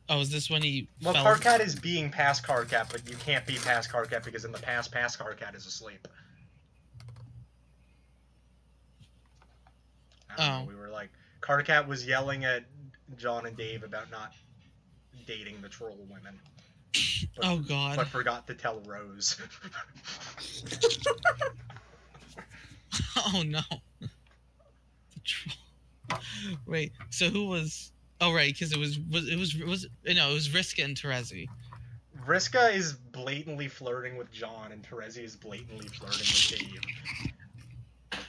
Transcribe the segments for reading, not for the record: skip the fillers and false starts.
Oh, is this when he Well, fell? Cardcat is being past Cardcat, but you can't be past Cardcat because in the past Cardcat is asleep. I don't know, we were like... Cardcat was yelling at John and Dave about not dating the troll women. But, oh, God. But forgot to tell Rose. Oh, no. The troll. Wait, so who was... Oh, right, because it was Vriska and Terezi. Vriska is blatantly flirting with John, and Terezi is blatantly flirting with Dave.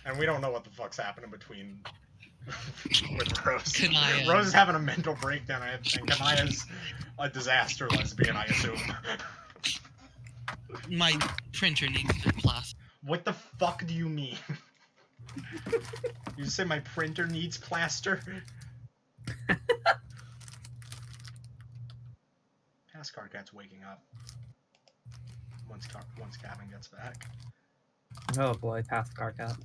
And we don't know what the fuck's happening between... with Rose. Kanaya. Rose is having a mental breakdown, and Kanaya's a disaster lesbian, I assume. My printer needs to be plastic. What the fuck do you mean? You say my printer needs plaster? Past Cardcat's waking up. Once Gavin gets back. Oh boy, past Cardcat.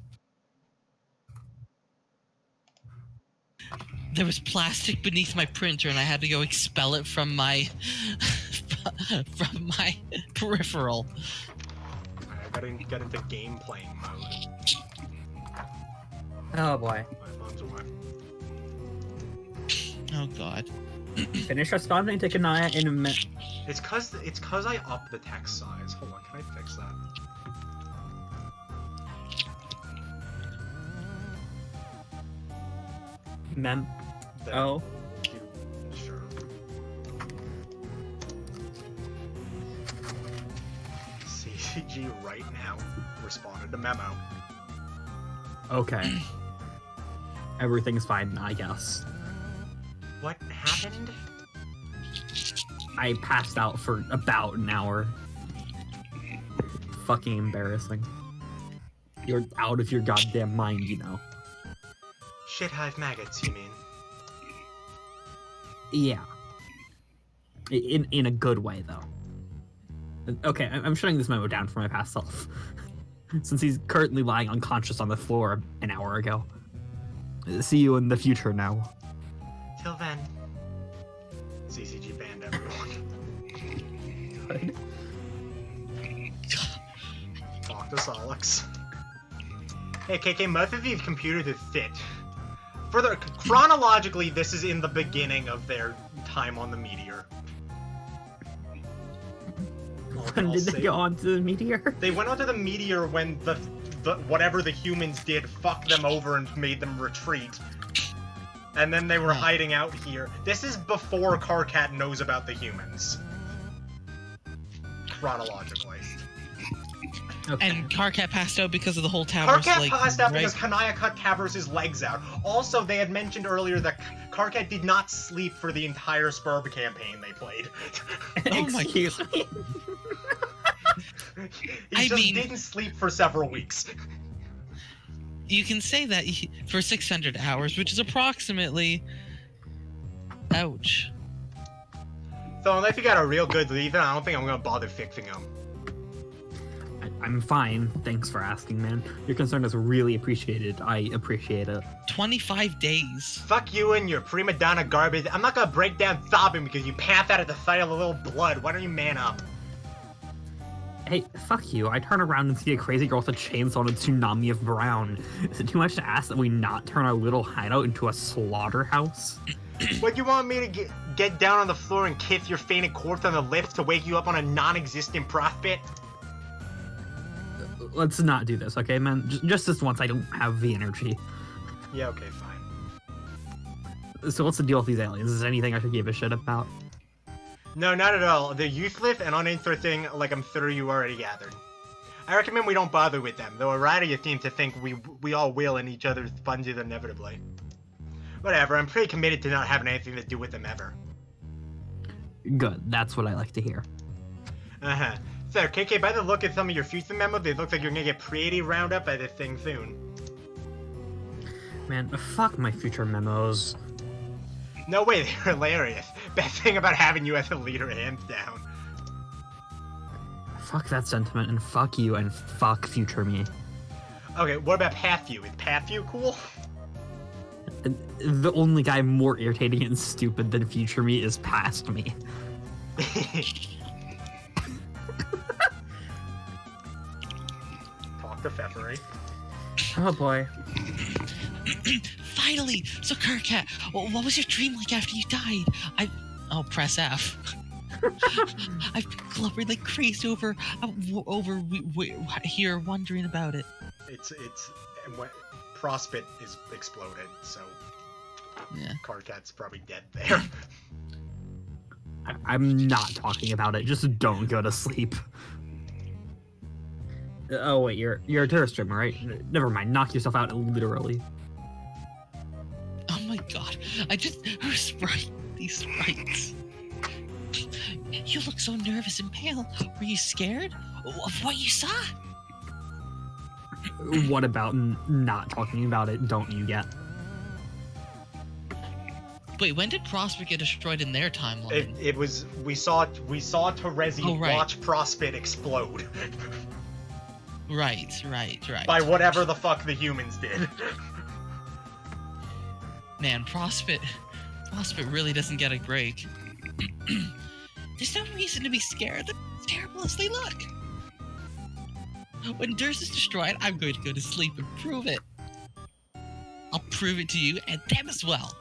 There was plastic beneath my printer, and I had to go expel it from my peripheral. I gotta get into game playing mode. Oh boy. My phone's away. Oh God. Finish responding to Kanaya in a minute. It's cause I upped the text size. Hold on, can I fix that? Mem. There. Oh. Sure. CCG right now responded to memo. Okay. Everything's fine, I guess. What happened? I passed out for about an hour. Fucking embarrassing. You're out of your goddamn mind, you know. Shit hive maggots, you mean? Yeah. In a good way, though. Okay, I'm shutting this memo down for my past self. Since he's currently lying unconscious on the floor an hour ago. See you in the future now. Till then. CCG banned everyone. Good. Talk to Solix. Hey, KK, most of these computers is fit. Further, chronologically, this is in the beginning of their time on the meteor. When did they go onto the meteor? They went onto the meteor when the whatever the humans did fucked them over and made them retreat. And then they were hiding out here. This is before Cardcat knows about the humans. Chronologically. Okay. And Cardcat passed out because of the whole tower. Cardcat passed out because Kanaya cut Tavros' legs out. Also, they had mentioned earlier that Cardcat did not sleep for the entire Spurb campaign they played. Oh my Excuse me. He didn't sleep for several weeks. You can say that for 600 hours, which is approximately... Ouch. So unless you got a real good reason, I don't think I'm gonna bother fixing him. I'm fine. Thanks for asking, man. Your concern is really appreciated. I appreciate it. 25 days. Fuck you and your prima donna garbage. I'm not gonna break down sobbing because you pass out at the sight of a little blood. Why don't you man up? Hey, fuck you. I turn around and see a crazy girl with a chainsaw and a tsunami of brown. Is it too much to ask that we not turn our little hideout into a slaughterhouse? What, you want me to get down on the floor and kiss your fainted corpse on the lips to wake you up on a non-existent prospect? Let's not do this, okay, man? Just this once, I don't have the energy. Yeah, okay, fine. So what's the deal with these aliens? Is there anything I should give a shit about? No, not at all. They're useless and uninteresting, like I'm sure you already gathered. I recommend we don't bother with them, though Aradia seems to think we all will in each other's sponges inevitably. Whatever, I'm pretty committed to not having anything to do with them ever. Good, that's what I like to hear. Uh-huh. So, KK, by the look at some of your future memos, it looks like you're gonna get pretty round up by this thing soon. Man, fuck my future memos. No way, they're hilarious. Best thing about having you as a leader, hands down. Fuck that sentiment, and fuck you, and fuck future me. Okay, what about past you? Is past you cool? The only guy more irritating and stupid than future me is past me. Talk to Pfeffery. Oh boy. Finally! So Kirkat, what was your dream like after you died? Oh, press F. I've been blubbering like crazy over here wondering about it. It's Prospit is exploded, so Yeah. Karkat's probably dead there. I'm not talking about it. Just don't go to sleep. Oh wait, you're a terrorist streamer, right? Never mind. Knock yourself out, literally. Oh my god! These sprites. You look so nervous and pale. Were you scared of what you saw? What about not talking about it? Don't you get? Wait, when did Prospect get destroyed in their timeline? It was we saw Terezi right. watch Prospit explode. Right. By whatever the fuck the humans did. Man, Prospect really doesn't get a break. There's no reason to be scared. They're as terrible as they look. When Durst is destroyed, I'm going to go to sleep and prove it. I'll prove it to you and them as well.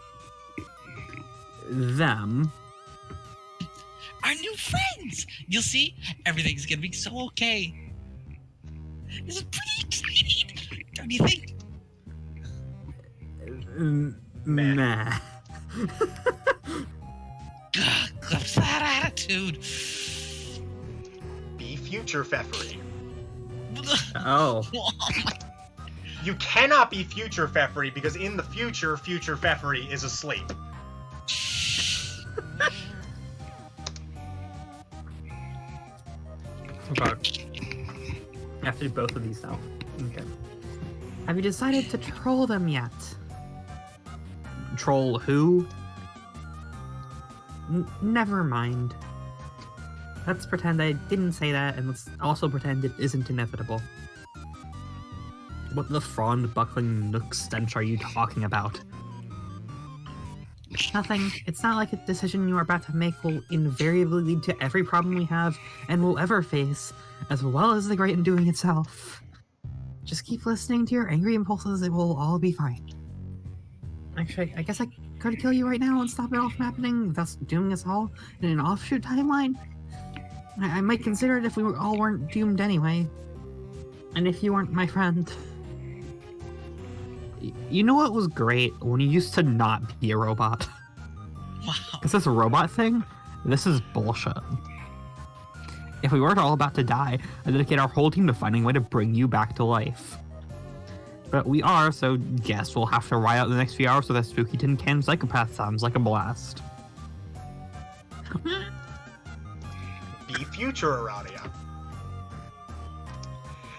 Them? Our new friends! You'll see, everything's gonna be so okay. This is pretty exciting, don't you think? Meh. Clips that attitude. Be future Pfeffery. Oh. You cannot be future Pfeffery because in the future Pfeffery is asleep. Okay. I have to do both of these now. Okay. Have you decided to troll them yet? Troll who? Never mind. Let's pretend I didn't say that, and let's also pretend it isn't inevitable. What the frond buckling nook stench are you talking about? Nothing. It's not like a decision you are about to make will invariably lead to every problem we have and will ever face, as well as the great undoing itself. Just keep listening to your angry impulses, it will all be fine. Actually, I guess I could kill you right now and stop it all from happening, thus dooming us all in an offshoot timeline. I might consider it if we all weren't doomed anyway. And if you weren't my friend. You know what was great? When you used to not be a robot. Wow. Is this a robot thing? This is bullshit. If we weren't all about to die, I'd dedicate our whole team to finding a way to bring you back to life. But we are, so guess we'll have to ride out the next few hours with that spooky tin can psychopath. Sounds like a blast. Be future Aradia.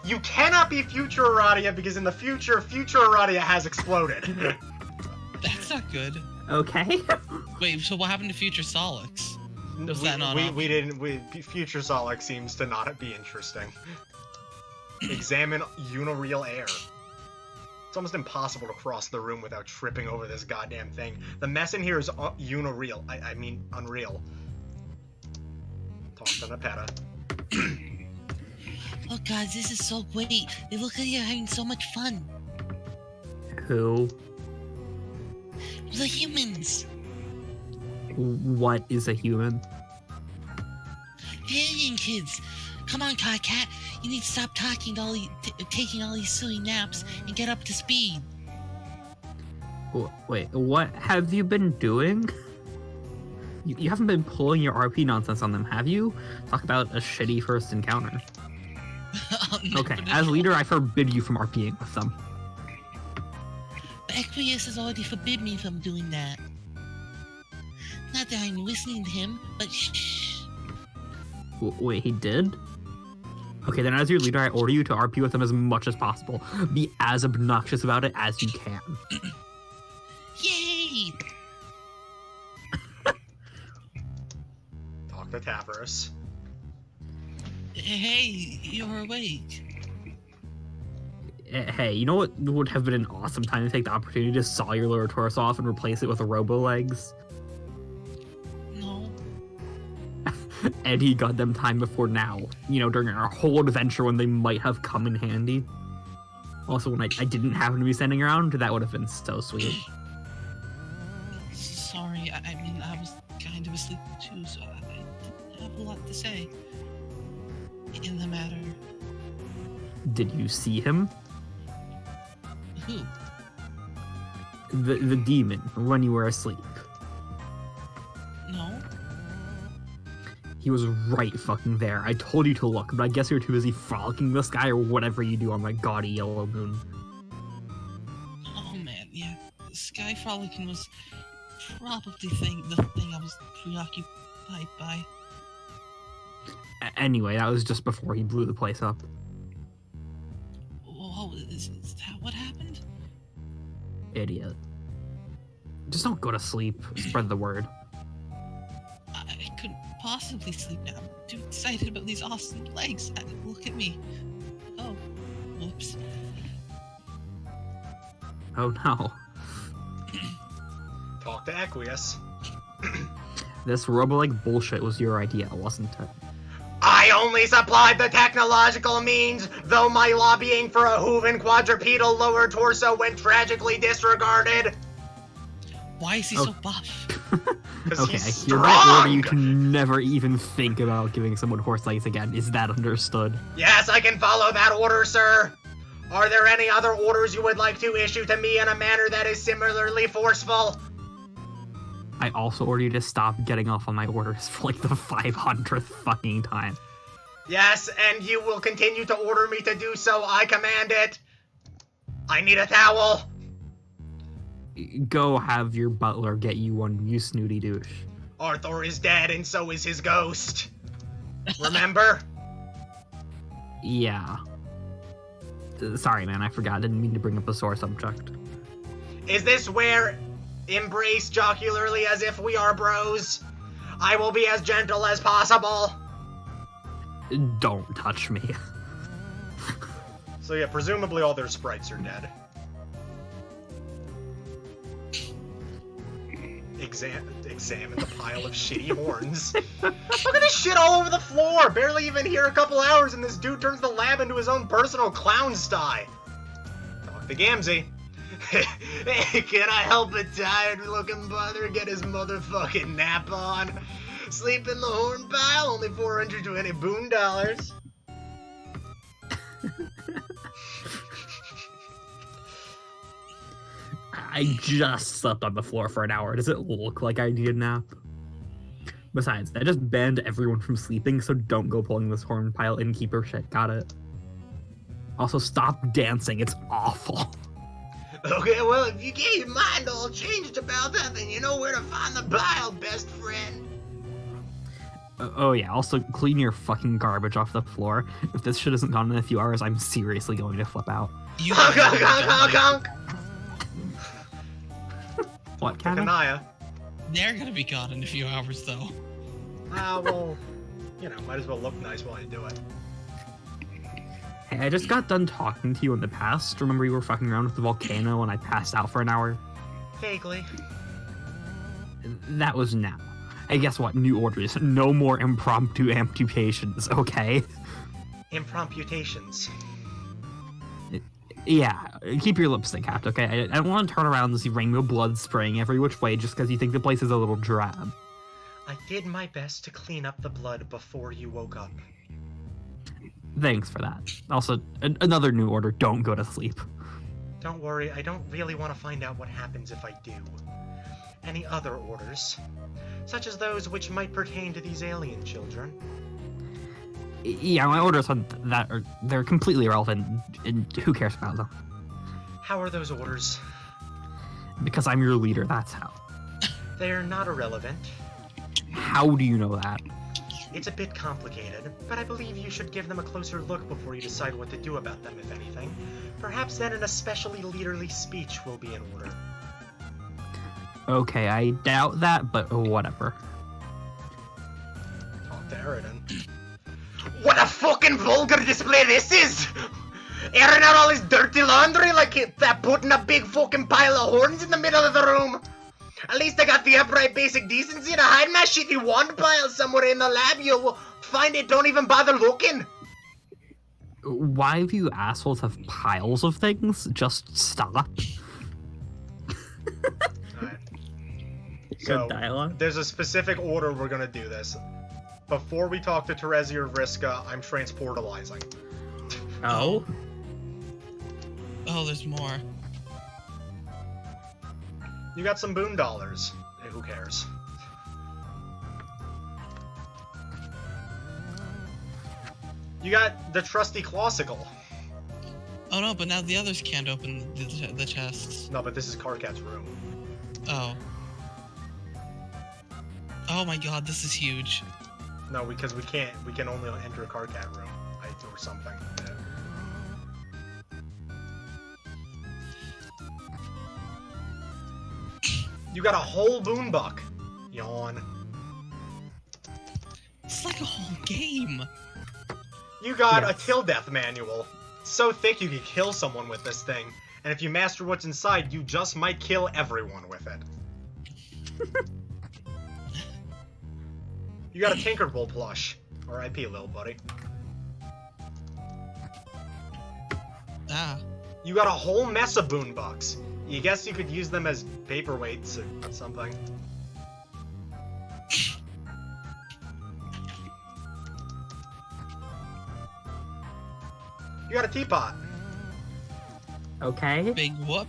You cannot be future Aradia because in the future Aradia has exploded. That's not good. Okay. Wait, so what happened to Future Solix? Was that not Future Solix seems to not be interesting. Examine unireal air. It's almost impossible to cross the room without tripping over this goddamn thing. The mess in here is unireal. I mean, unreal. Talk to Nepeta. Oh god, this is so great. They look like you're having so much fun. Who? The humans. What is a human? The alien kids. Come on, Cat. You need to stop talking to taking all these silly naps and get up to speed. Wait, what have you been doing? You haven't been pulling your RP nonsense on them, have you? Talk about a shitty first encounter. Okay, as leader, I forbid you from RPing with them. Equius has already forbid me from doing that. Not that I'm listening to him, but shh. Wait, he did? Okay, then as your leader, I order you to RP with them as much as possible. Be as obnoxious about it as you can. Yay! Talk to Tavros. Hey, you're awake. Hey, you know what would have been an awesome time to take the opportunity to saw your lower torso off and replace it with robo legs? No. Any goddamn time before now. You know, during our whole adventure when they might have come in handy. Also, when I didn't happen to be standing around, that would have been so sweet. Sorry, I mean, I was kind of asleep too, so I didn't have a lot to say in the matter. Did you see him? Who? The demon, when you were asleep. No? He was right fucking there. I told you to look, but I guess you were too busy frolicking the sky or whatever you do on that gaudy yellow moon. Oh man, yeah. Sky frolicking was probably the thing I was preoccupied by. Anyway, that was just before he blew the place up. Whoa, is that what happened? Idiot. Just don't go to sleep. Spread the word. I couldn't possibly sleep now. I'm too excited about these awesome legs. Look at me. Oh, whoops. Oh no. Talk to Aqueous. This robo-like bullshit was your idea, wasn't it? I only supplied the technological means, though my lobbying for a hooven quadrupedal lower torso went tragically disregarded. Why is he so buff? Okay, he's you're right, order you strong. to never even think about giving someone horse legs again. Is that understood? Yes, I can follow that order, sir. Are there any other orders you would like to issue to me in a manner that is similarly forceful? I also order you to stop getting off on my orders for like the 500th fucking time. Yes, and you will continue to order me to do so. I command it. I need a towel. Go have your butler get you one, you snooty douche. Arthur is dead, and so is his ghost. Remember? Yeah. Sorry, man, I forgot. Didn't mean to bring up a sore subject. Is this where embrace jocularly as if we are bros? I will be as gentle as possible. Don't touch me. So yeah, presumably all their sprites are dead. Examine the pile of shitty horns. Look at this shit all over the floor! Barely even here a couple hours and this dude turns the lab into his own personal clown sty. Talk to Gamzee. Hey, can I help a tired-looking brother get his motherfucking nap on? Sleep in the horn pile, only 420 boon dollars. I just slept on the floor for an hour. Does it look like I need a nap? Besides, I just banned everyone from sleeping, so don't go pulling this horn pile innkeeper shit. Got it? Also, stop dancing. It's awful. Okay, well, if you get your mind all changed about that, then you know where to find the pile, best friend. Oh yeah, also clean your fucking garbage off the floor. If this shit isn't gone in a few hours, I'm seriously going to flip out. You Honk, honk, honk, honk, honk. What, Cannon? Kanaya. They're gonna be gone in a few hours, though. Well, you know, might as well look nice while you do it. Hey, I just got done talking to you in the past. Remember you were fucking around with the volcano and I passed out for an hour? Vaguely. That was now. Hey, guess what? New orders. No more impromptu amputations, okay? Impromputations. Yeah, keep your lipstick capped, okay? I don't want to turn around and see rainbow blood spraying every which way just because you think the place is a little drab. I did my best to clean up the blood before you woke up. Thanks for that. Also, another new order, don't go to sleep. Don't worry, I don't really want to find out what happens if I do. Any other orders? Such as those which might pertain to these alien children? Yeah, my orders on that they're completely irrelevant, and who cares about them? How are those orders? Because I'm your leader, that's how. They are not irrelevant. How do you know that? It's a bit complicated, but I believe you should give them a closer look before you decide what to do about them, if anything. Perhaps then an especially leaderly speech will be in order. Okay, I doubt that, but whatever. Talk to Eridan. What a fucking vulgar display this is! airing out all his dirty laundry like that, putting a big fucking pile of horns in the middle of the room. At least I got the upright basic decency to hide my shitty wand pile somewhere in the lab. You'll find it, don't even bother looking. Why do you assholes have piles of things? Just stop. Alright. Good So, dialogue. there's a specific order we're gonna do this. Before we talk to Terezi or Vriska, I'm transportalizing. Oh? Oh, there's more. You got some boon dollars. Who cares? You got the trusty classical. Oh no, but now the others can't open the chests. No, but this is Karkat's room. Oh. Oh my god, this is huge. No, because we can only enter a Karkat room. Or something. You got a whole boonbuck. Yawn. It's like a whole game. You got a Yes. kill death manual. So thick you could kill someone with this thing. And if you master what's inside, you just might kill everyone with it. You got a Tinkerbell plush. R.I.P. little buddy. Ah. You got a whole mess of boonbucks. You guess you could use them as paperweights or something. You got a teapot. Okay. Big whoop.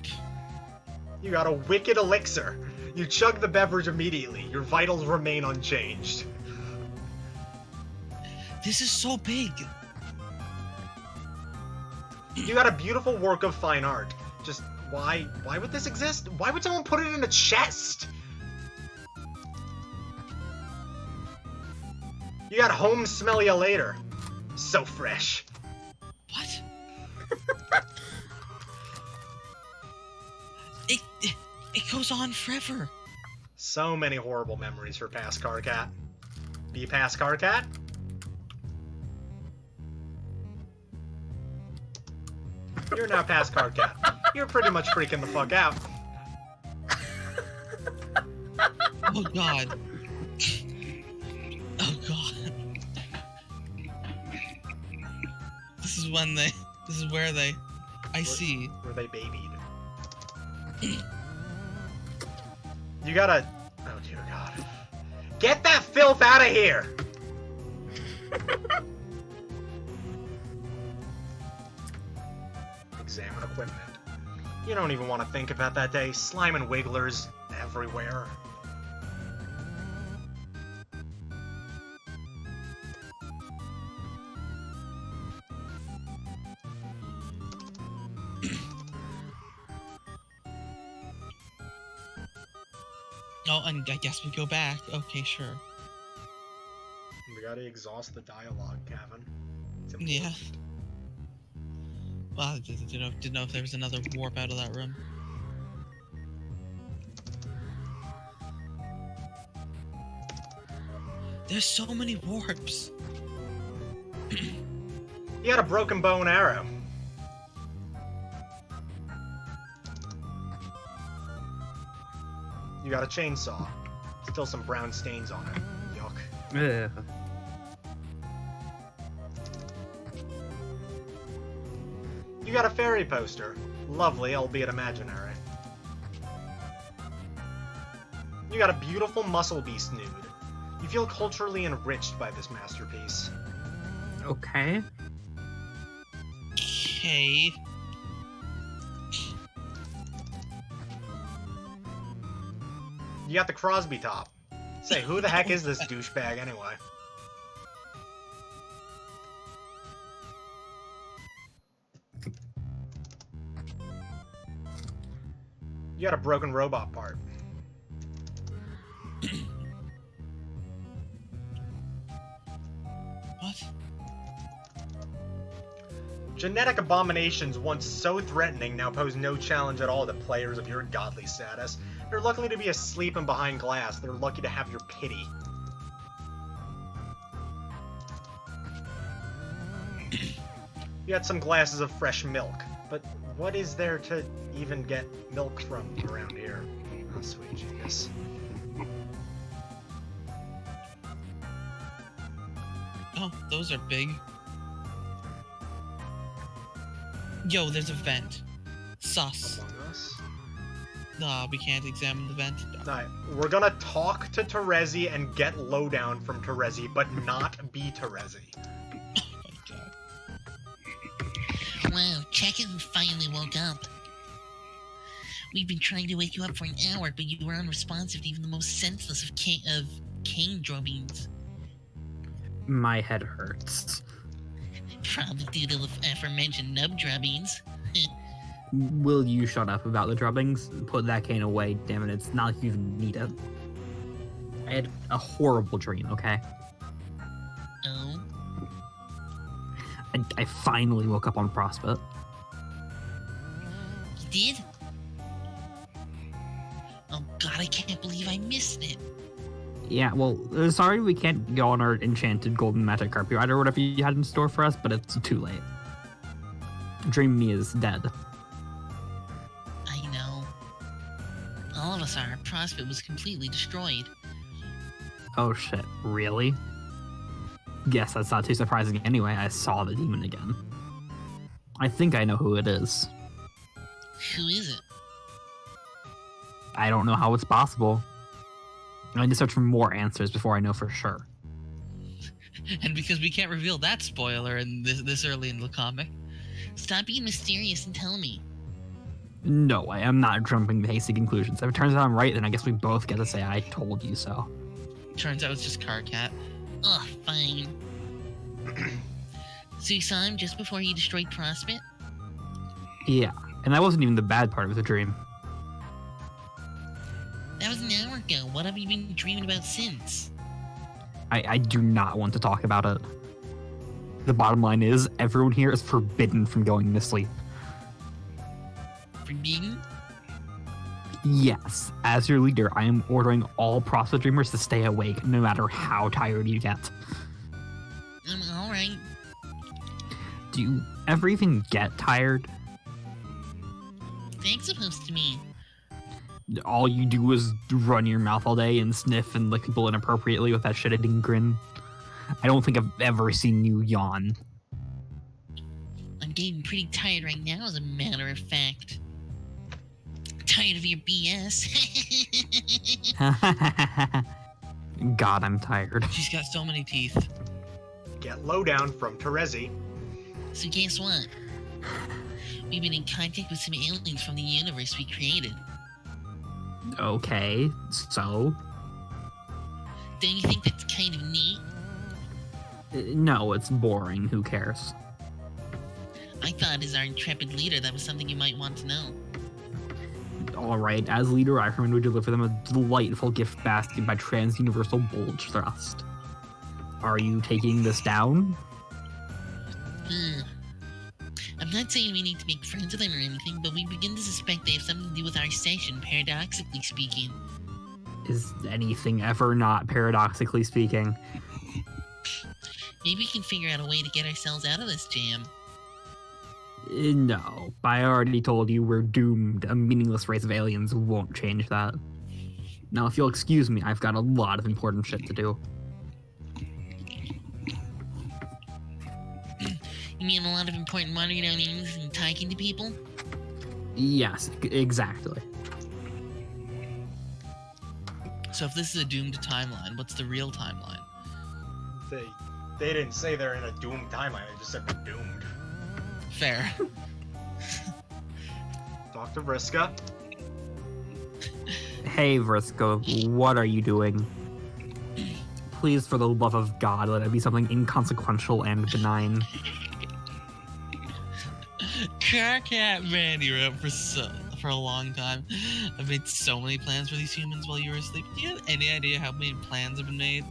You got a wicked elixir. You chug the beverage immediately. Your vitals remain unchanged. This is so big. You got a beautiful work of fine art. Just why would this exist? Why would someone put it in a chest? You got home smell ya later. So fresh. What? It goes on forever. So many horrible memories for past Karkat. Be past Karkat? You're now past Karkat. You're pretty much freaking the fuck out. Oh god. Oh god. This is when they. This is where they. I see. Were they babied? You gotta... Oh dear god. Get that filth out of here! Examine equipment. You don't even want to think about that day. Slime and wigglers everywhere. Oh, and I guess we go back. Okay, sure. We gotta exhaust the dialogue, Kevin. It's important. Yeah. Well, I didn't know if there was another warp out of that room. There's so many warps. You got a broken bow and arrow. You got a chainsaw. Still some brown stains on it. Yuck. Ugh. You got a fairy poster. Lovely, albeit imaginary. You got a beautiful muscle beast nude. You feel culturally enriched by this masterpiece. Okay. Okay. You got the Crosby top. Say, who the heck is this douchebag anyway? You got a broken robot part. What? Genetic abominations, once so threatening, now pose no challenge at all to players of your godly status. They're lucky to be asleep and behind glass. They're lucky to have your pity. You got some glasses of fresh milk. But what is there to even get milk from around here? Oh, sweet Jesus. Oh, those are big. Yo, there's a vent. Sus. Among Us. Nah, we can't examine the vent. Alright, we're gonna talk to Terezi and get lowdown from Terezi, but not be Terezi. Oh my god. Wow, Check-in finally woke up. We've been trying to wake you up for an hour, but you were unresponsive to even the most senseless of cane drubbings. My head hurts. Probably due to the aforementioned nub drubbings. Will you shut up about the drubbings? Put that cane away, damn it, it's not like you even need it. I had a horrible dream, okay? Oh? I finally woke up on Prospect. You did? Oh god, I can't believe I missed it. Yeah, well, sorry we can't go on our enchanted golden magic carpet ride or whatever you had in store for us, but it's too late. Dream Me is dead. I know. All of us are. Prospect was completely destroyed. Oh shit, really? Guess that's not too surprising anyway, I saw the demon again. I think I know who it is. Who is it? I don't know how it's possible. I need to search for more answers before I know for sure. And because we can't reveal that spoiler in this early in the comic. Stop being mysterious and tell me. No, I am not jumping to hasty conclusions. If it turns out I'm right, then I guess we both get to say I told you so. Turns out it's just Carcat. Ugh, fine. So you saw him just before he destroyed Prospect? Yeah, and that wasn't even the bad part of the dream. That was an hour ago. What have you been dreaming about since? I do not want to talk about it. The bottom line is, everyone here is forbidden from going to sleep. Forbidden? Yes, as your leader, I am ordering all Prospect Dreamers to stay awake, no matter how tired you get. Alright. Do you ever even get tired? Thanks supposed to mean. All you do is run your mouth all day and sniff and lick people inappropriately with that shit-eating grin. I don't think I've ever seen you yawn. I'm getting pretty tired right now, as a matter of fact. Tired of your BS. God, I'm tired. She's got so many teeth. Get lowdown from Terezi. So guess what? We've been in contact with some aliens from the universe we created. Okay, so? Don't you think that's kind of neat? No, it's boring. Who cares? I thought as our intrepid leader that was something you might want to know. Alright, as leader, I recommend we deliver them a delightful gift basket by Trans-Universal Bulge Thrust. Are you taking this down? I'm not saying we need to make friends with them or anything, but we begin to suspect they have something to do with our session, paradoxically speaking. Is anything ever not, paradoxically speaking? Maybe we can figure out a way to get ourselves out of this jam. No, I already told you we're doomed. A meaningless race of aliens won't change that. Now, if you'll excuse me, I've got a lot of important shit to do. You mean a lot of important wandering around aliens and talking to people? Yes, exactly. So if this is a doomed timeline, what's the real timeline? They didn't say they're in a doomed timeline, they just said they're doomed. Fair. Dr. Vriska. Hey, Vriska, what are you doing? Please, for the love of God, let it be something inconsequential and benign. Carcat, man, you were up for a long time. I've made so many plans for these humans while you were asleep. Do you have any idea how many plans have been made?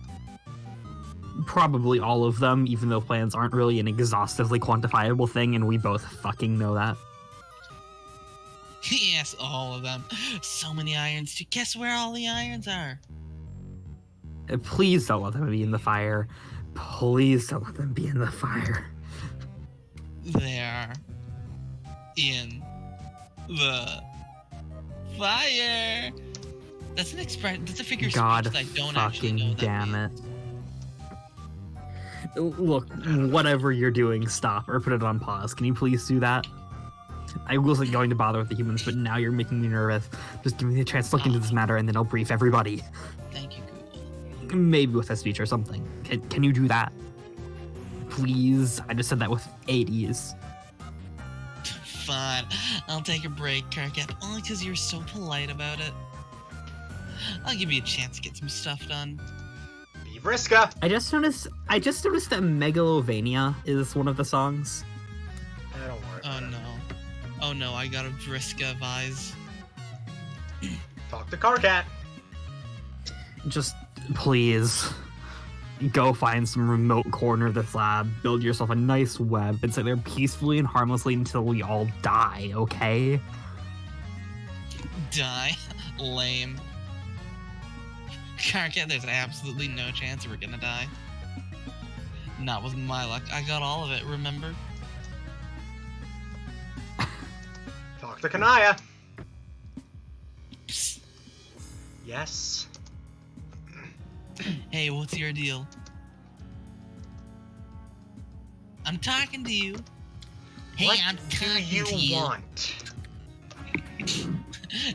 Probably all of them, even though plans aren't really an exhaustively quantifiable thing, and we both fucking know that. Yes, all of them. So many irons too. Guess where all the irons are? Please don't let them be in the fire. Please don't let them be in the fire. They're in the fire. That's an expression. That's a figure of God speech that I don't actually know fucking that damn means. it. Look, whatever you're doing, stop or put it on pause. Can you please do that? I wasn't going to bother with the humans, but now you're making me nervous. Just give me a chance to look into this matter, and then I'll brief everybody. Thank you, Google. Maybe with a speech or something. Can you do that? Please? I just said that with 80s. Fine. I'll take a break, Karkat, only because you're so polite about it. I'll give you a chance to get some stuff done. Be Vriska. I just noticed that Megalovania is one of the songs. Don't worry Oh about it. no. Oh no, I got a Vriska vise. Talk to Karkat. Just please go find some remote corner of this lab, build yourself a nice web, and sit there peacefully and harmlessly until we all die, okay? Die? Lame. Karkat, there's absolutely no chance we're gonna die. Not with my luck. I got all of it, remember? Talk to Kanaya. Psst. Yes. Hey, what's your deal? I'm talking to you. Hey, What I'm do talking you to you. want?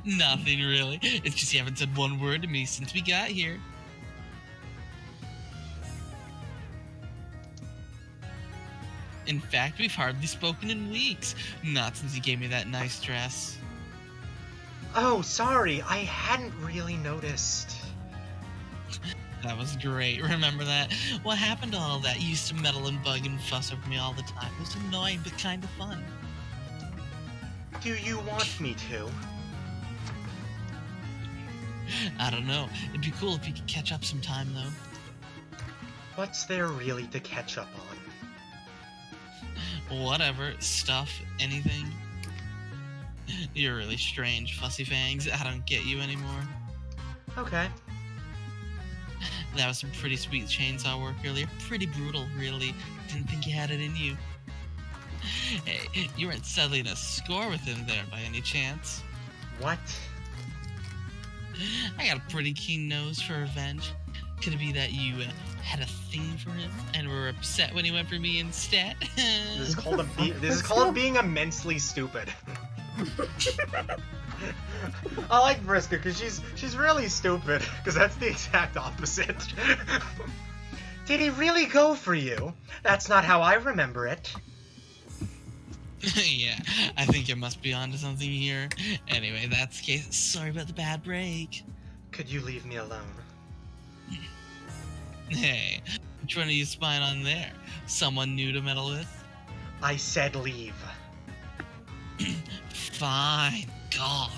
Nothing really. It's just you haven't said one word to me since we got here. In fact, we've hardly spoken in weeks. Not since you gave me that nice dress. Oh, sorry. I hadn't really noticed. That was great. Remember that? What happened to all that? You used to meddle and bug and fuss over me all the time. It was annoying, but kind of fun. Do you want me to? I don't know. It'd be cool if you could catch up sometime, though. What's there really to catch up on? Whatever. Stuff. Anything. You're really strange, Fussy Fangs. I don't get you anymore. Okay. That was some pretty sweet chainsaw work earlier. Pretty brutal, really. Didn't think you had it in you. Hey, you weren't settling a score with him there by any chance. What? I got a pretty keen nose for revenge. Could it be that you had a thing for him and were upset when he went for me instead? This is called being immensely stupid. I like Vriska because she's really stupid. Because that's the exact opposite. Did he really go for you? That's not how I remember it. Yeah, I think you must be onto something here. Anyway, that's the case. Sorry about the bad break. Could you leave me alone? Hey, which one are you spying on there? Someone new to meddle with? I said leave. Fine. God.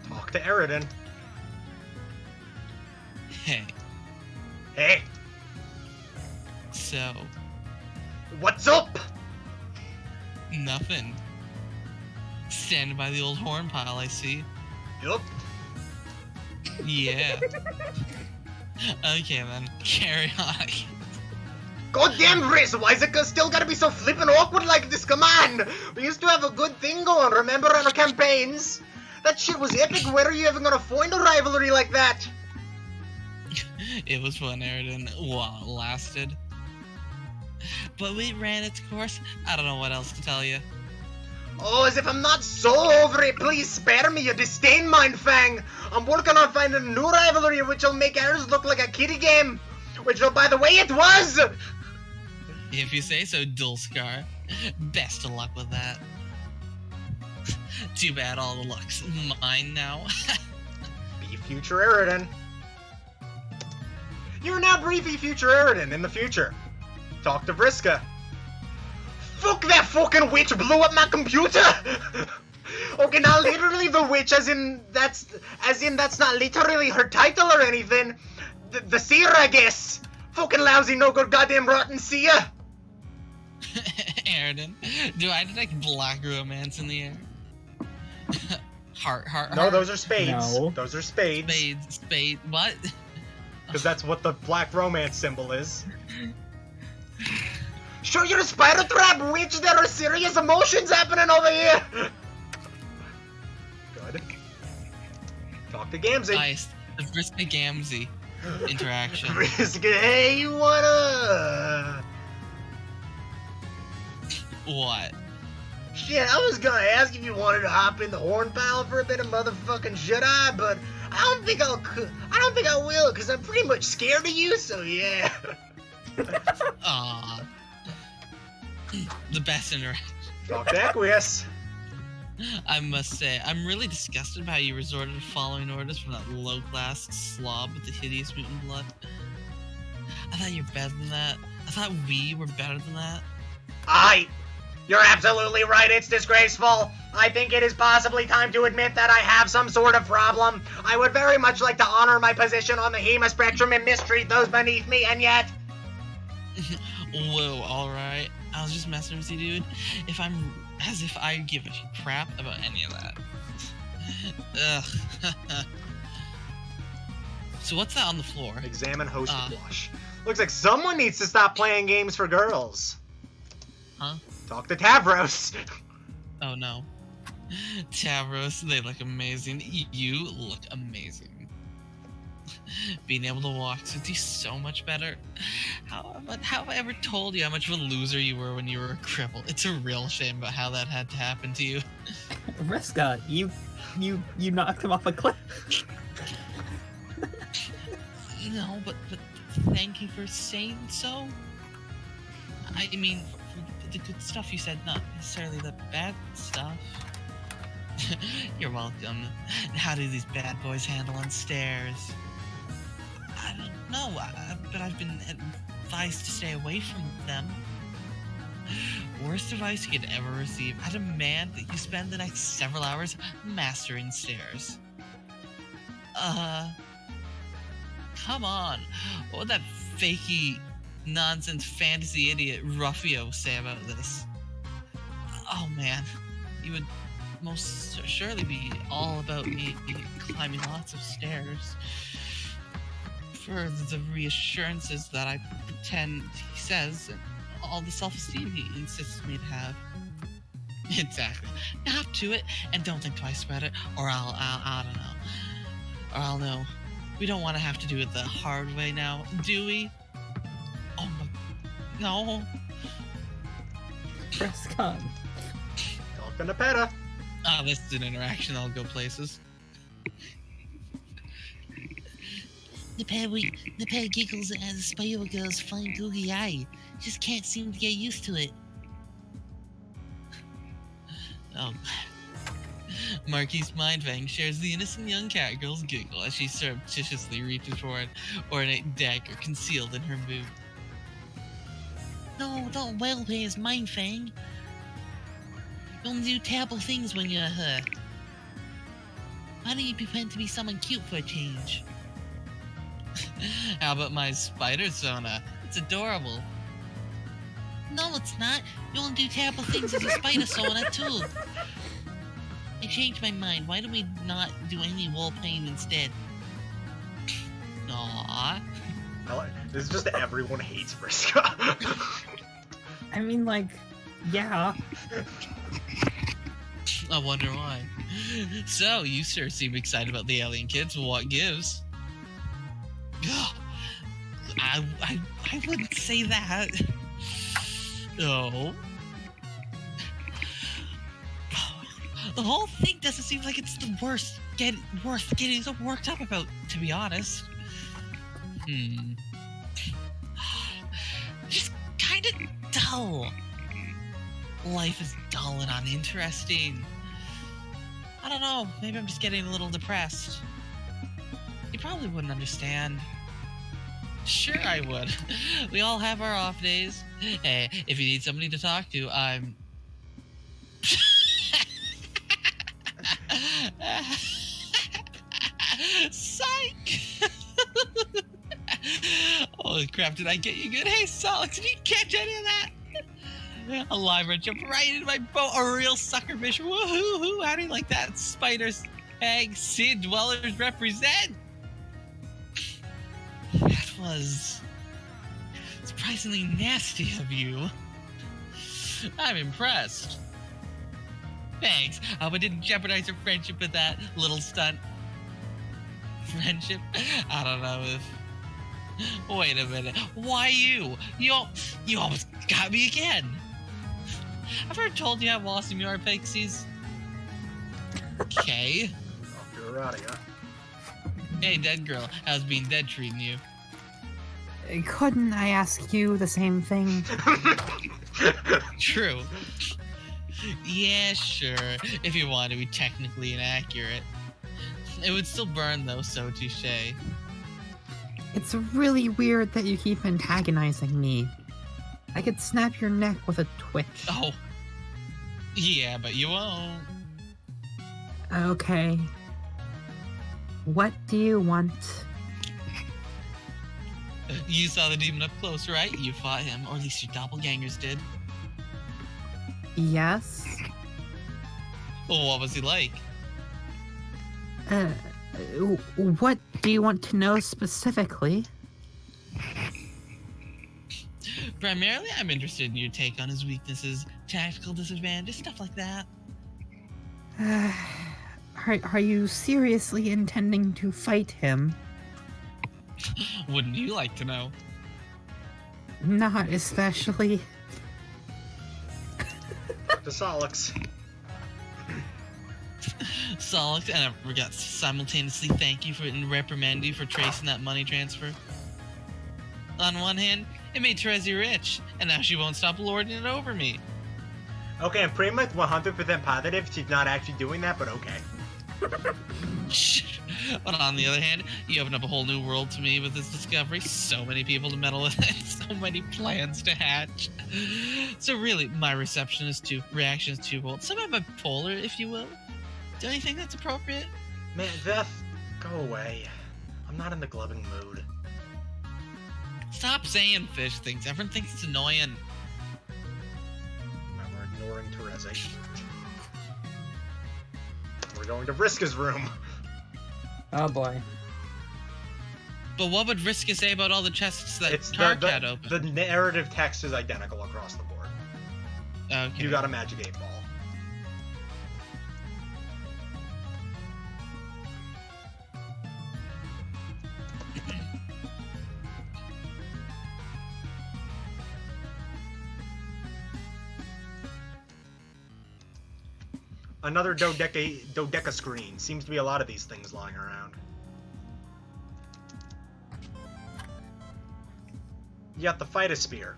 Talk to Eridan. Hey, Hey, so, what's up? nothing. Standing by the old horn pile, I see. Yup. Yeah. Okay then, carry on. Goddamn Riz, why is it still gotta be so flippin' awkward like this? Come on! We used to have a good thing going, remember, on our campaigns? That shit was epic. Where are you ever gonna find a rivalry like that? It was fun, Eridan, while it lasted. But we ran its course. I don't know what else to tell you. Oh, as if I'm not so over it. Please spare me, you disdain Mindfang. I'm working on finding a new rivalry which will make ours look like a kiddie game. Which, oh, by the way, it was! If you say so, Dulscar. Best of luck with that. Too bad all the luck's mine now. Be future Eridan. You're now briefly future Eridan in the future. Talk to Vriska. Fuck, that fucking witch blew up my computer! Okay, not literally the witch, as in that's not literally her title or anything. The seer, I guess. Fucking lousy, no good, goddamn rotten seer. Eridan, do I detect black romance in the air? Heart. No, those are spades. No. Those are spades. Spade. What? Because that's what the black romance symbol is. Show your spider trap, witch! There are serious emotions happening over here! Good. Talk to Gamzee. Nice. The Vriska Gamzee interaction. Hey, you wanna... What? Shit, I was gonna ask if you wanted to hop in the horn pile for a bit of motherfucking should I, but I don't think I will, because I'm pretty much scared of you, so yeah. Aww. The best interaction. Talk to Acquiesce. I must say, I'm really disgusted by how you resorted to following orders from that low-class slob with the hideous mutant blood. I thought you were better than that. I thought we were better than that. You're absolutely right, it's disgraceful. I think it is possibly time to admit that I have some sort of problem. I would very much like to honor my position on the Hema spectrum and mistreat those beneath me, and yet... Whoa, alright. I was just messing with you, dude. As if I give a crap about any of that. Ugh. So what's that on the floor? Examine host wash. Looks like someone needs to stop playing games for girls. Huh? Talk to Tavros. Oh no. Tavros, they look amazing. You look amazing. Being able to walk suits you so much better. How have I ever told you how much of a loser you were when you were a cripple? It's a real shame about how that had to happen to you. Vriska, you knocked him off a cliff. No, but thank you for saying so. I mean, the good stuff you said, not necessarily the bad stuff. You're welcome. How do these bad boys handle on stairs? I don't know, but I've been advised to stay away from them. Worst advice you could ever receive. I demand that you spend the next several hours mastering stairs. Come on. What would that fakey nonsense fantasy idiot Ruffio say about this? Oh man, you would most surely be all about me climbing lots of stairs for the reassurances that I pretend he says and all the self-esteem he insists me to have. Exactly. Now hop to it and don't think twice about it, or I don't know. Or I'll know. We don't want to have to do it the hard way now, do we? Oh my... No. Vriska. Talking to Peta. Ah, this is an interaction that'll go places. The pet giggles at the spider girl's fine googie eye. Just can't seem to get used to it. Oh. Marquise Mindfang shares the innocent young cat girl's giggle as she surreptitiously reaches for an ornate dagger concealed in her boot. No, don't wail pay his mind fang. You only do terrible things when you're her. Why don't you pretend to be someone cute for a change? How about my spider Sona? It's adorable. No, it's not. You only do terrible things as a spider Sona too. I changed my mind. Why do we not do any role playing instead? Aww. This is just everyone hates Vriska. I mean, like, yeah. I wonder why. So, you sure seem excited about the alien kids. What gives? I wouldn't say that. No. The whole thing doesn't seem like it's the worst worth getting so worked up about, to be honest. Just kinda dull. Life is dull and uninteresting. I don't know, maybe I'm just getting a little depressed. You probably wouldn't understand. Sure I would. We all have our off days. Hey, if you need somebody to talk to, I'm... Psych! Holy crap, did I get you good? Hey, Solid, did you catch any of that? A live jumped right into my boat. A real sucker fish. Woohoo! How do you like that? Spiders, eggs, sea dwellers represent! That was surprisingly nasty of you. I'm impressed. Thanks. I didn't jeopardize your friendship with that little stunt. Friendship? I don't know if... Wait a minute. Why you? You almost got me again. I've ever told you how awesome you are, Pixies. Okay. You're out of here. Hey, dead girl. How's being dead treating you? Couldn't I ask you the same thing? True. Yeah, sure. If you want to be technically inaccurate. It would still burn, though, so touche. It's really weird that you keep antagonizing me. I could snap your neck with a twitch. Oh. Yeah, but you won't. Okay. What do you want? You saw the demon up close, right? You fought him, or at least your doppelgangers did. Yes? Well, what was he like? What do you want to know specifically? Primarily, I'm interested in your take on his weaknesses, tactical disadvantages, stuff like that. Are you seriously intending to fight him? Wouldn't you like to know? Not especially. To Solix. Solix, and I forgot to simultaneously thank you for and reprimand you for tracing that money transfer. On one hand, it made Terezi rich, and now she won't stop lording it over me. Okay, I'm pretty much 100% positive she's not actually doing that, but okay. But on the other hand, you open up a whole new world to me with this discovery. So many people to meddle with, and so many plans to hatch. So really, my reaction is twofold. Somewhat bipolar, if you will. Do you think that's appropriate? Man, Zeth, go away. I'm not in the gloving mood. Stop saying fish things. Everyone thinks it's annoying. Now we're ignoring Terezi. We're going to Vriska's room. Oh boy. But what would Vriska say about all the chests that It's Tark had open? the narrative text is identical across the board. Okay. You got a magic 8 ball. Another dodeca screen. Seems to be a lot of these things lying around. You got the Phytosphere.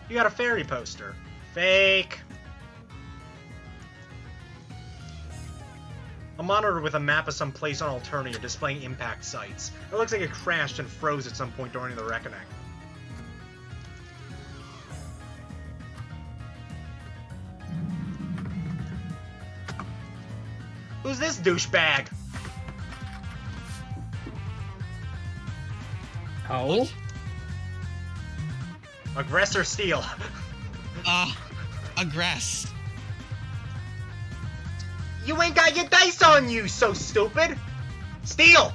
You got a fairy poster. Fake. A monitor with a map of some place on Alternia displaying impact sites. It looks like it crashed and froze at some point during the reckoning. Who's this douchebag? Oh? Aggressor Steel. Aggress. You ain't got your dice on you, so stupid! Steel!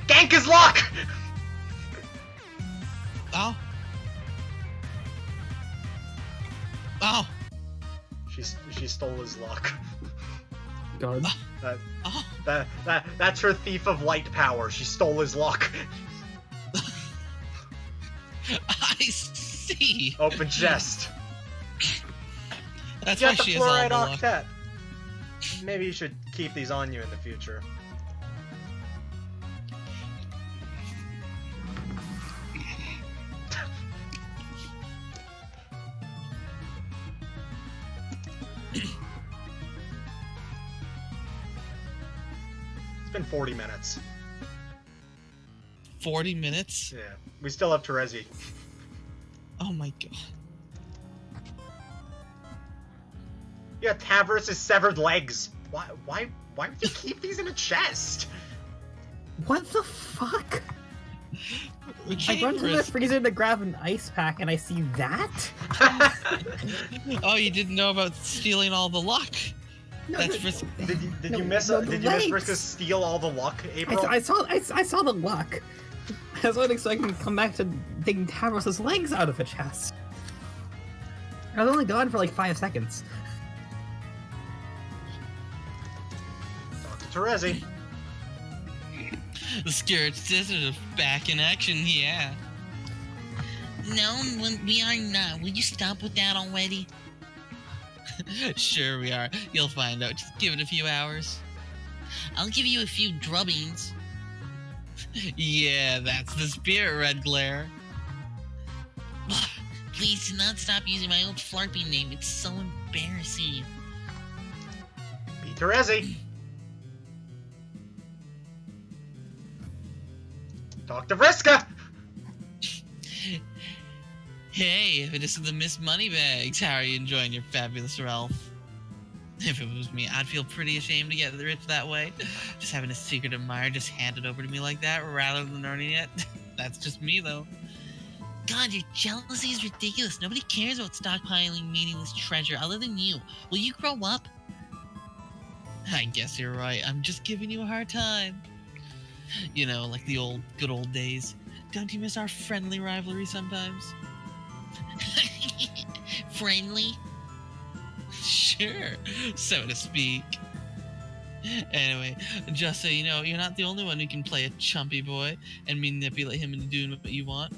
Gank his luck! Oh. Oh. She stole his luck. God. That's her thief of light power. She stole his luck. I see. Open chest. That's You why got the she has all fluoride the luck. octet. Maybe you should keep these on you in the future. It's been 40 minutes. 40 minutes? Yeah. We still have Terezi. Oh my god. Yeah, Tavros' severed legs. Why would you keep these in a chest? What the fuck? I Okay, run to the Chris. freezer to grab an ice pack and I see that? Oh, you didn't know about stealing all the luck? No, That's the- for... Did No, you miss? no, the Did you miss legs. Vriska steal all the luck, April? I saw the luck. I was waiting so I can come back to digging Tavros' legs out of a chest. I was only gone for like 5 seconds. Dr. Terezi. The Scourge Desert of back in action, yeah. No, we are not. Will you stop with that already? Sure we are. You'll find out. Just give it a few hours. I'll give you a few drubbings. Yeah, that's the spirit, Red Glare. Please do not stop using my old Flarpy name. It's so embarrassing. Be Terezi. Dr. Vriska. Hey, this is the Miss Moneybags. How are you enjoying your fabulous Ralph? If it was me, I'd feel pretty ashamed to get rich that way. Just having a secret admirer just handed over to me like that rather than earning it. That's just me, though. God, your jealousy is ridiculous. Nobody cares about stockpiling meaningless treasure other than you. Will you grow up? I guess you're right. I'm just giving you a hard time. You know, like the good old days. Don't you miss our friendly rivalry sometimes? Friendly? Sure, so to speak. Anyway, just so you know, you're not the only one who can play a chumpy boy and manipulate him into doing what you want.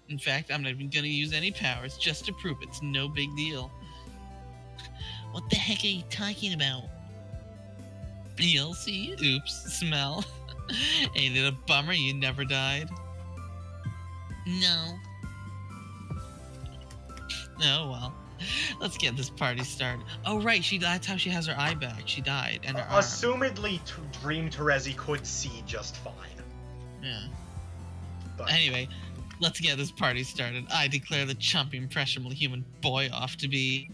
In fact, I'm not even gonna use any powers just to prove it's no big deal. What the heck are you talking about? You'll see. Oops, smell. Ain't it a bummer you never died? No. Oh well. Let's get this party started. Oh right, that's how she has her eye back. She died, and her arm. Assumedly, Dream Terezi could see just fine. Yeah. But Anyway, let's get this party started. I declare the chumpy impressionable human boy off to be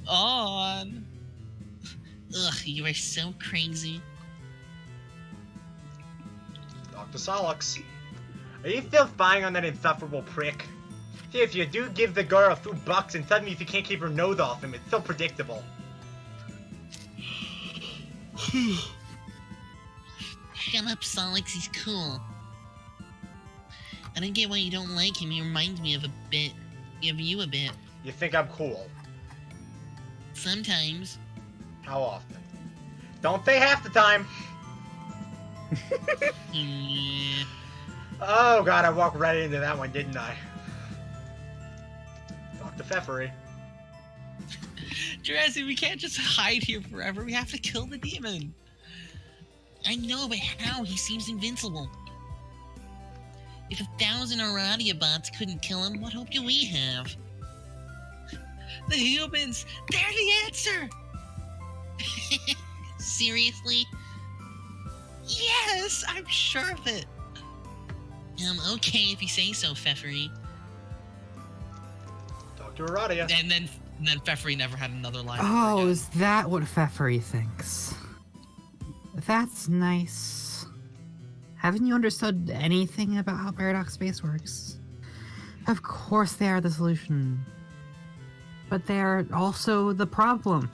on. Ugh, you are so crazy. Dr. Solix, are you still spying on that insufferable prick? See, if you do give the girl a few bucks and suddenly if you can't keep her nose off him, it's so predictable. Shut up, Solix, he's cool. I don't get why you don't like him. He reminds me of you a bit. You think I'm cool? Sometimes. How often? Don't say half the time! Yeah. Oh god, I walked right into that one, didn't I? Dr. Pfeffery. Jurassic, we can't just hide here forever. We have to kill the demon. I know, but how? He seems invincible. If 1,000 Aradia bots couldn't kill him, what hope do we have? The humans, they're the answer. Seriously? Yes, I'm sure of it. Okay, if you say so, Pfeffery. Dr. Aradia. And then Pfeffery never had another line. Oh, is that what Pfeffery thinks? That's nice. Haven't you understood anything about how Paradox Space works? Of course they are the solution. But they are also the problem.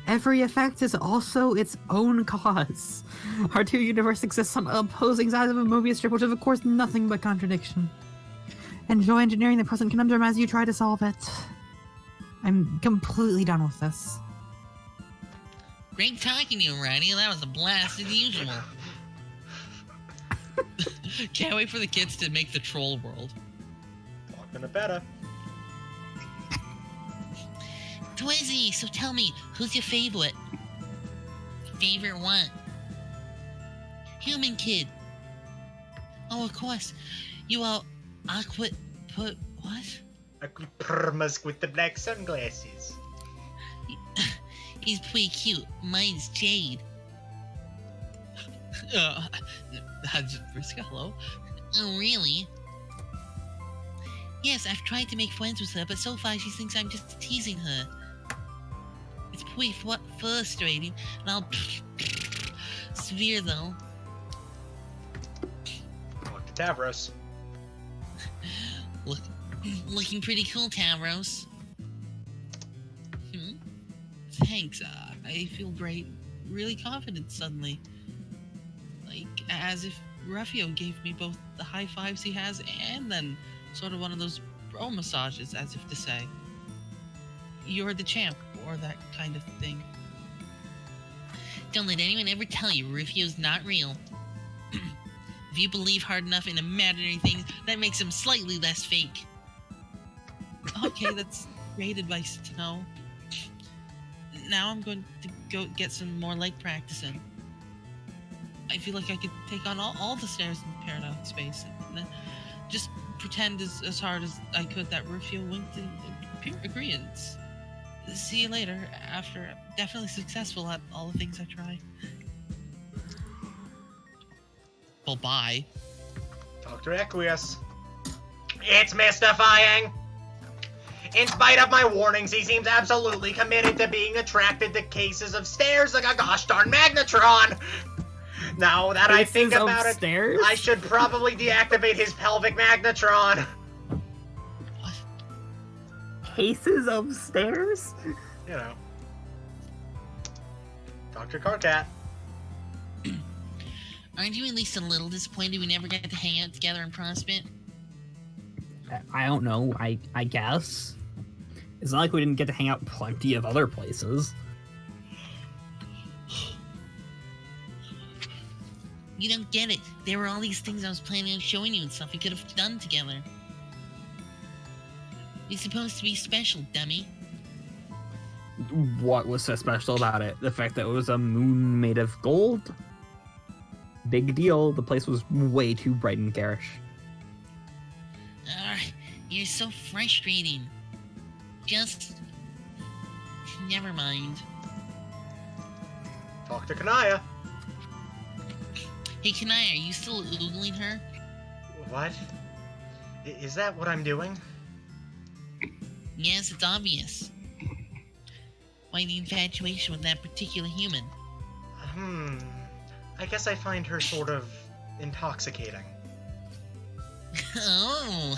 Every effect is also its own cause. Our two universes exist on opposing sides of a Mobius strip, which is of course nothing but contradiction. Enjoy engineering the present conundrum as you try to solve it. I'm completely done with this. Great talking to you, Roddy. That was a blast as usual. Can't wait for the kids to make the troll world. Talking to better. Twizzy, so tell me, who's your favorite? Favorite what? Human kid. Oh, of course. You are what? Permas with the black sunglasses. He's pretty cute. Mine's Jade. Vriska, hello? Oh, really? Yes, I've tried to make friends with her, but so far she thinks I'm just teasing her. It's pretty frustrating, and I'll severe though. Dr. Tavros. Looking pretty cool, Tavros. Hey, thanks. I feel great. Really confident suddenly. Like, as if Refio gave me both the high fives he has and then sort of one of those bro massages, as if to say, you're the champ, or that kind of thing. Don't let anyone ever tell you Rufio's not real. If you believe hard enough in imaginary things, that makes him slightly less fake. Okay, that's great advice to know. Now I'm going to go get some more leg practice in. I feel like I could take on all the stairs in Paradox Space and then just pretend as hard as I could that Rufio winked in agreement. See you later, after I'm definitely successful at all the things I try. Well, bye. Dr. Equius. It's mystifying! In spite of my warnings, he seems absolutely committed to being attracted to cases of stairs like a gosh darn magnetron! Now that I think Cases of about it, stairs? I should probably deactivate his pelvic magnetron. What? Cases of stairs? You know. Dr. Carcat. Aren't you at least a little disappointed we never got to hang out together in CrossFit? I don't know, I guess. It's not like we didn't get to hang out plenty of other places. You don't get it. There were all these things I was planning on showing you and stuff we could have done together. It's supposed to be special, dummy. What was so special about it? The fact that it was a moon made of gold? Big deal. The place was way too bright and garish. You're so frustrating. Just... never mind. Talk to Kanaya. Hey, Kanaya, are you still oogling her? What? Is that what I'm doing? Yes, it's obvious. Why the infatuation with that particular human? I guess I find her sort of intoxicating. Oh!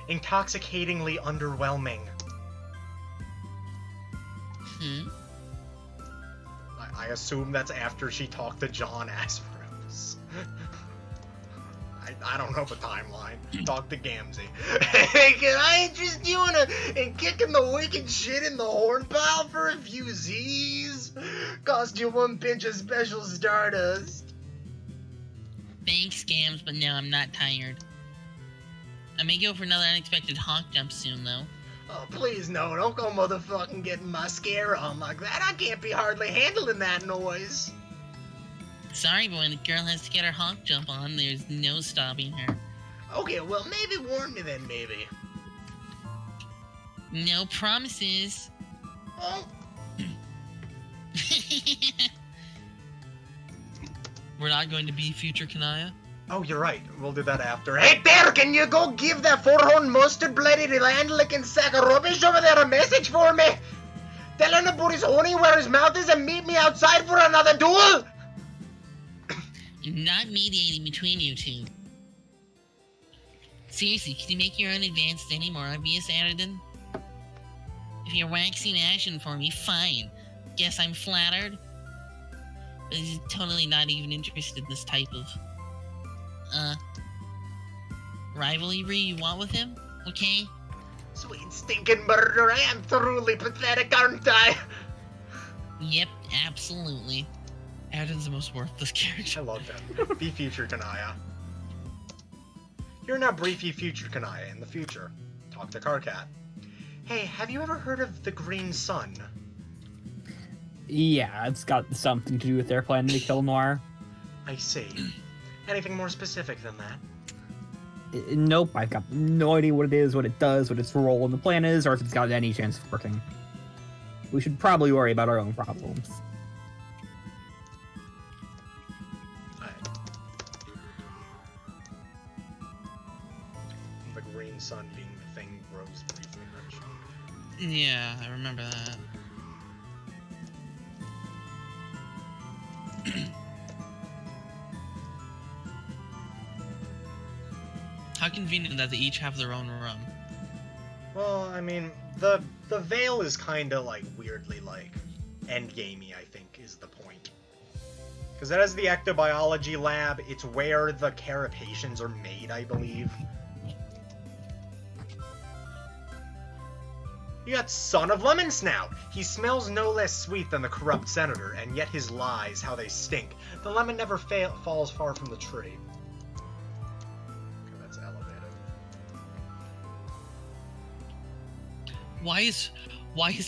Intoxicatingly underwhelming. I assume that's after she talked to John Asperos. I don't know the timeline. Talk to Gamzee. Hey, can I interest you in kicking the wicked shit in the horn pile for a few Z's? Cost you one pinch of special Stardust. Thanks, Scams, but no, I'm not tired. I may go for another unexpected hawk jump soon, though. Oh, please no, don't go motherfucking getting mascara on like that. I can't be hardly handling that noise. Sorry, but when a girl has to get her hawk jump on, there's no stopping her. Okay, well, maybe warn me then, maybe. No promises. Oh, We're not going to be future Kanaya? oh, you're right. We'll do that after. Hey there, can you go give that four-horn mustard-blooded land-licking sack of rubbish over there a message for me? Tell him to put his honey where his mouth is and meet me outside for another duel! I'm not mediating between you two. Seriously, can you make your own advances any more obvious, Aridin? If you're waxing ashen for me, fine. Guess I'm flattered. But he's totally not even interested in this type of, rivalry you want with him? Okay? Sweet stinking murder, I am truly pathetic, aren't I? Yep, absolutely. Adam's the most worthless character. I love that. Be future Kanaya. You're not briefly future Kanaya in the future. Talk to Carcat. Hey, have you ever heard of the Green Sun? Yeah, it's got something to do with their plan to kill Noir. I see. Anything more specific than that? Nope, I've got no idea what it is, what it does, what its role in the plan is, or if it's got any chance of working. We should probably worry about our own problems. The Green Sun being the thing Rose briefly mentioned. Yeah, I remember that. How convenient that they each have their own room. Well, I mean, the veil is kinda like weirdly like endgamey, I think, is the point. Because that is the ectobiology lab. It's where the carapacians are made, I believe. You got Son of Lemon Snout. He smells no less sweet than the corrupt senator, and yet his lies, how they stink. The lemon never falls far from the tree. Okay, that's elevated. Why is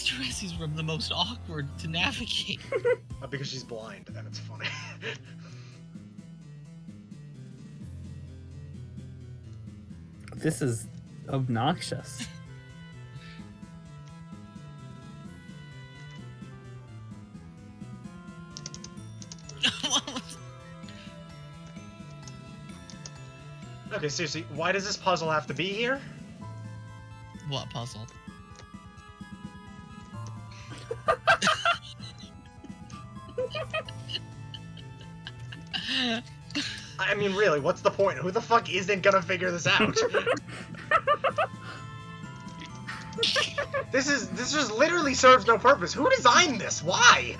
Teresa's room the most awkward to navigate? Because she's blind, and it's funny. This is obnoxious. Okay, seriously, why does this puzzle have to be here? What puzzle? I mean, really, what's the point? Who the fuck isn't gonna figure this out? This just literally serves no purpose. Who designed this? Why?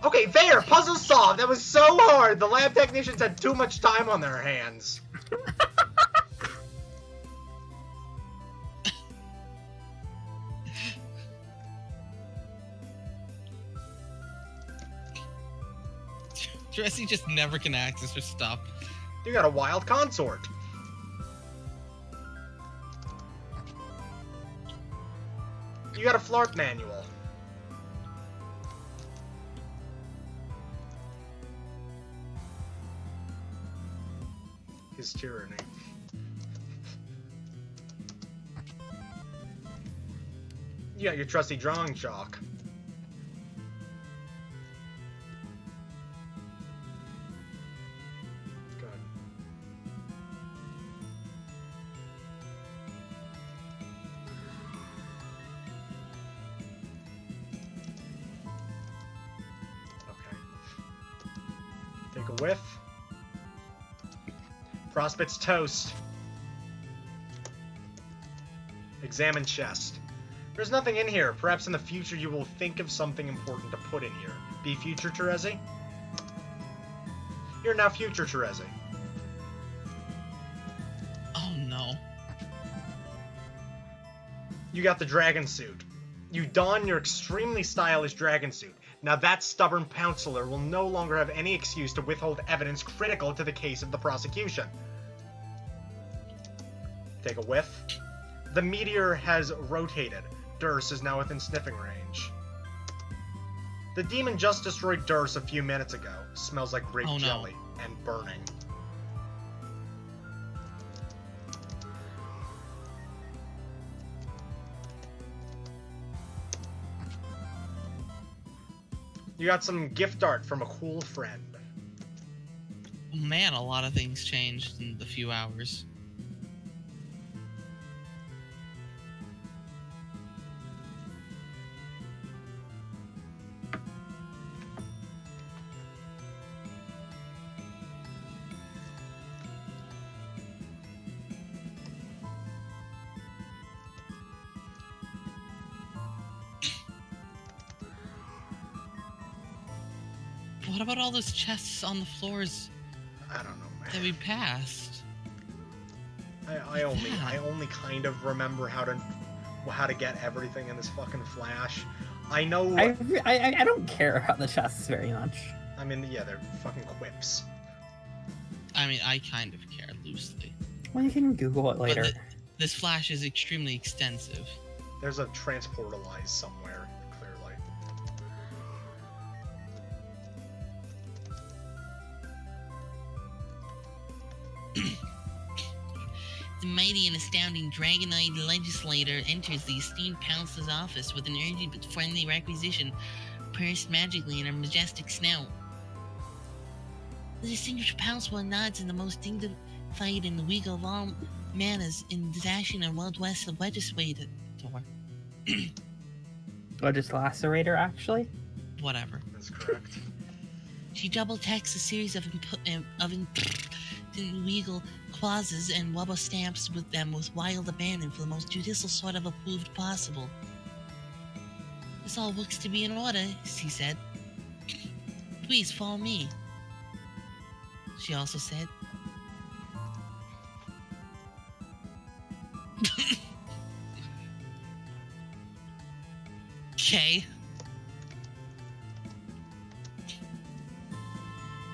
Okay, there! Puzzle solved! That was so hard! The lab technicians had too much time on their hands. Teresa just never can access her stuff. You got a wild consort. You got a flarp manual. His tyranny. You got your trusty drawing chalk. Good. Okay. Take a whiff. Prospect's toast. Examine chest. There's nothing in here. Perhaps in the future you will think of something important to put in here. Be future Terezi? You're now future Terezi. Oh no. You got the dragon suit. You don your extremely stylish dragon suit. Now that stubborn counselor will no longer have any excuse to withhold evidence critical to the case of the prosecution. Take a whiff. The meteor has rotated. Durst is now within sniffing range. The demon just destroyed Durst a few minutes ago. Smells like grape jelly and burning. You got some gift art from a cool friend. Man, a lot of things changed in the few hours. What about all those chests on the floors I don't know, man. that we passed? I only kind of remember how to get everything in this fucking Flash. I know. I don't care about the chests very much. I mean, yeah, they're fucking quips. I mean, I kind of care loosely. Well, you can Google it later. But this flash is extremely extensive. There's a transportalize somewhere, clearly. The mighty and astounding dragon-eyed legislator enters the esteemed Pounce's office with an urgent but friendly requisition, pursed magically in her majestic snout. The distinguished Pouncewell nods in the most dignified and weak of all manners in the dashing and wild west of legislator. Legislacerator, actually? Whatever. That's correct. She double texts a series of didn't wiggle clauses and rubber stamps with them with wild abandon for the most judicial sort of approved possible. This all looks to be in order, he said. Please follow me, she also said. Okay.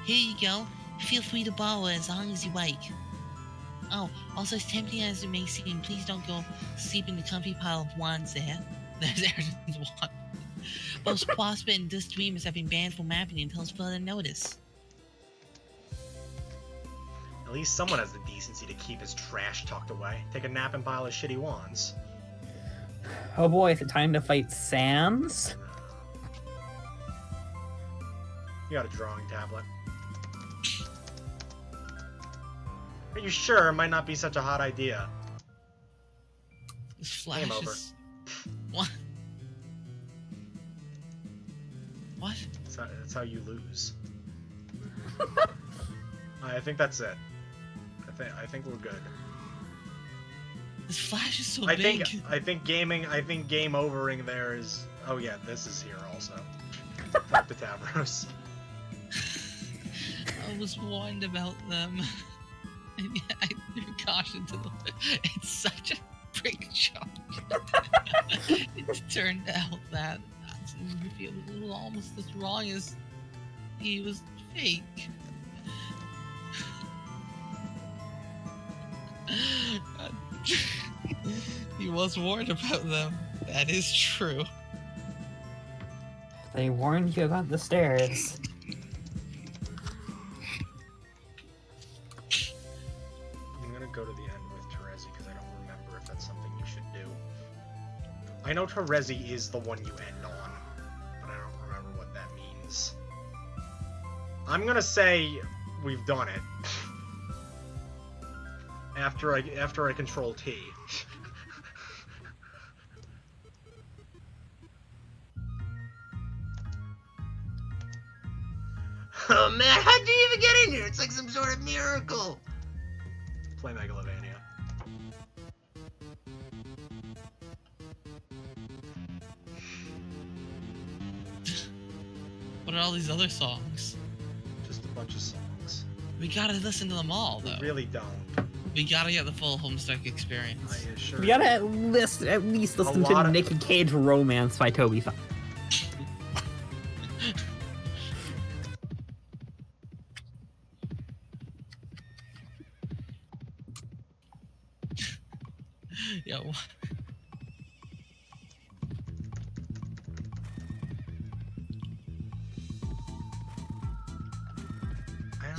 Here you go. Feel free to borrow it as long as you like. Oh, also as tempting as it may seem, please don't go sleep in the comfy pile of wands there. There's Eridan's wand. Both Quaspa and Dust Dreamers have been banned from mapping until further notice. At least someone has the decency to keep his trash tucked away. Take a nap and pile of shitty wands. Oh boy, is it time to fight Sans? You got a drawing tablet. Are you sure it might not be such a hot idea? This Flash Game over. is... What? What? That's how you lose. I think that's it. I think we're good. This Flash is so I big. think game overing there is. Oh yeah, this is here also. Talk to Tavros. I was warned about them. And yet I threw caution to them. It's such a big joke. It turned out that it was almost as wrong as he was fake. He was warned about them. That is true. They warned you about the stairs. I'm gonna go to the end with Terezi because I don't remember if that's something you should do. I know Terezi is the one you end on, but I don't remember what that means. I'm gonna say we've done it. After I control T. Oh man, how'd you even get in here? It's like some sort of miracle. Play Megalovania. What are all these other songs? Just a bunch of songs. We gotta listen to them all, though. We really don't. We gotta get the full Homestuck experience. I assure We you. gotta at least listen lot to of- Nick Cage Romance by Toby Fox. Yo. I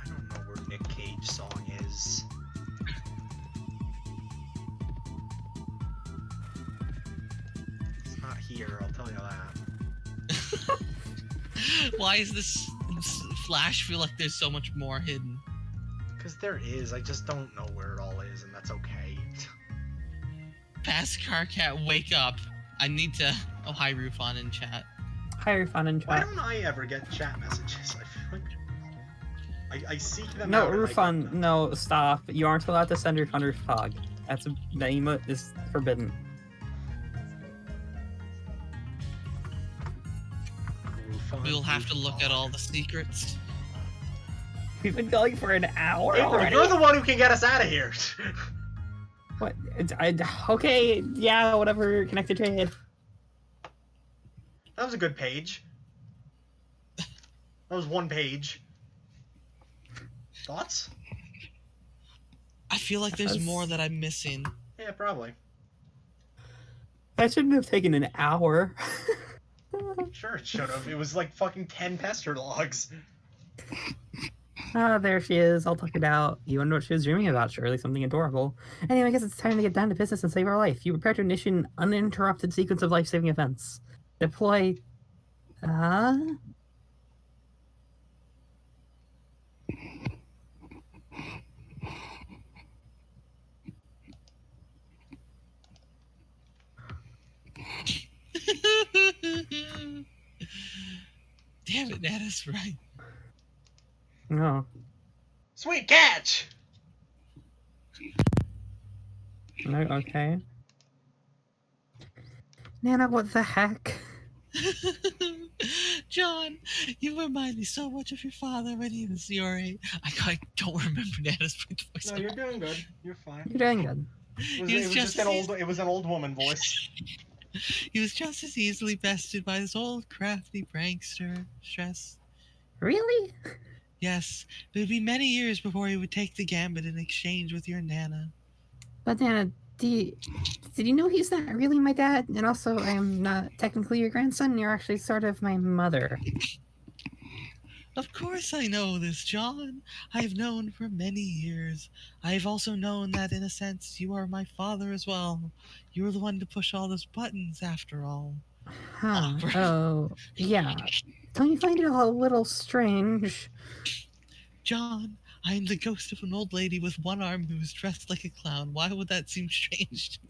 don't know where Nick Cage song is. It's not here, I'll tell you that. Why is this Flash feel like there's so much more hidden? Because there is, I just don't know where it all is, and that's okay. Past Car Cat, wake up. I need to... Oh, hi, Rufon in chat. Higher fun and Why chat. don't I ever get chat messages? I feel like I seek them No, out. and I get Rufun, them. no, stop. You aren't allowed to send your Thunder's Fog. That's a that emote is forbidden. Rufon, We'll have to look at Rufon. all the secrets. We've been going for an hour April, already. you're the one who can get us out of here. What? Okay, yeah, whatever. Connected trade. That was a good page. That was one page. Thoughts? I feel like there's That's- more that I'm missing. Yeah, probably. That shouldn't have taken an hour. Sure it should have. It was like fucking 10 pester logs. Ah, there she is. I'll tuck it out. You wonder what she was dreaming about. Surely something adorable. Anyway, I guess it's time to get down to business and save our life. You prepare to initiate an uninterrupted sequence of life-saving events. Deploy... Damn it, that is right. No. Sweet catch! No, okay. Nana, what the heck? John, you remind me so much of your father when he was your age. I don't remember Nana's voice. No, you're doing good. You're fine. You're doing good. It was just an old woman voice. He was just as easily bested by this old crafty prankster, Stress. Really? Yes, but it would be many years before he would take the gambit in exchange with your Nana. But Nana, did you know he's not really my dad? And also, I am not technically your grandson. You're actually sort of my mother. Of course I know this, John. I've known for many years. I've also known that, in a sense, you are my father as well. You were the one to push all those buttons, after all. Huh. Awkward. Oh, yeah. Don't you find it all a little strange? John, I am the ghost of an old lady with one arm who is dressed like a clown. Why would that seem strange?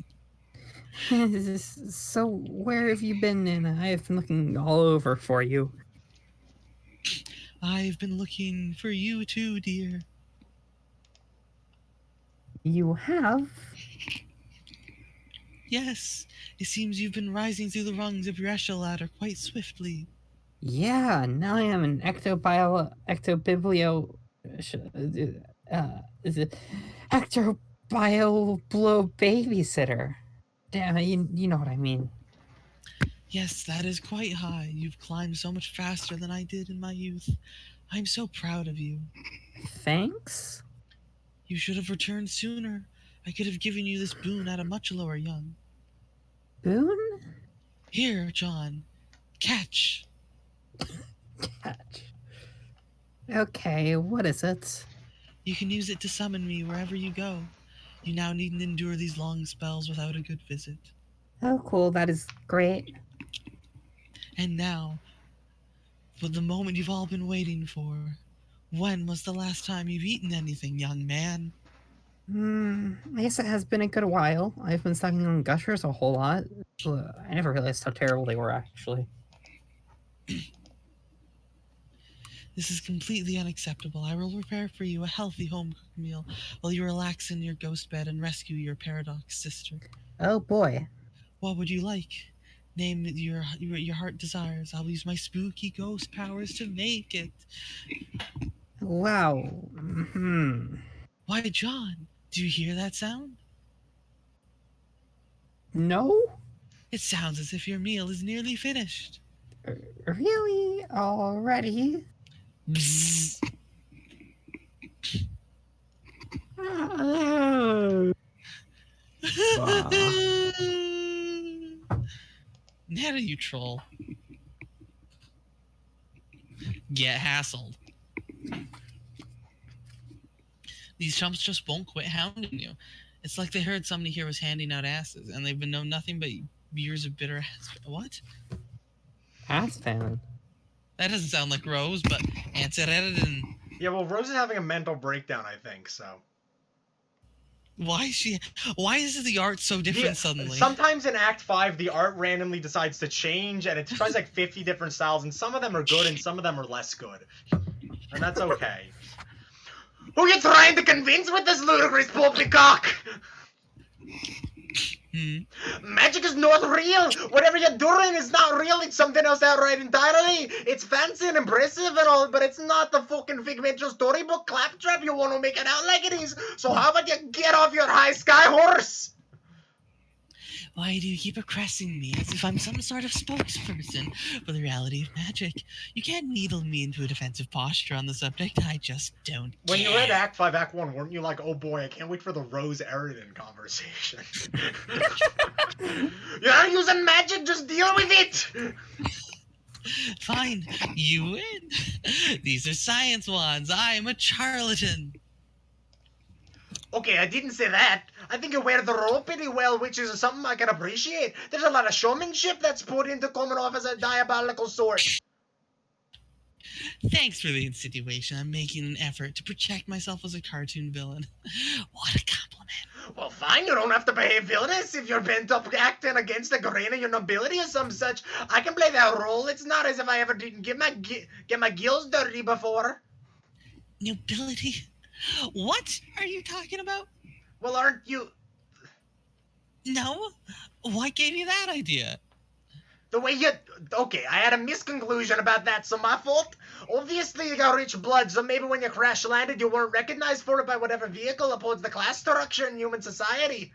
So, where have you been, Nana? I have been looking all over for you. I've been looking for you too, dear. You have? Yes, it seems you've been rising through the rungs of your echelon ladder quite swiftly. Yeah, now I am an ectobiblio... is it ectobio blow babysitter? Damn it, you know what I mean. Yes, that is quite high. You've climbed so much faster than I did in my youth. I'm so proud of you. Thanks? You should have returned sooner. I could have given you this boon at a much lower young. Boon? Here, John. Catch. Catch. Okay, what is it? You can use it to summon me wherever you go. You now needn't endure these long spells without a good visit. Oh, cool, that is great. And now, for the moment you've all been waiting for. When was the last time you've eaten anything, young man? I guess it has been a good while. I've been sucking on gushers a whole lot. I never realized how terrible they were, actually. This is completely unacceptable. I will prepare for you a healthy home-cooked meal while you relax in your ghost bed and rescue your paradox sister. Oh boy. What would you like? Name your heart desires. I'll use my spooky ghost powers to make it. Wow. Why, John, do you hear that sound? No? It sounds as if your meal is nearly finished. Really? Already? Bzzz. Nana, you troll. Get hassled. These chumps just won't quit hounding you. It's like they heard somebody here was handing out asses, and they've been known nothing but years of bitter ass. What? Ass fan. That doesn't sound like Rose, but answer it. Yeah, well, Rose is having a mental breakdown, I think, so. Why is the art so different suddenly? Sometimes in Act 5, the art randomly decides to change, and it tries like 50 different styles, and some of them are good, and some of them are less good. And that's okay. Who are you trying to convince with this ludicrous poppycock? Magic is not real. Whatever you're doing is not real. It's something else outright entirely. It's fancy and impressive and all, but it's not the fucking figment your storybook claptrap you want to make it out like it is. So how about you get off your high sky horse? Why do you keep oppressing me as if I'm some sort of spokesperson for the reality of magic? You can't needle me into a defensive posture on the subject. I just don't care. When you read Act 5, Act 1, weren't you like, oh boy, I can't wait for the Rose Eridan conversation? You're not using magic, just deal with it! Fine, you win. These are science wands. I'm a charlatan. Okay, I didn't say that. I think you wear the role pretty well, which is something I can appreciate. There's a lot of showmanship that's put into coming off as a diabolical sort. Thanks for the insinuation. I'm making an effort to project myself as a cartoon villain. What a compliment. Well, fine, you don't have to behave villainous if you're bent up acting against the grain of your nobility or some such. I can play that role. It's not as if I ever didn't get my gills dirty before. Nobility? What are you talking about? Well, aren't you... No? What gave you that idea? The way you... Okay, I had a misconclusion about that, so my fault. Obviously, you got rich blood, so maybe when you crash landed, you weren't recognized for it by whatever vehicle upholds the class structure in human society.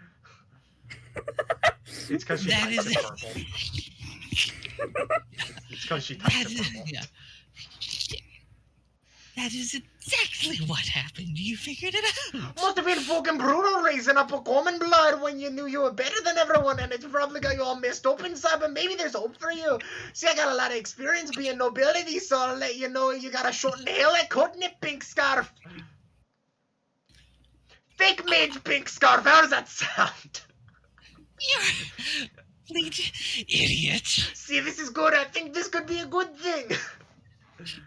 It's because she That types is- it purple. It's because she types That it is, purple. yeah. That is exactly what happened. You figured it out. Must have been fucking brutal raising up a common blood when you knew you were better than everyone, and it's probably got you all messed up inside, but maybe there's hope for you. See, I got a lot of experience being nobility, so I'll let you know you got a short nail at cutting it, pink scarf. Fake mage pink scarf, how does that sound? You're complete idiot. See, this is good. I think this could be a good thing.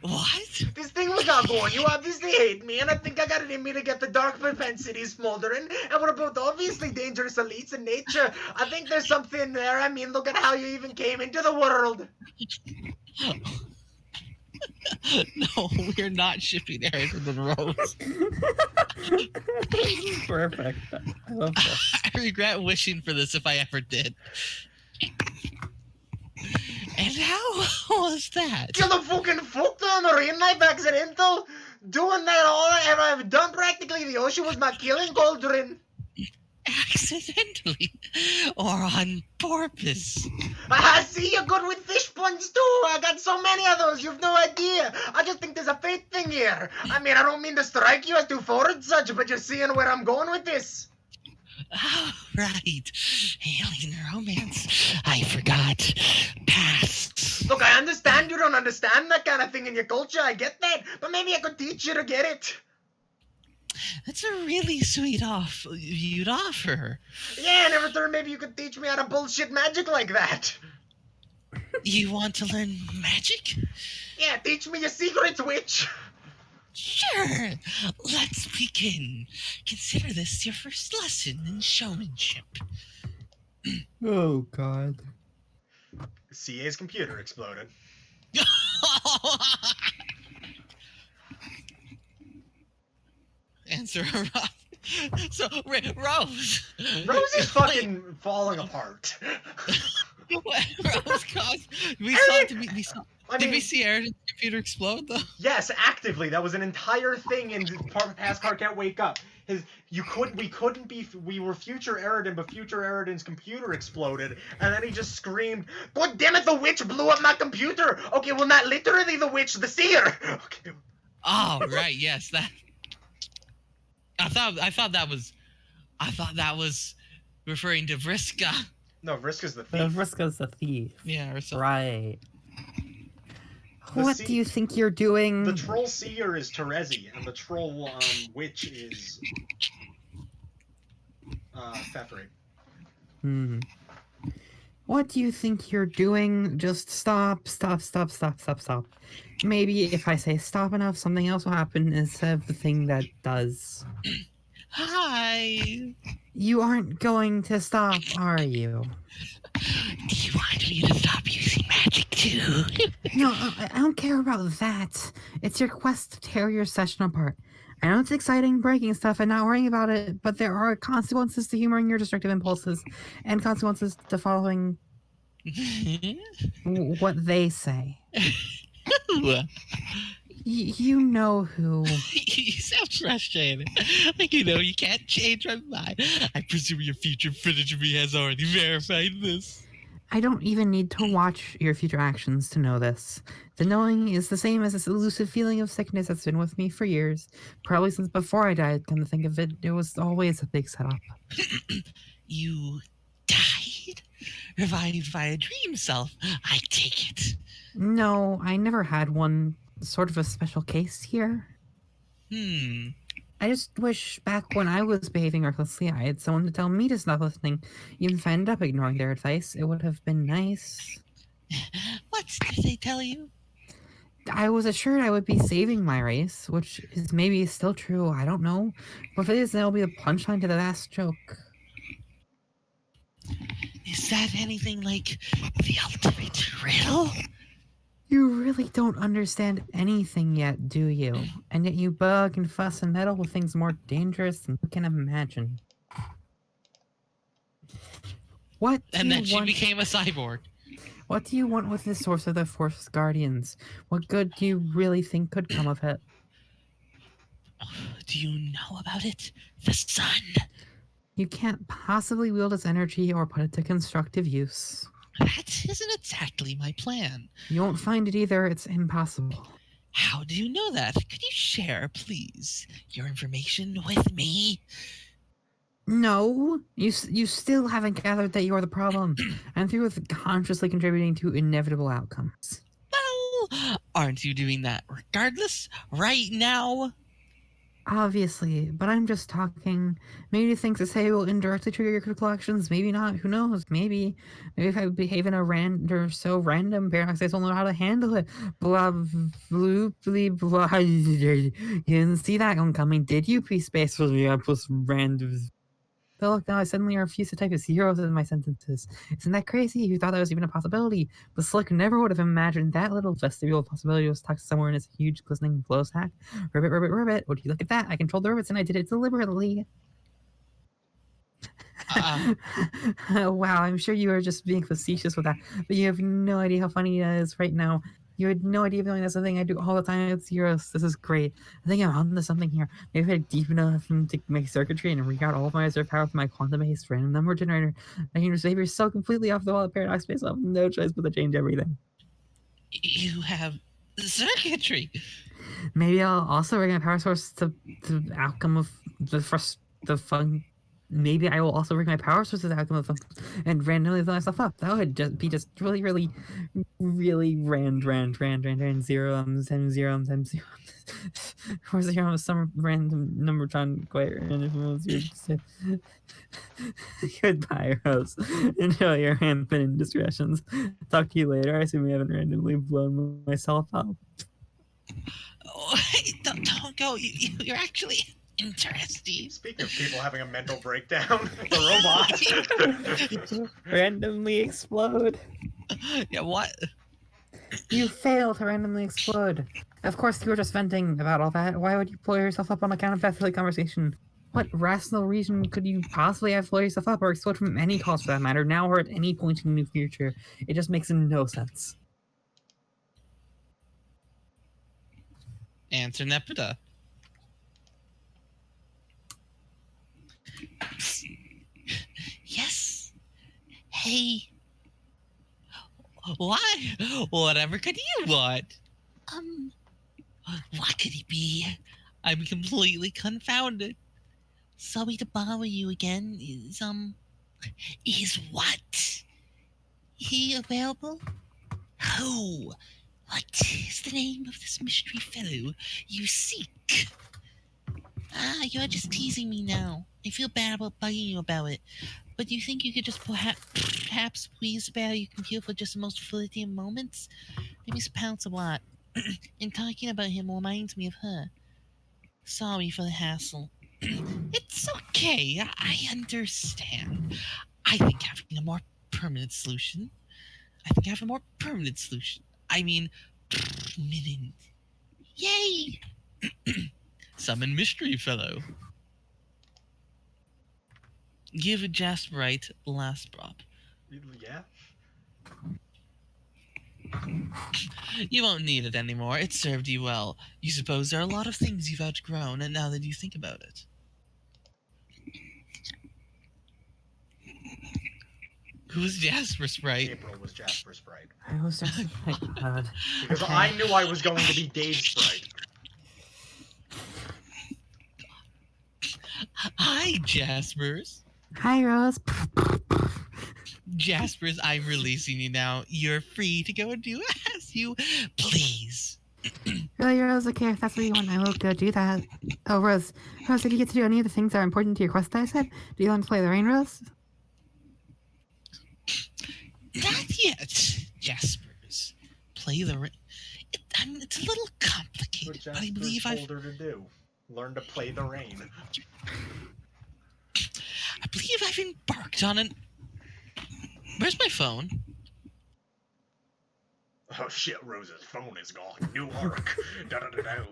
What? This thing we got going, you obviously hate me, and I think I got it in me to get the dark propensity smoldering, and we're both obviously dangerous elites in nature. I think there's something there. I mean, look at how you even came into the world. No, we're not shipping Harrison and Rose. Perfect. I love this. I regret wishing for this if I ever did. And how was that? Kill the fucking fuck the marine life accidental. Doing that all I've done practically. The ocean was my killing cauldron. Accidentally or on purpose? I see you're good with fish puns too. I got so many of those, you've no idea. I just think there's a fate thing here. I mean, I don't mean to strike you as too forward such, but you're seeing where I'm going with this. Oh, right. Alien romance. I forgot. Pass. Look, I understand you don't understand that kind of thing in your culture. I get that, but maybe I could teach you to get it. That's a really sweet offer you'd offer. Yeah, and in return, maybe you could teach me how to bullshit magic like that. You want to learn magic? Yeah, teach me your secrets, witch. Sure. Let's begin. Consider this your first lesson in showmanship. Oh, God. CA's computer exploded. Answer her up. So, Rose. Rose is fucking falling apart. Rose caused. We saw. Did we see Aaron's computer explode though? Yes, actively. That was an entire thing in Past Car Can't Wake Up. We were future Eridan, but future Eridan's computer exploded, and then he just screamed, "God damn it, the witch blew up my computer!" Okay, well, not literally the witch, the seer! Okay. Oh, right, yes, that. I thought that was referring to Vriska. No, Vriska's the thief. Vriska's the thief. Yeah, or something. Right. The What sea- do you think you're doing? The troll seer is Terezi, and the troll witch is Thefri. What do you think you're doing? Just stop. Maybe if I say stop enough, something else will happen instead of the thing that does. Hi. You aren't going to stop, are you? Do you want me to stop using magic too? No, I don't care about that. It's your quest to tear your session apart. I know it's exciting breaking stuff and not worrying about it, but there are consequences to humoring your destructive impulses and consequences to following what they say. You know who. You sound frustrated. Like you can't change my mind. I presume your future footage of me has already verified this. I don't even need to watch your future actions to know this. The knowing is the same as this elusive feeling of sickness that's been with me for years. Probably since before I died, come to think of it, it was always a big setup. You died? Revived by a dream self, I take it. No, I never had one. Sort of a special case here. I just wish back when I was behaving recklessly, I had someone to tell me to stop listening, even if I ended up ignoring their advice. It would have been nice. What did they tell you? I was assured I would be saving my race, which is maybe still true, I don't know. But if it is, that'll be the punchline to the last joke. Is that anything like the ultimate riddle? You really don't understand anything yet, do you? And yet you bug and fuss and meddle with things more dangerous than you can imagine. What do And you then she want? became a cyborg. What do you want with the source of the Force Guardians? What good do you really think could come of it? Do you know about it? The sun. You can't possibly wield its energy or put it to constructive use. That isn't exactly my plan. You won't find it either, it's impossible. How do you know that? Could you share, please, your information with me? No, you still haven't gathered that you're the problem, and through with consciously contributing to inevitable outcomes. Well, aren't you doing that regardless right now? Obviously, but I'm just talking. Maybe things to say will indirectly trigger your critical actions. Maybe not. Who knows? Maybe if I behave in a random paradox, I don't know how to handle it. Blah blah blah blah. You didn't see that one coming, did you? Please space with me. I plus random. But look, now I suddenly refuse to type zeros in my sentences. Isn't that crazy? You thought that was even a possibility. But Slick never would have imagined that little vestibule possibility was tucked somewhere in his huge glistening flow sack. Ribbit, ribbit, ribbit. Would you look at that? I controlled the ribbits and I did it deliberately. Wow, I'm sure you are just being facetious with that. But you have no idea how funny it is right now. You had no idea feeling that's something I do all the time with zeros. This is great. I think I'm onto something here. Maybe if I deep enough to make circuitry and reroute all of my reserve power from my quantum-based random number generator, I can just maybe so completely off the wall of paradox space. I'll have no choice but to change everything. You have circuitry. Maybe I'll also bring my power source to the outcome of the fun. Maybe I will also bring my power source to the outcome of fun and randomly blow myself up. That would just be really, really, really rand zero times zero times zero. Or zero is some random number trying quite random. Goodbye, Rose. Enjoy your rampant indiscretions. Talk to you later. I assume we haven't randomly blown myself up. Oh, hey, don't go. You're actually interesting. Speaking of people having a mental breakdown, the robot. Randomly explode. Yeah, what? You fail to randomly explode. Of course, you were just venting about all that. Why would you blow yourself up on account of that silly conversation? What rational reason could you possibly have blow yourself up or explode from any cause for that matter, now or at any point in the future? It just makes no sense. Answer Nepeta. Yes. Hey. Why? Whatever could you want? What could he be? I'm completely confounded. Sorry to bother you again. Is what? He available? Who? What is the name of this mystery fellow you seek? You're just teasing me now. I feel bad about bugging you about it. But do you think you could just perhaps please spare your computer for just the most fleeting moments? Maybe pounce a lot. And talking about him reminds me of her. Sorry for the hassle. It's okay. I understand. I think having a more permanent solution. I mean, permanent. Yay! Summon mystery fellow. Give Jasperite blast prop. Yeah. You won't need it anymore. It served you well. You suppose there are a lot of things you've outgrown, and now that you think about it. Who's Jasper Sprite? April was Jasper Sprite. I was just like, God. Because Okay. I knew I was going to be Dave Sprite. Hi, Jaspers. Hi, Rose. Jaspers, I'm releasing you now. You're free to go and do as you please. Really, Rose? Okay, if that's what you want, I will go do that. Oh, Rose, did you get to do any of the things that are important to your quest that I said? Do you want to play the rain, Rose? Not yet, Jaspers. Play the it's a little What complicated, but I believe told her to do. Learn to play the rain. I've embarked on an. Where's my phone? Oh shit, Rose's phone is gone. New arc. Da-da-da-da.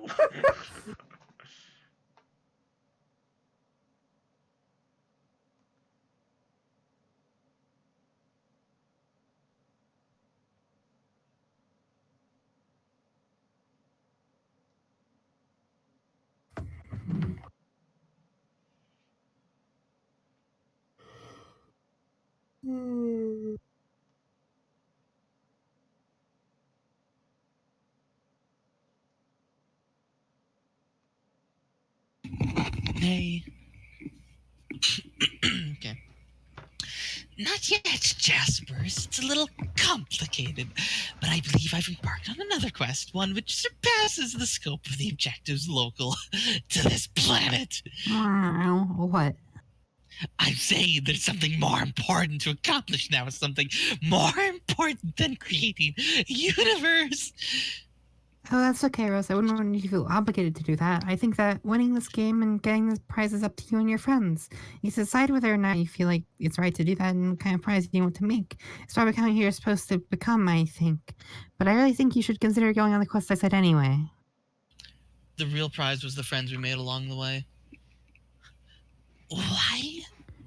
Hey. Okay. Not yet, Jaspers. It's a little complicated, but I believe I've embarked on another quest, one which surpasses the scope of the objectives local to this planet. What? I'm saying there's something more important to accomplish now, something more important than creating a universe. Oh, that's okay, Rose. I wouldn't want you to feel obligated to do that. I think that winning this game and getting this prize is up to you and your friends. You can decide whether or not you feel like it's right to do that and what kind of prize you want to make. It's probably becoming who you're supposed to become, I think. But I really think you should consider going on the quest I said anyway. The real prize was the friends we made along the way. Why?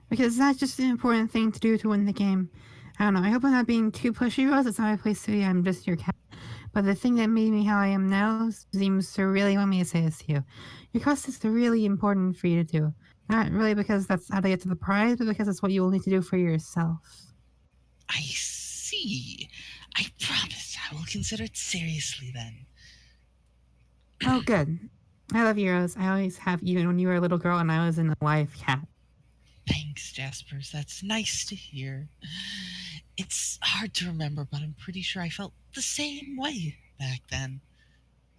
Because that's just an important thing to do to win the game. I don't know. I hope I'm not being too pushy, Rose. It's not my place to be. I'm just your cat. But the thing that made me how I am now seems to really want me to say this to you. Your quest is really important for you to do. Not really because that's how to get to the prize, but because it's what you will need to do for yourself. I see. I promise I will consider it seriously then. Oh, good. I love you, Rose. I always have, even when you were a little girl and I was in a live cat. Thanks, Jaspers. That's nice to hear. It's hard to remember, but I'm pretty sure I felt the same way back then.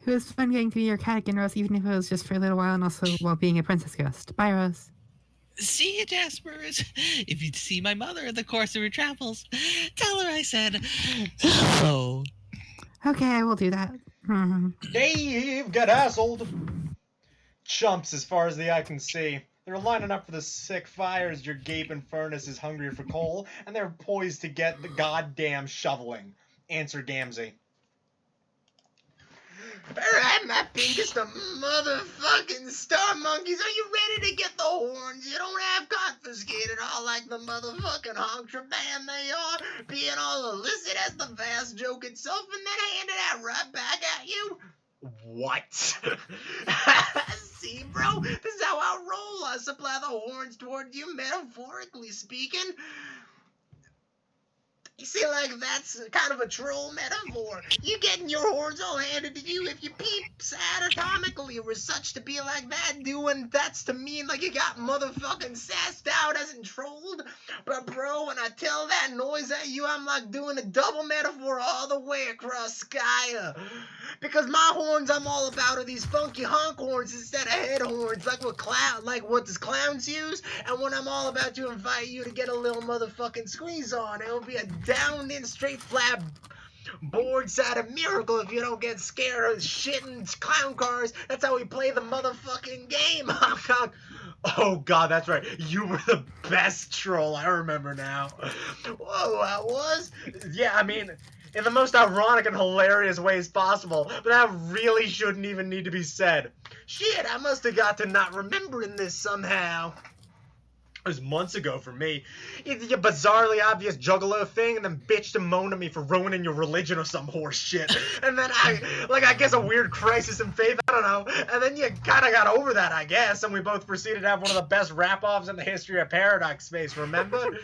It was fun getting to be your cat again, Rose, even if it was just for a little while and also while being a princess ghost. Bye, Rose. See you, Jaspers. If you'd see my mother in the course of her travels, tell her I said hello. Okay, I will do that. Dave got assled. Chumps as far as the eye can see. They're lining up for the sick fires. Your gaping furnace is hungry for coal, and they're poised to get the goddamn shoveling. Answer Gamzee. Alright, my pinkest of motherfucking star monkeys, are you ready to get the horns? You don't have confiscated all like the motherfucking honker band they are, being all illicit as the vast joke itself, and then hand it out right back at you? What? See, bro, this is how I roll. I supply the horns toward you, metaphorically speaking. You see, like, that's kind of a troll metaphor. You getting your horns all handed to you if you peeps anatomically were such to be like that, doing that's to mean like you got motherfucking sassed out as in trolled. But bro, when I tell that noise at you, I'm like doing a double metaphor all the way across Skya. Because my horns I'm all about are these funky honk horns instead of head horns, like what does clowns use? And when I'm all about to invite you to get a little motherfucking squeeze on, it'll be a down in straight flat board side of miracle if you don't get scared of shitting clown cars. That's how we play the motherfucking game. Oh god, that's right. You were the best troll. I remember now. Whoa, I was? Yeah, I mean, in the most ironic and hilarious ways possible, but that really shouldn't even need to be said. Shit, I must have got to not remembering this somehow. It was months ago for me. You did your bizarrely obvious juggalo thing and then bitched and moaned at me for ruining your religion or some horse shit. And then I guess a weird crisis in faith, I don't know. And then you kinda got over that, I guess, and we both proceeded to have one of the best rap-offs in the history of Paradox Space, remember?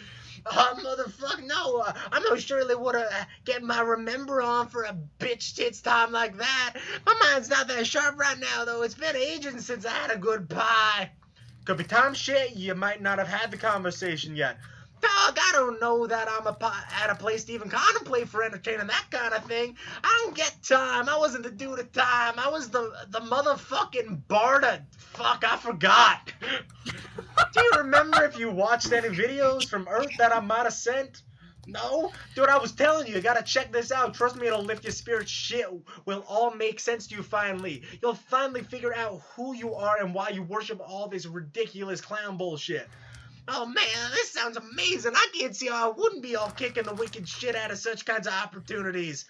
Motherfucker, no, I most surely would've get my remember on for a bitch tits time like that. My mind's not that sharp right now, though. It's been ages since I had a good pie. Could be time shit, you might not have had the conversation yet. Dog, I don't know that I'm at a place to even contemplate for entertaining that kind of thing. I don't get time. I wasn't the dude at time. I was the motherfucking Barda. Fuck, I forgot. Do you remember if you watched any videos from Earth that I might have sent? No? Dude, I was telling you gotta check this out. Trust me, it'll lift your spirits. Shit will all make sense to you finally. You'll finally figure out who you are and why you worship all this ridiculous clown bullshit. Oh man, this sounds amazing. I can't see how I wouldn't be all kicking the wicked shit out of such kinds of opportunities.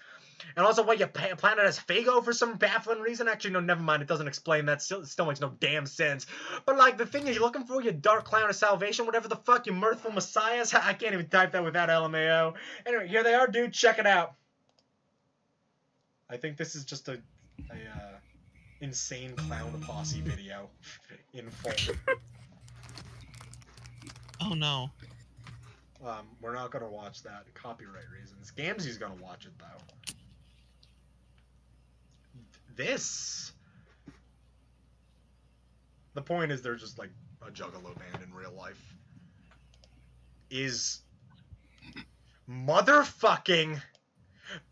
And also, what, you planted as Fago for some baffling reason? Actually, no, never mind. It doesn't explain that. Still makes no damn sense. But, like, the thing is, you're looking for your dark clown of salvation, whatever the fuck, you mirthful messiahs. I can't even type that without LMAO. Anyway, here they are, dude. Check it out. I think this is just a insane clown posse video in full. Oh no. We're not gonna watch that. Copyright reasons. Gamzee's gonna watch it, though. This... The point is they're just, like, a juggalo band in real life. Is... motherfucking...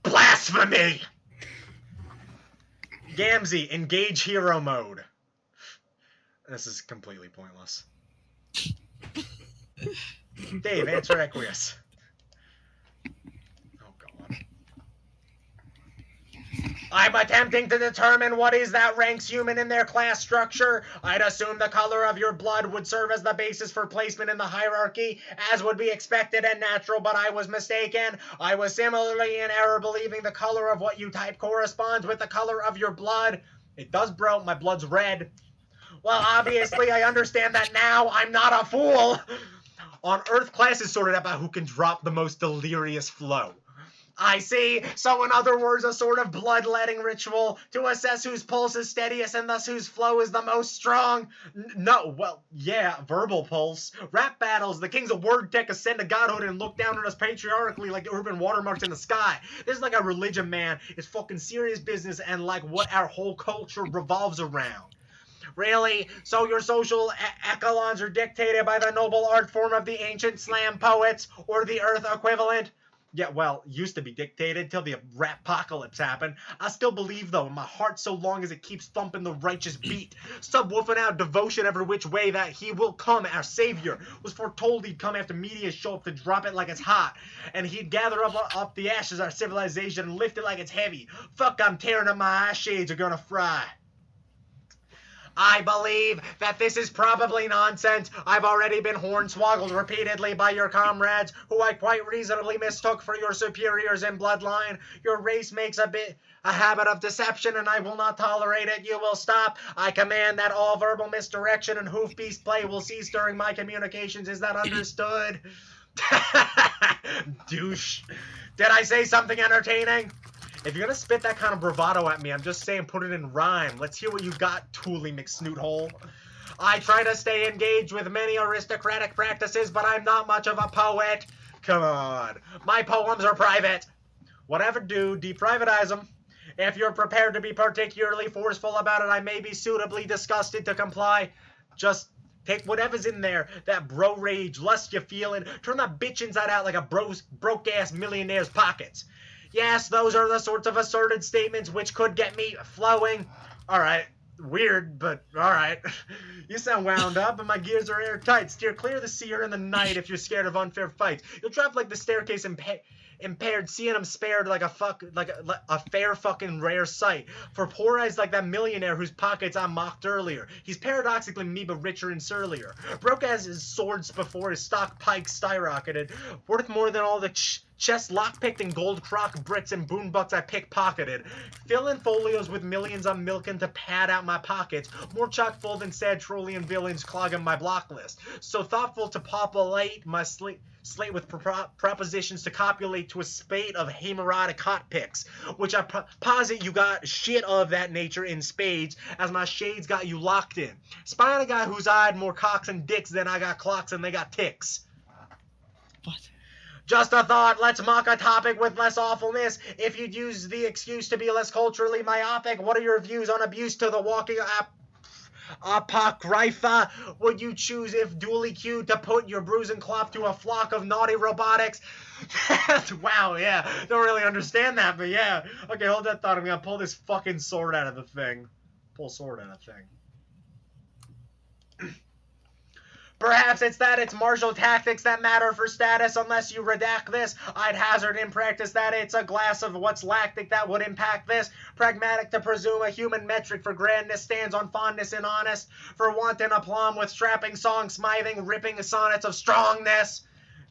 blasphemy! Gamzee, engage hero mode. This is completely pointless. Dave, answer Equius. Oh, God. I'm attempting to determine what is that ranks human in their class structure. I'd assume the color of your blood would serve as the basis for placement in the hierarchy, as would be expected and natural, but I was mistaken. I was similarly in error believing the color of what you type corresponds with the color of your blood. It does, bro. My blood's red. Well, obviously, I understand that now. I'm not a fool. On Earth, class is sorted out by who can drop the most delirious flow. I see. So in other words, a sort of bloodletting ritual to assess whose pulse is steadiest and thus whose flow is the most strong. No, well, yeah, verbal pulse. Rap battles, the kings of word tech ascend to godhood and look down on us patriarchally like the urban watermarks in the sky. This is like a religion, man. It's fucking serious business and like what our whole culture revolves around. Really? So your social echelons are dictated by the noble art form of the ancient slam poets, or the earth equivalent? Yeah, well, used to be dictated till the rap-pocalypse happened. I still believe, though, in my heart so long as it keeps thumping the righteous beat. Subwoofing out devotion every which way that he will come, our savior. Was foretold he'd come after media show up to drop it like it's hot. And he'd gather up the ashes of our civilization and lift it like it's heavy. Fuck, I'm tearing up my eye shades are gonna fry. I believe that this is probably nonsense. I've already been hornswoggled repeatedly by your comrades, who I quite reasonably mistook for your superiors in bloodline. Your race makes a habit of deception, and I will not tolerate it. You will stop. I command that all verbal misdirection and hoof-beast play will cease during my communications. Is that understood? Douche. Did I say something entertaining? If you're gonna spit that kind of bravado at me, I'm just saying put it in rhyme. Let's hear what you got, Thule McSnoothole. I try to stay engaged with many aristocratic practices, but I'm not much of a poet. Come on. My poems are private. Whatever, dude, deprivatize them. If you're prepared to be particularly forceful about it, I may be suitably disgusted to comply. Just take whatever's in there, that bro rage, lust you feel, and turn that bitch inside out like a broke-ass millionaire's pockets. Yes, those are the sorts of asserted statements which could get me flowing. Alright, weird, but alright. You sound wound up, and my gears are airtight. Steer clear of the seer in the night if you're scared of unfair fights. You'll drive like the staircase impaired, seeing them spared like a fair fucking rare sight. For poor eyes like that millionaire whose pockets I mocked earlier. He's paradoxically me, but richer and surlier. Broke as his swords before his stock pikes skyrocketed. Worth more than all the chest lockpicked and gold crock bricks and boombucks I pickpocketed. Filling folios with millions I'm milking to pad out my pockets. More chock full than sad Trollian villains clogging my block list. So thoughtful to populate my slate with propositions to copulate to a spate of hemerotic hot picks, which I posit you got shit of that nature in spades, as my shades got you locked in. Spying a guy who's eyed more cocks and dicks than I got clocks and they got ticks. What? Just a thought, let's mock a topic with less awfulness. If you'd use the excuse to be less culturally myopic, what are your views on abuse to the walking apocrypha? Would you choose, if duly cued, to put your bruising cloth to a flock of naughty robotics? Wow, yeah. Don't really understand that, but yeah. Okay, hold that thought. I'm gonna pull this fucking sword out of the thing. Pull sword out of the thing. Perhaps it's that it's martial tactics that matter for status. Unless you redact this, I'd hazard in practice that it's a glass of what's lactic that would impact this. Pragmatic to presume a human metric for grandness stands on fondness and honest. For wanton aplomb with strapping song smithing, ripping sonnets of strongness.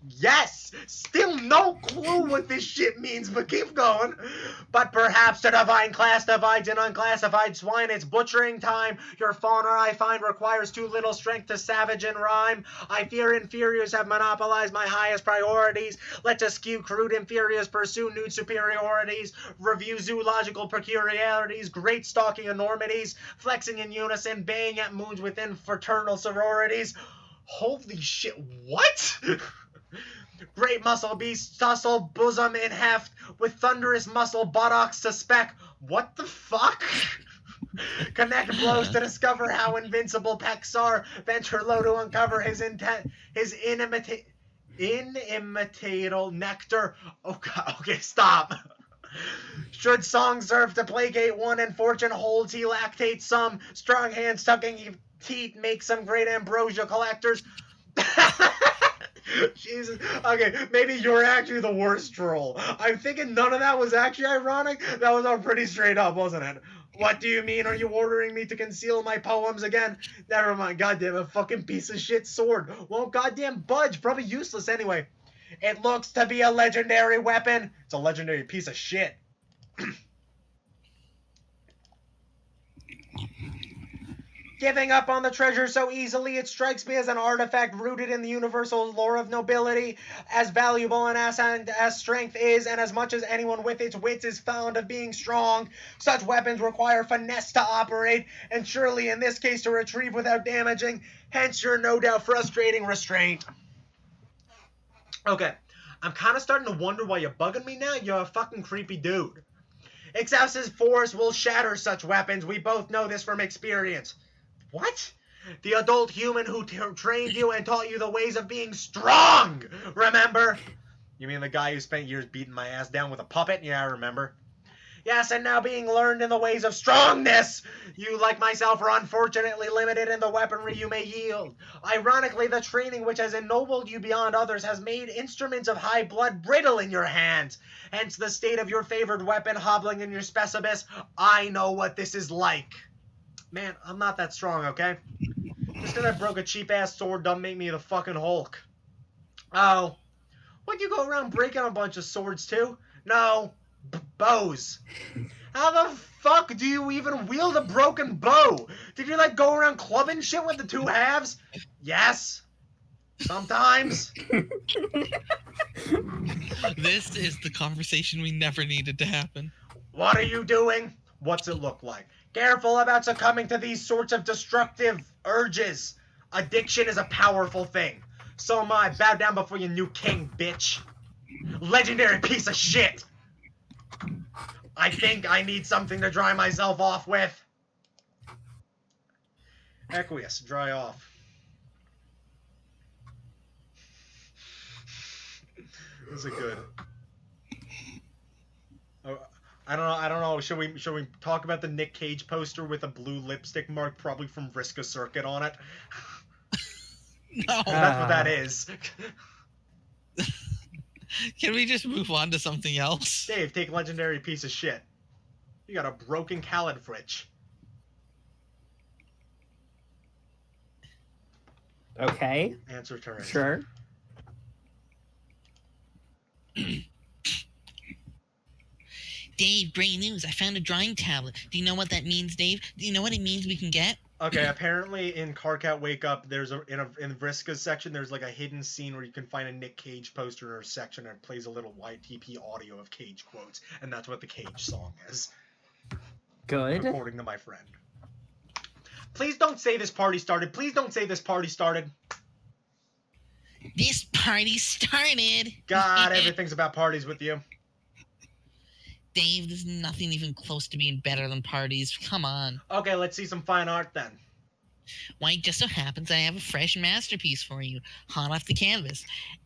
Yes! Still no clue what this shit means, but keep going. But perhaps the divine class divides in unclassified swine. It's butchering time. Your fauna, I find, requires too little strength to savage and rhyme. I fear inferiors have monopolized my highest priorities. Let's askew crude inferiors pursue nude superiorities. Review zoological peculiarities. Great stalking enormities. Flexing in unison. Baying at moons within fraternal sororities. Holy shit, what? Great muscle beast, tussle, bosom in heft, with thunderous muscle buttocks to spec. What the fuck? Connect blows to discover how invincible pecs are. Venture low to uncover his intent, his inimitable nectar. Oh god, okay, stop. Should song serve to placate one and fortune holds, he lactates some. Strong hands tucking teeth make some great ambrosia collectors. Jesus. Okay, maybe you're actually the worst troll. I'm thinking none of that was actually ironic. That was all pretty straight up, wasn't it? What do you mean? Are you ordering me to conceal my poems again? Never mind. Goddamn, a fucking piece of shit sword. Won't goddamn budge. Probably useless anyway. It looks to be a legendary weapon. It's a legendary piece of shit. Giving up on the treasure so easily, it strikes me as an artifact rooted in the universal lore of nobility, as valuable an asset as strength is, and as much as anyone with its wits is fond of being strong. Such weapons require finesse to operate, and surely in this case to retrieve without damaging, hence your no doubt frustrating restraint. Okay, I'm kind of starting to wonder why you're bugging me now. You're a fucking creepy dude. Excessive force will shatter such weapons. We both know this from experience. What? The adult human who trained you and taught you the ways of being strong, remember? You mean the guy who spent years beating my ass down with a puppet? Yeah, I remember. Yes, and now being learned in the ways of strongness. You, like myself, are unfortunately limited in the weaponry you may yield. Ironically, the training which has ennobled you beyond others has made instruments of high blood brittle in your hands. Hence the state of your favored weapon hobbling in your specibus. I know what this is like. Man, I'm not that strong, okay? Just because I broke a cheap-ass sword don't make me the fucking Hulk. Oh. What'd you go around breaking a bunch of swords too? No. Bows. How the fuck do you even wield a broken bow? Did you, like, go around clubbing shit with the two halves? Yes. Sometimes. This is the conversation we never needed to happen. What are you doing? What's it look like? Careful about succumbing to these sorts of destructive urges. Addiction is a powerful thing. So am I. Bow down before your new king, bitch. Legendary piece of shit. I think I need something to dry myself off with. Aqueous, dry off. This is good. Oh, I don't know. Should we talk about the Nick Cage poster with a blue lipstick mark, probably from Riska Circuit on it? No. That's what that is. Can we just move on to something else? Dave, take legendary piece of shit. You got a broken Khaled fridge. Okay. Answer turn. Sure. Dave, great news. I found a drawing tablet. Do you know what that means, Dave? Do you know what it means we can get? Okay, apparently in Carcat Wake Up, there's in Vriska's section, there's like a hidden scene where you can find a Nick Cage poster in her section, and it plays a little YTP audio of Cage quotes, and that's what the Cage song is. Good. According to my friend. Please don't say this party started. Please don't say this party started. This party started. God, everything's about parties with you. Dave, there's nothing even close to being better than parties. Come on. Okay, let's see some fine art then. Why, it just so happens I have a fresh masterpiece for you, hot off the canvas,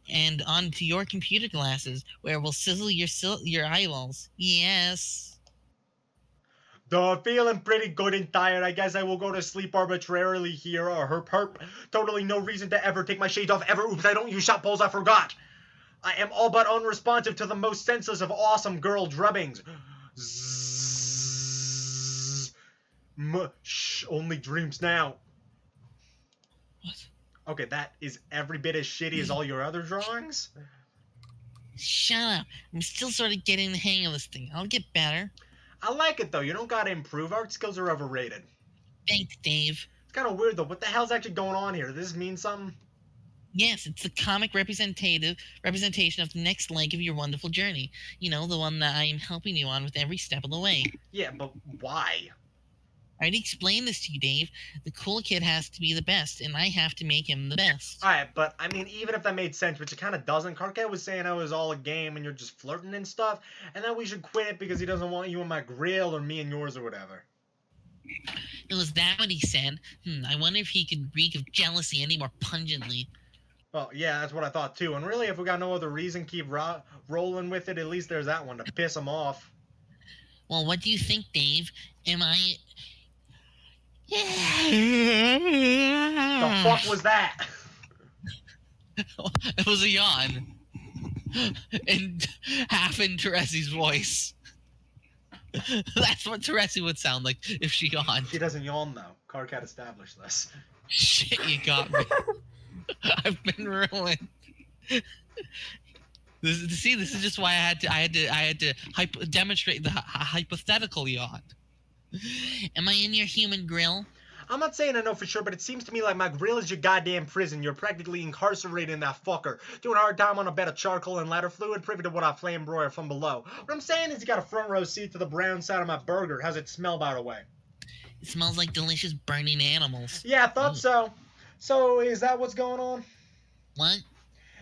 and onto your computer glasses, where we'll sizzle your eyeballs. Yes. Though feeling pretty good and tired, I guess I will go to sleep arbitrarily here, or her perp. Totally no reason to ever take my shades off ever. Oops, I don't use shot poles, I forgot. I am all but unresponsive to the most senseless of awesome girl drubbings. Zzz. Shh, only dreams now. What? Okay, that is every bit as shitty as all your other drawings? Shut up. I'm still sort of getting the hang of this thing. I'll get better. I like it though, you don't gotta improve. Art skills are overrated. Thanks, Dave. It's kinda weird though, what the hell's actually going on here? Does this mean something? Yes, it's the comic representation of the next leg of your wonderful journey. You know, the one that I am helping you on with every step of the way. Yeah, but why? I already explained this to you, Dave. The cool kid has to be the best, and I have to make him the best. Alright, but I mean, even if that made sense, which it kinda doesn't, Carcat was saying it was all a game and you're just flirting and stuff, and that we should quit it because he doesn't want you in my grill or me and yours or whatever. Was that what he said? I wonder if he could reek of jealousy any more pungently. Well, yeah, that's what I thought too. And really, if we got no other reason, keep rolling with it. At least there's that one to piss him off. Well, what do you think, Dave? Am I... The fuck was that? It was a yawn. And half in Teresa's voice. That's what Teresa would sound like if she yawned. She doesn't yawn though. Carcat established this. Shit, you got me. I've been ruined. This is just why I had to demonstrate the hypothetical yawn. Am I in your human grill? I'm not saying I know for sure, but it seems to me like my grill is your goddamn prison. You're practically incarcerated in that fucker. Doing a hard time on a bed of charcoal and ladder fluid, privy to what I flame broil from below. What I'm saying is you got a front row seat to the brown side of my burger. How's it smell, by the way? It smells like delicious burning animals. Yeah, I thought so. So, is that what's going on? What?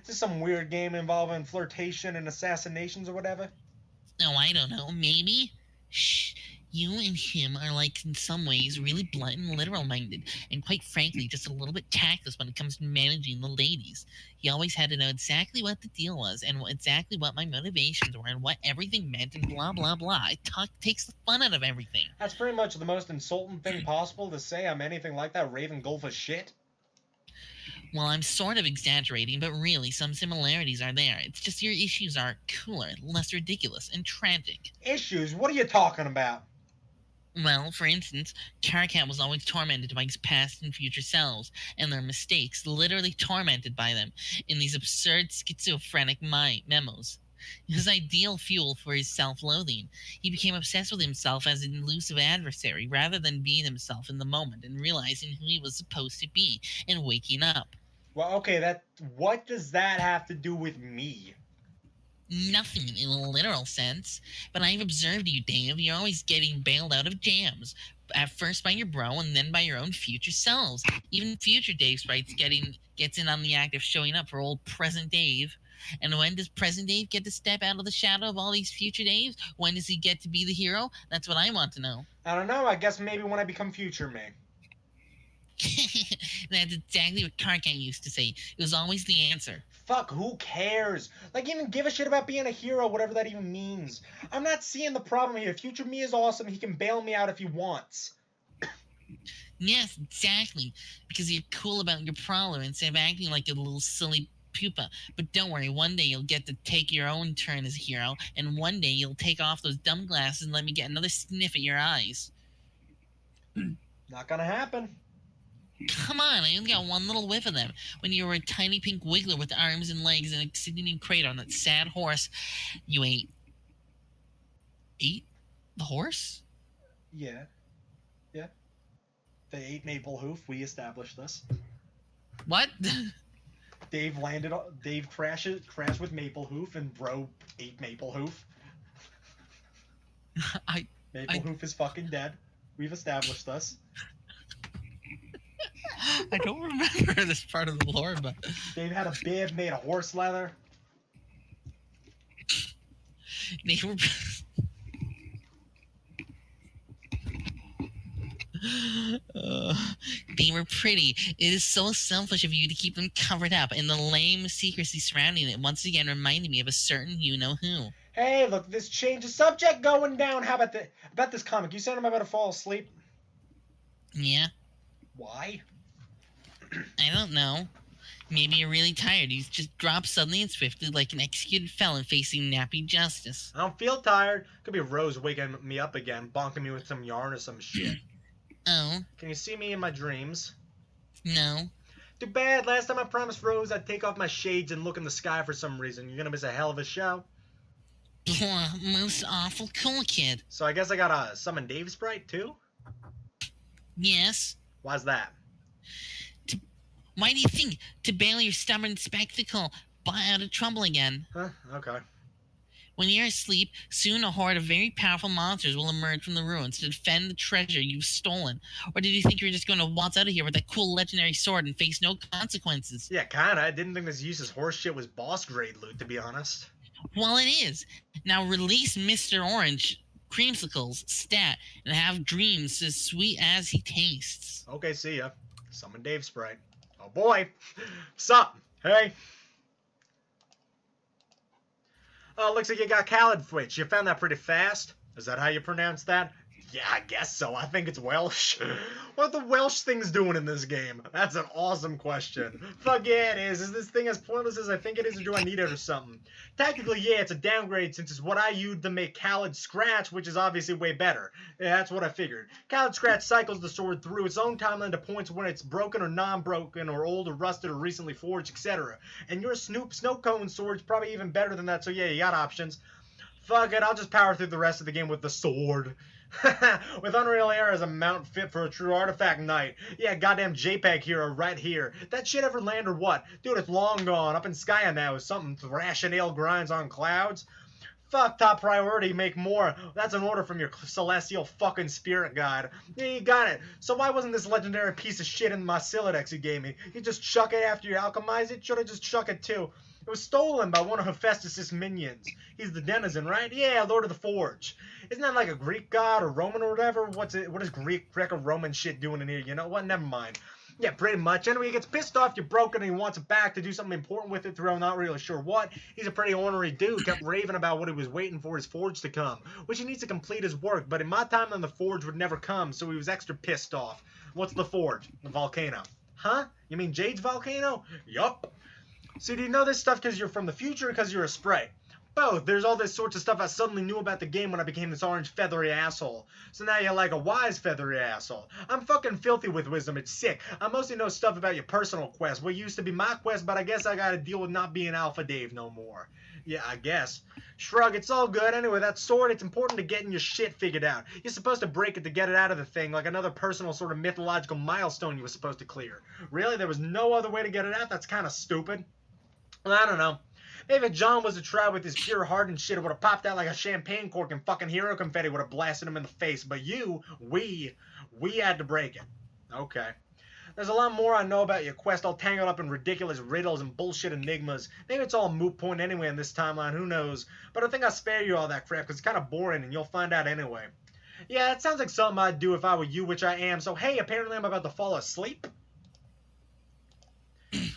Is this some weird game involving flirtation and assassinations or whatever? No, I don't know. Maybe? Shh. You and him are, like, in some ways, really blunt and literal-minded, and quite frankly, just a little bit tactless when it comes to managing the ladies. He always had to know exactly what the deal was, and exactly what my motivations were, and what everything meant, and blah, blah, blah. It takes the fun out of everything. That's pretty much the most insulting thing possible to say I'm anything like that Raven Gulf of shit. Well, I'm sort of exaggerating, but really, some similarities are there. It's just your issues are cooler, less ridiculous, and tragic. Issues? What are you talking about? Well, for instance, Carcat was always tormented by his past and future selves, and their mistakes, literally tormented by them, in these absurd schizophrenic memos. His ideal fuel for his self-loathing. He became obsessed with himself as an elusive adversary, rather than being himself in the moment and realizing who he was supposed to be, and waking up. Well, okay, what does that have to do with me? Nothing in a literal sense, but I've observed you, Dave. You're always getting bailed out of jams. At first by your bro, and then by your own future selves. Even future Dave Sprites gets in on the act of showing up for old present Dave. And when does present Dave get to step out of the shadow of all these future Daves? When does he get to be the hero? That's what I want to know. I don't know, I guess maybe when I become future me. That's exactly what Carcat used to say. It was always the answer. Fuck, who cares? Like, even give a shit about being a hero, whatever that even means. I'm not seeing the problem here. Future me is awesome. He can bail me out if he wants. Yes, exactly. Because you're cool about your problem instead of acting like a little silly pupa. But don't worry, one day you'll get to take your own turn as a hero, and one day you'll take off those dumb glasses and let me get another sniff at your eyes. Not gonna happen. Come on, I only got one little whiff of them. When you were a tiny pink wiggler with arms and legs and a sitting in crate on that sad horse you ate. Ate? The horse? Yeah. Yeah. They ate Maple Hoof. We established this. What? Dave crashed with Maple Hoof, and bro ate Maple Hoof. Maple Hoof is fucking dead. We've established this. I don't remember this part of the lore, but Dave had a bib made of horse leather. They were... They were pretty. It is so selfish of you to keep them covered up, and the lame secrecy surrounding it once again reminded me of a certain you-know-who. Hey, look, this change of subject going down. How about this comic? You said I'm about to fall asleep. Yeah? Why? I don't know. Maybe you're really tired. You just drop suddenly and swiftly like an executed felon facing nappy justice. I don't feel tired. Could be Rose waking me up again, bonking me with some yarn or some shit. Oh? Can you see me in my dreams? No. Too bad. Last time I promised Rose I'd take off my shades and look in the sky for some reason. You're gonna miss a hell of a show. Blah, most awful cool kid. So I guess I gotta summon Dave Sprite too? Yes. Why's that? Why do you think? To bail your stubborn spectacle out of trouble again. Huh? Okay. When you're asleep, soon a horde of very powerful monsters will emerge from the ruins to defend the treasure you've stolen. Or did you think you were just going to waltz out of here with that cool legendary sword and face no consequences? Yeah, kinda. I didn't think this useless horse shit was boss grade loot, to be honest. Well, it is. Now release Mr. Orange Creamsicle's stat and have dreams as sweet as he tastes. Okay, see ya. Summon Dave Sprite. Oh boy. Sup? Hey. Oh, looks like you got Khaled Twitch. You found that pretty fast. Is that how you pronounce that? Yeah, I guess so. I think it's Welsh. What are the Welsh things doing in this game? That's an awesome question. Fuck yeah, it is. Is this thing as pointless as I think it is, or do I need it or something? Technically, yeah, it's a downgrade since it's what I used to make Khaled Scratch, which is obviously way better. Yeah, that's what I figured. Khaled Scratch cycles the sword through its own timeline to points when it's broken or non-broken, or old or rusted or recently forged, etc. And your Snoop Snow Cone sword's probably even better than that, so yeah, you got options. Fuck it, I'll just power through the rest of the game with the sword. With Unreal Air as a mount fit for a true artifact knight. Yeah, goddamn JPEG hero right here. That shit ever land or what? Dude, it's long gone. Up in Skya now is something thrashing ale grinds on clouds. Fuck top priority, make more. That's an order from your celestial fucking spirit guide. Yeah, you got it. So why wasn't this legendary piece of shit in my Silodex you gave me? You just chuck it after you alchemize it? Should've just chuck it too. It was stolen by one of Hephaestus' minions. He's the denizen, right? Yeah, Lord of the Forge. Isn't that like a Greek god or Roman or whatever? What is Greco-Roman shit doing in here? You know what? Never mind. Yeah, pretty much. Anyway, he gets pissed off you're broken and he wants it back to do something important with it, through not really sure what. He's a pretty ornery dude, kept raving about what he was waiting for his forge to come, which he needs to complete his work, but in my timeline the forge would never come, so he was extra pissed off. What's the forge? The volcano. Huh? You mean Jade's volcano? Yup. So do you know this stuff because you're from the future or because you're a sprite? Both. There's all this sorts of stuff I suddenly knew about the game when I became this orange feathery asshole. So now you're like a wise feathery asshole. I'm fucking filthy with wisdom. It's sick. I mostly know stuff about your personal quest. What used to be my quest, but I guess I gotta deal with not being Alpha Dave no more. Yeah, I guess. Shrug, it's all good. Anyway, that sword, it's important to getting your shit figured out. You're supposed to break it to get it out of the thing, like another personal sort of mythological milestone you were supposed to clear. Really? There was no other way to get it out? That's kind of stupid. I don't know. Maybe if John was to try with his pure heart and shit, it would have popped out like a champagne cork and fucking hero confetti would have blasted him in the face. But we had to break it. Okay. There's a lot more I know about your quest, all tangled up in ridiculous riddles and bullshit enigmas. Maybe it's all a moot point anyway in this timeline, who knows. But I think I'll spare you all that crap, because it's kind of boring and you'll find out anyway. Yeah, it sounds like something I'd do if I were you, which I am. So hey, apparently I'm about to fall asleep.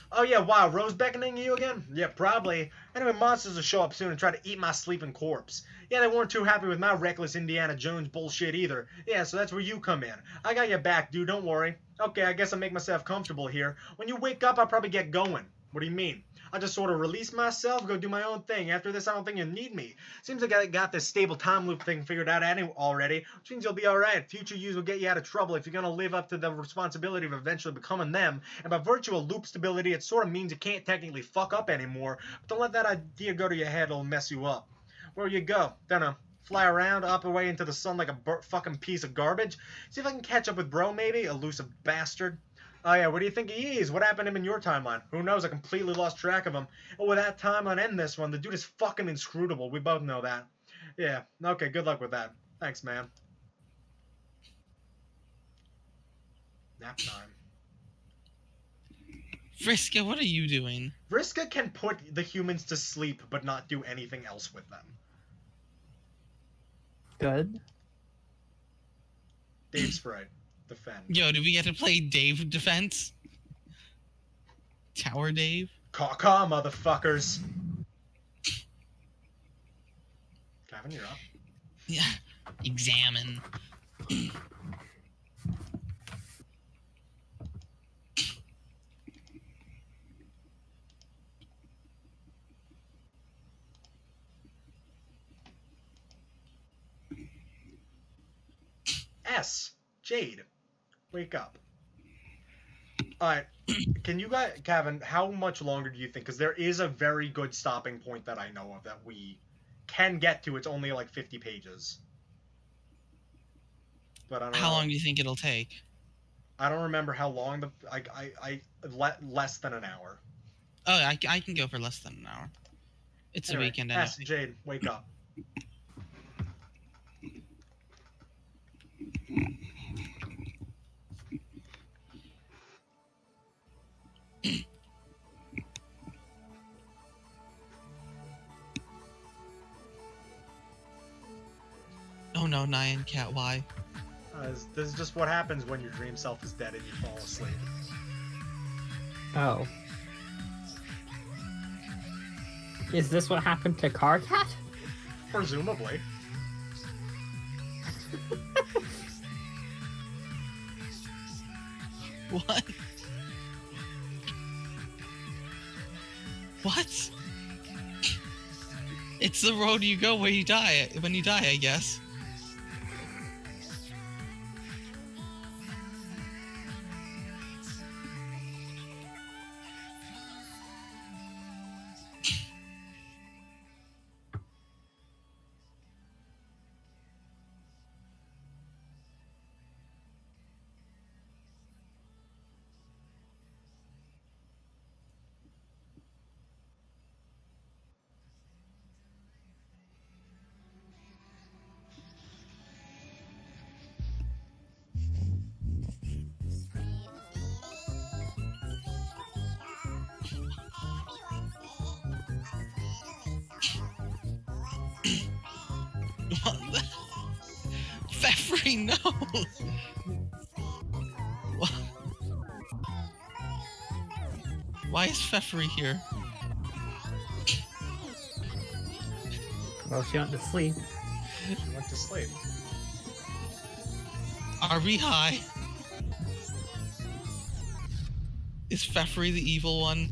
Oh yeah, wow, Rose beckoning you again? Yeah, probably. Anyway, monsters will show up soon and try to eat my sleeping corpse. Yeah, they weren't too happy with my reckless Indiana Jones bullshit either. Yeah, so that's where you come in. I got your back, dude, don't worry. Okay, I guess I'll make myself comfortable here. When you wake up, I'll probably get going. What do you mean? I'll just sort of release myself, go do my own thing. After this, I don't think you need me. Seems like I got this stable time loop thing figured out already, which means you'll be alright. Future yous will get you out of trouble if you're gonna live up to the responsibility of eventually becoming them. And by virtue of loop stability, it sort of means you can't technically fuck up anymore. But don't let that idea go to your head, it'll mess you up. Where you go? Dunno. Fly around, up away into the sun like a fucking piece of garbage? See if I can catch up with bro, maybe? Elusive bastard. Oh yeah, what do you think he is? What happened to him in your timeline? Who knows? I completely lost track of him. Oh, with that timeline and this one, the dude is fucking inscrutable. We both know that. Yeah, okay, good luck with that. Thanks, man. Nap time. Vriska, what are you doing? Vriska can put the humans to sleep, but not do anything else with them. Good. Dave Sprite. Defend. Yo, do we get to play Dave Defense? Tower Dave? Caw-caw, motherfuckers. Kevin, you're up. Yeah. Examine. S. Jade. Wake up. Alright, can you guys, Kevin, how much longer do you think? Because there is a very good stopping point that I know of that we can get to. It's only like 50 pages. But I don't How know. long do you think it'll take? I don't remember how long less than an hour. Oh, I can go for less than an hour. It's a weekend anyway. Jade, wake up. Oh no, Nyan Cat, why? This is just what happens when your dream self is dead and you fall asleep. Oh. Is this what happened to Carcat? Presumably. What? What? It's the road you go where you die when you die, I guess. Pfeffery, no! Why is Pfeffery here? Well, she went to sleep. She went to sleep. Are we high? Is Pfeffery the evil one?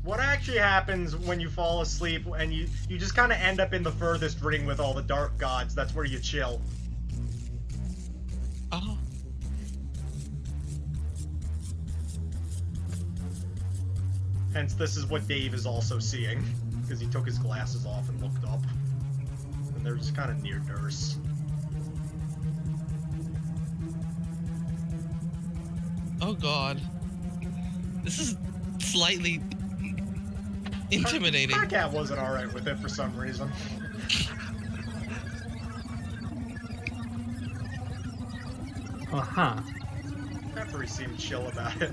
What actually happens when you fall asleep and you just kind of end up in the furthest ring with all the dark gods? That's where you chill. Oh. Hence, this is what Dave is also seeing, because he took his glasses off and looked up. And they're just kind of near Nurse. Oh god. This is slightly intimidating. Carcat wasn't alright with it for some reason. Uh-huh. Peppery seemed chill about it.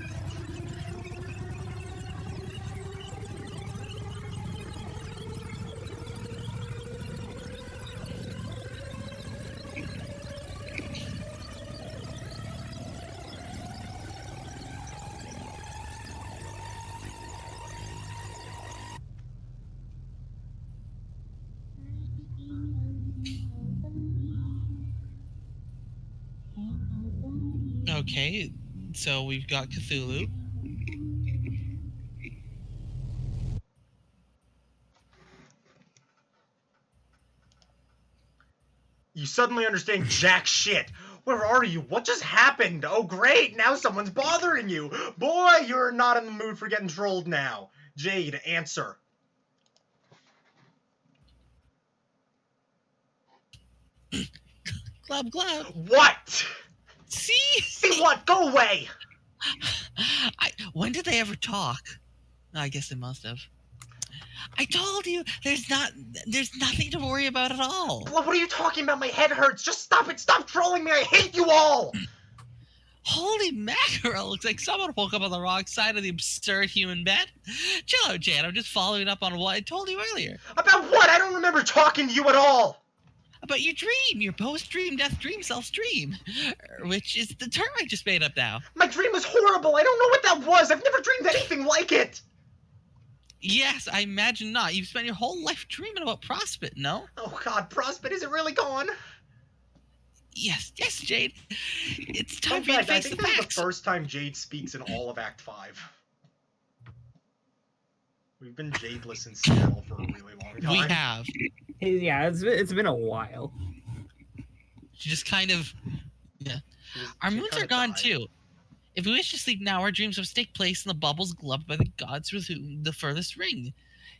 Okay, so we've got Cthulhu. You suddenly understand jack shit. Where are you? What just happened? Oh great, now someone's bothering you. Boy, you're not in the mood for getting trolled now. Jade, answer. Glub glub. What? See? See what? Go away! When did they ever talk? I guess they must have. I told you, there's nothing to worry about at all. What are you talking about? My head hurts. Just stop it. Stop trolling me. I hate you all. Holy mackerel, looks like someone woke up on the wrong side of the absurd human bed. Chill out, Jan, I'm just following up on what I told you earlier. About what? I don't remember talking to you at all. About your dream, your post-dream, death dream, self-dream, which is the term I just made up now. My dream was horrible. I don't know what that was. I've never dreamed anything like it. Yes, I imagine not. You've spent your whole life dreaming about Prospect, no? Oh God, Prospect, is it really gone? Yes, Jade. It's time In for you to fact, I face think the this is facts. the first time Jade speaks in all of Act 5. We've been Jadeless in Seattle for a really long time. We have. Yeah, it's been a while. She just kind of... Yeah. She Our she moons kinda are gone, died. too. If we wish to sleep now, our dreams must take place in the bubbles gloved by the gods with whom the furthest ring.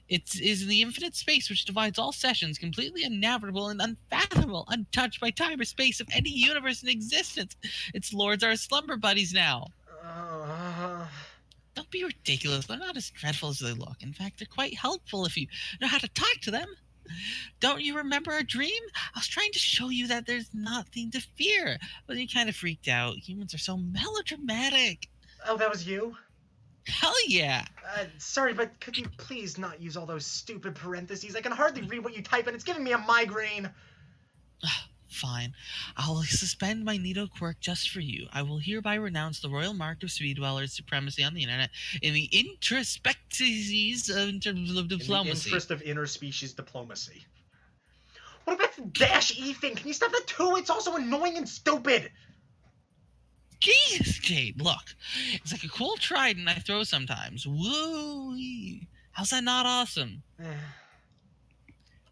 It is the infinite space which divides all sessions, completely unnavigable and unfathomable, untouched by time or space of any universe in existence. Its lords are slumber buddies now. Uh, Don't be ridiculous. They're not as dreadful as they look. In fact, they're quite helpful if you know how to talk to them. Don't you remember our dream? I was trying to show you that there's nothing to fear, but you kind of freaked out. Humans are so melodramatic. oh, that was you? Hell yeah. Sorry, but could you please not use all those stupid parentheses? I can hardly read what you type, and it's giving me a migraine. Fine. I'll suspend my Nido quirk just for you. I will hereby renounce the royal mark of Speed Dweller's supremacy on the internet in the interspecies of diplomacy. In the interest of interspecies diplomacy. What about the dash E thing? Can you stop that too? It's also annoying and stupid. Jesus, Kate, look. It's like a cool trident I throw sometimes. Woo! How's that not awesome?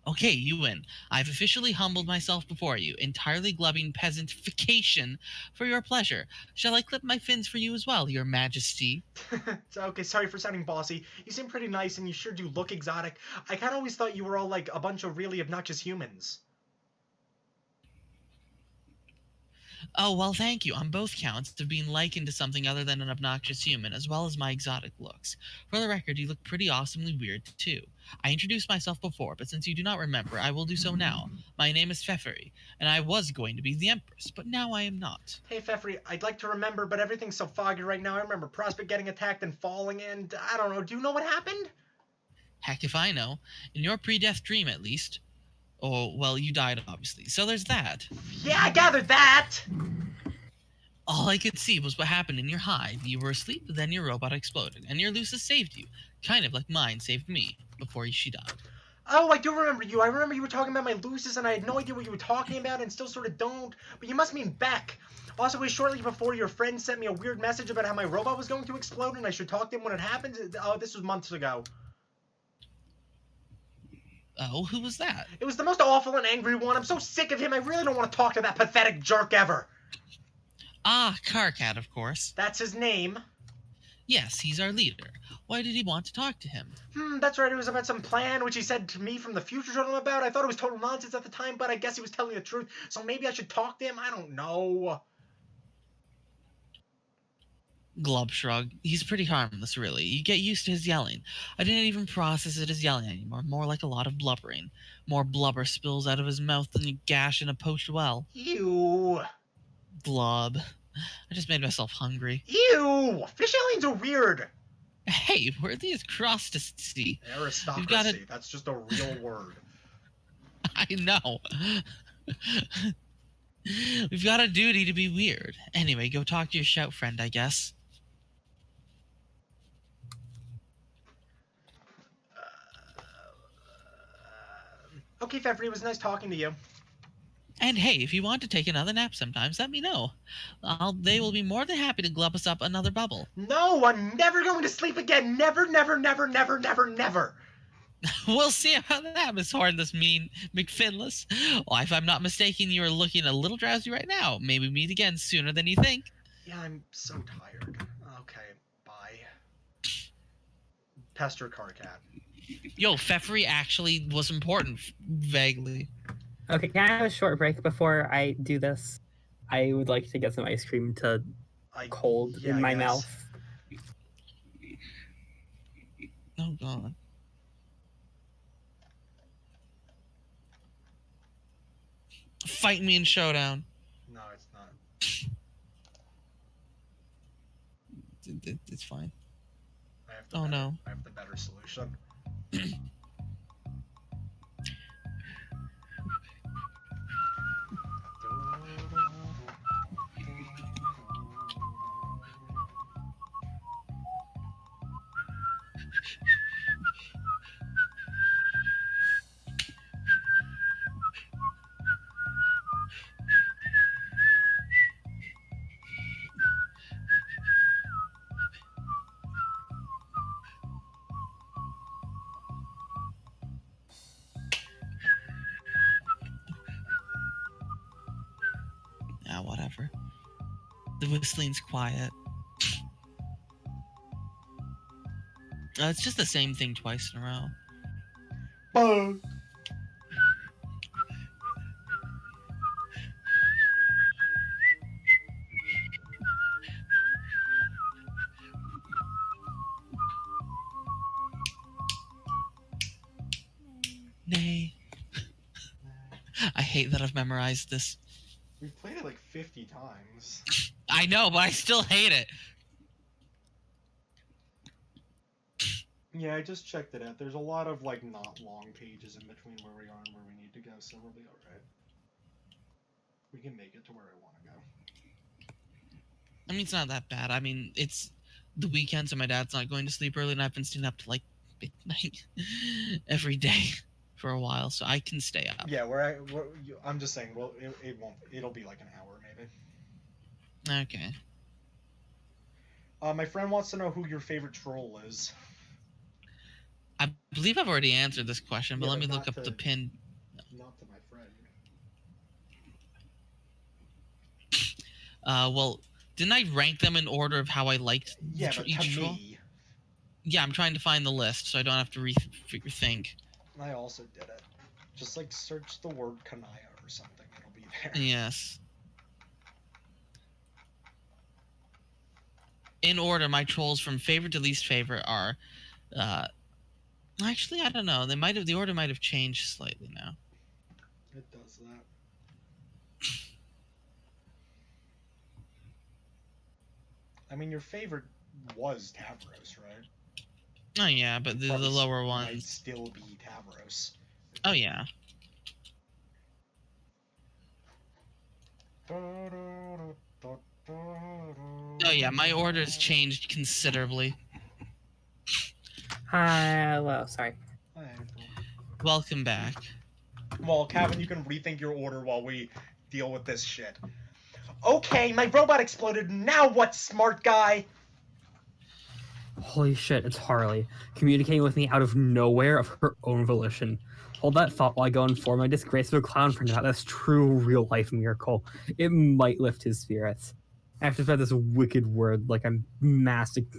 Okay, you win. I've officially humbled myself before you, entirely glubbing peasantification for your pleasure. Shall I clip my fins for you as well, your majesty? Okay, sorry for sounding bossy. You seem pretty nice, and you sure do look exotic. I kind of always thought you were all like a bunch of really obnoxious humans. Oh, well, thank you on both counts of being likened to something other than an obnoxious human, as well as my exotic looks. For the record, you look pretty awesomely weird, too. I introduced myself before, but since you do not remember, I will do so now. My name is Pfeffery, and I was going to be the Empress, but now I am not. Hey, Pfeffery, I'd like to remember, but everything's so foggy right now. I remember Prospect getting attacked and falling, and I don't know. Do you know what happened? Heck if I know. In your pre-death dream, at least. Oh, well, you died, obviously, so there's that. Yeah, I gathered that! All I could see was what happened in your hive. You were asleep, then your robot exploded, and your Lucis saved you. Kind of like mine saved me, before she died. Oh, I do remember you. I remember you were talking about my Lucis, and I had no idea what you were talking about, and still sort of don't. But you must mean Beck. Also, it was shortly before your friend sent me a weird message about how my robot was going to explode, and I should talk to him when it happens. Oh, this was months ago. Oh, who was that? It was the most awful and angry one. I'm so sick of him. I really don't want to talk to that pathetic jerk ever. Ah, Carcat, of course. That's his name. Yes, he's our leader. Why did he want to talk to him? That's right. It was about some plan, which he said to me from the future told him about. I thought it was total nonsense at the time, but I guess he was telling the truth. So maybe I should talk to him? I don't know. Glub shrugged. He's pretty harmless, really. You get used to his yelling. I didn't even process it as yelling anymore, more like a lot of blubbering. More blubber spills out of his mouth than you gash in a poached well. Ew. Glub. I just made myself hungry. Ew. Fish aliens are weird. Hey, we're the aristocracy. Aristocracy. That's just a real word. I know. We've got a duty to be weird. Anyway, go talk to your shout friend, I guess. Okay, Pfeffery, it was nice talking to you. And hey, if you want to take another nap sometimes, let me know. They will be more than happy to glub us up another bubble. No, I'm never going to sleep again. Never, never, never, never, never, never. We'll see about that, Miss Hornless Mean McFinless. Well, if I'm not mistaken, you are looking a little drowsy right now. Maybe meet again sooner than you think. Yeah, I'm so tired. Okay, bye. Pester Carcat. Yo, Pfeffery actually was important, vaguely. Okay, can I have a short break before I do this? I would like to get some ice cream to cold in my mouth. Oh, God. Fight me in Showdown. No, it's not. It's fine. I have no. I have the better solution. Yeah, whatever. The whistling's quiet. It's just the same thing twice in a row. Boo. Nay. I hate that I've memorized this. We've played it like 50 times. I know, but I still hate it. Yeah, I just checked it out. There's a lot of like not long pages in between where we are and where we need to go, so we'll be alright. We can make it to where I want to go. I mean, it's not that bad. I mean, it's the weekend, so my dad's not going to sleep early, and I've been staying up to like midnight every day for a while, so I can stay up. Yeah, I'm just saying. Well, it won't. It'll be like an hour maybe. Okay. My friend wants to know who your favorite troll is. I believe I've already answered this question, but Yeah, let me but look not up the pin. Not to my friend. Well, didn't I rank them in order of how I liked Yeah, but each to troll? me, Yeah, I'm trying to find the list so I don't have to think. I also did it. Just like search the word Kanaya or something. It'll be there. Yes. In order, my trolls from favorite to least favorite are, actually, I don't know. The order might have changed slightly now. It does that. I mean, your favorite was Tavros, right? Oh yeah, but the Probably lower might ones. still be Tavros. Oh yeah. Oh yeah, my order has changed considerably. Hello, sorry. Welcome back. Well, Kevin, you can rethink your order while we deal with this shit. Okay, my robot exploded. Now what, smart guy? Holy shit, it's Harley, communicating with me out of nowhere of her own volition. Hold that thought while I go inform my disgraceful clown friend about this true real-life miracle. It might lift his spirits. After said this wicked word, like I'm massaging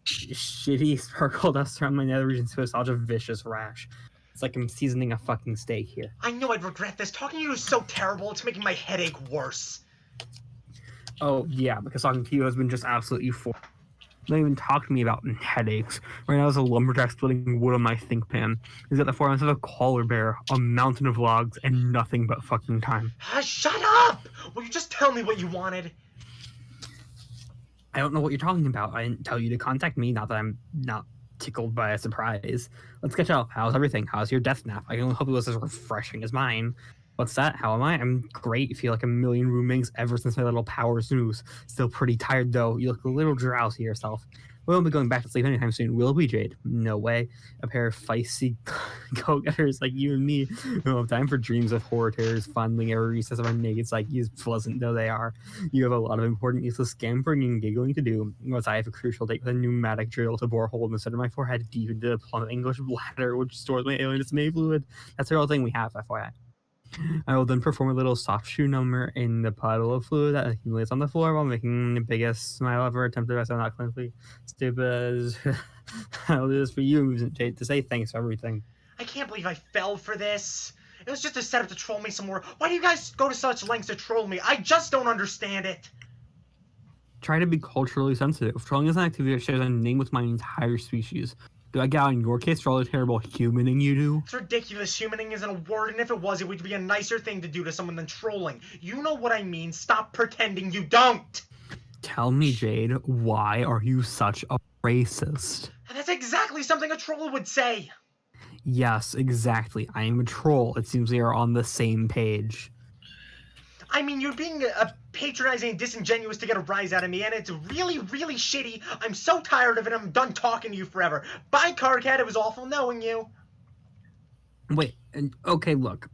shitty sparkle dust around my nether regions to massage a vicious rash. It's like I'm seasoning a fucking steak here. I knew I'd regret this. Talking to you is so terrible, it's making my headache worse. Oh, yeah, because talking to you has been just absolutely euphoric. Don't even talk to me about headaches. Right now, there's a lumberjack splitting wood on my think pan. He's got the forms of a koala bear, a mountain of logs, and nothing but fucking time. Shut up! Will you just tell me what you wanted? I don't know what you're talking about. I didn't tell you to contact me, not that I'm not tickled by a surprise. Let's catch up. How's everything? How's your death nap? I can only hope it was as refreshing as mine. What's that? How am I? I'm great. Feel like a million roomings ever since my little power snooze. Still pretty tired though. You look a little drowsy yourself. We won't be going back to sleep anytime soon, will we, Jade? No way. A pair of feisty go-getters like you and me don't have time for dreams of horror terrors fondling every recess of our naked psyches, pleasant though they are. You have a lot of important useless scampering and giggling to do. Whereas I have a crucial date with a pneumatic drill to bore a hole in the center of my forehead deep into the plump English bladder, which stores my alien dismay fluid. That's the real thing we have, FYI. I will then perform a little soft shoe number in the puddle of fluid that accumulates on the floor while making the biggest smile ever attempted as I'm not clinically stupid as I'll do this for you, Jade, to say thanks for everything. I can't believe I fell for this. It was just a setup to troll me some more. Why do you guys go to such lengths to troll me? I just don't understand it. Try to be culturally sensitive. Trolling is an activity that shares a name with my entire species. Do I get out in your case for all the terrible humaning you do? It's ridiculous. Humaning isn't a word, and if it was, it would be a nicer thing to do to someone than trolling. You know what I mean. Stop pretending you don't. Tell me, Jade, why are you such a racist? That's exactly something a troll would say. Yes, exactly. I am a troll. It seems we are on the same page. I mean, you're being patronizing and disingenuous to get a rise out of me, and it's really, really shitty. I'm so tired of it. I'm done talking to you forever. Bye, Cardcat. It was awful knowing you. Wait, okay, look.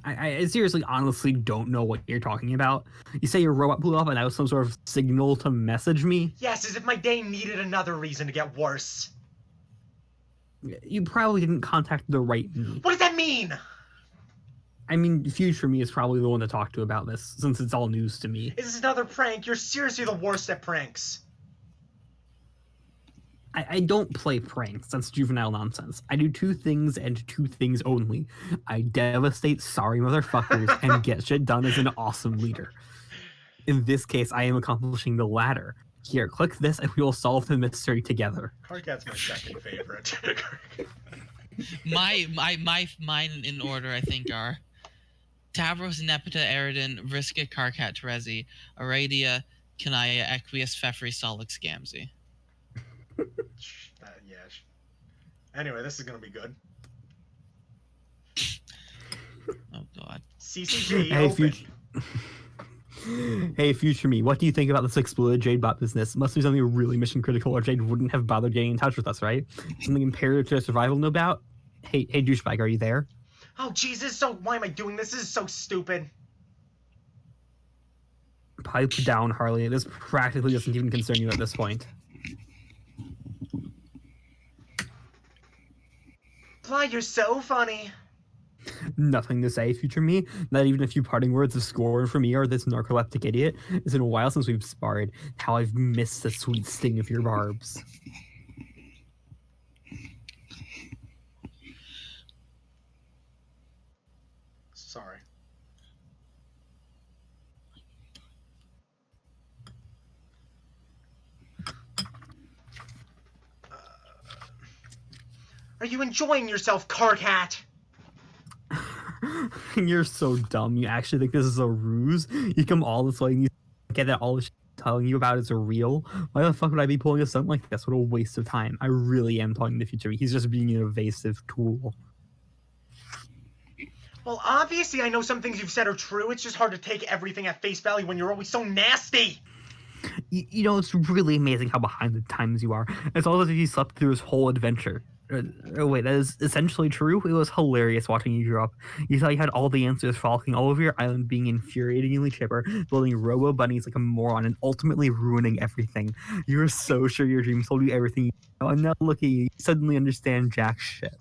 I seriously, honestly don't know what you're talking about. You say your robot blew up and that was some sort of signal to message me? Yes, as if my day needed another reason to get worse. You probably didn't contact the right me. What does that mean? I mean, future me is probably the one to talk to about this, since it's all news to me. Is this another prank? You're seriously the worst at pranks. I don't play pranks. That's juvenile nonsense. I do two things and two things only. I devastate sorry motherfuckers and get shit done as an awesome leader. In this case, I am accomplishing the latter. Here, click this and we will solve the mystery together. Karkat's my second favorite. Mine in order, I think, are Tavros, Nepeta, Eridan, Vriska, Karkat, Terezi, Aradia, Kanaya, Equius, Fefri, Solix, Gamzee. Yeah. Anyway, this is gonna be good. Oh god. CCG Hey, open. Hey, future me, what do you think about this exploded Jade bot business? Must be something really mission critical or Jade wouldn't have bothered getting in touch with us, right? Something imperative to their survival, no doubt? Hey, douchebag, are you there? Oh, Jesus, why am I doing this? This is so stupid. Pipe down, Harley. This practically doesn't even concern you at this point. Fly, you're so funny. Nothing to say, future me. Not even a few parting words of scorn from me or this narcoleptic idiot. It's been a while since we've sparred. How I've missed the sweet sting of your barbs. Sorry. Are you enjoying yourself, Karkat? You're so dumb. You actually think this is a ruse? You come all this way and you get that all the shit I'm telling you about is a real? Why the fuck would I be pulling a stunt like this? What a waste of time. I really am talking the future. He's just being an evasive tool. Well, obviously I know some things you've said are true. It's just hard to take everything at face value when you're always so nasty. You know, it's really amazing how behind the times you are. It's almost as if you slept through this whole adventure. Oh wait, that is essentially true. It was hilarious watching you grow up. You thought you had all the answers, frolicking all over your island, being infuriatingly chipper, building robo bunnies like a moron, and ultimately ruining everything. You were so sure your dreams told you everything you know, and now look at you. You suddenly understand jack shit.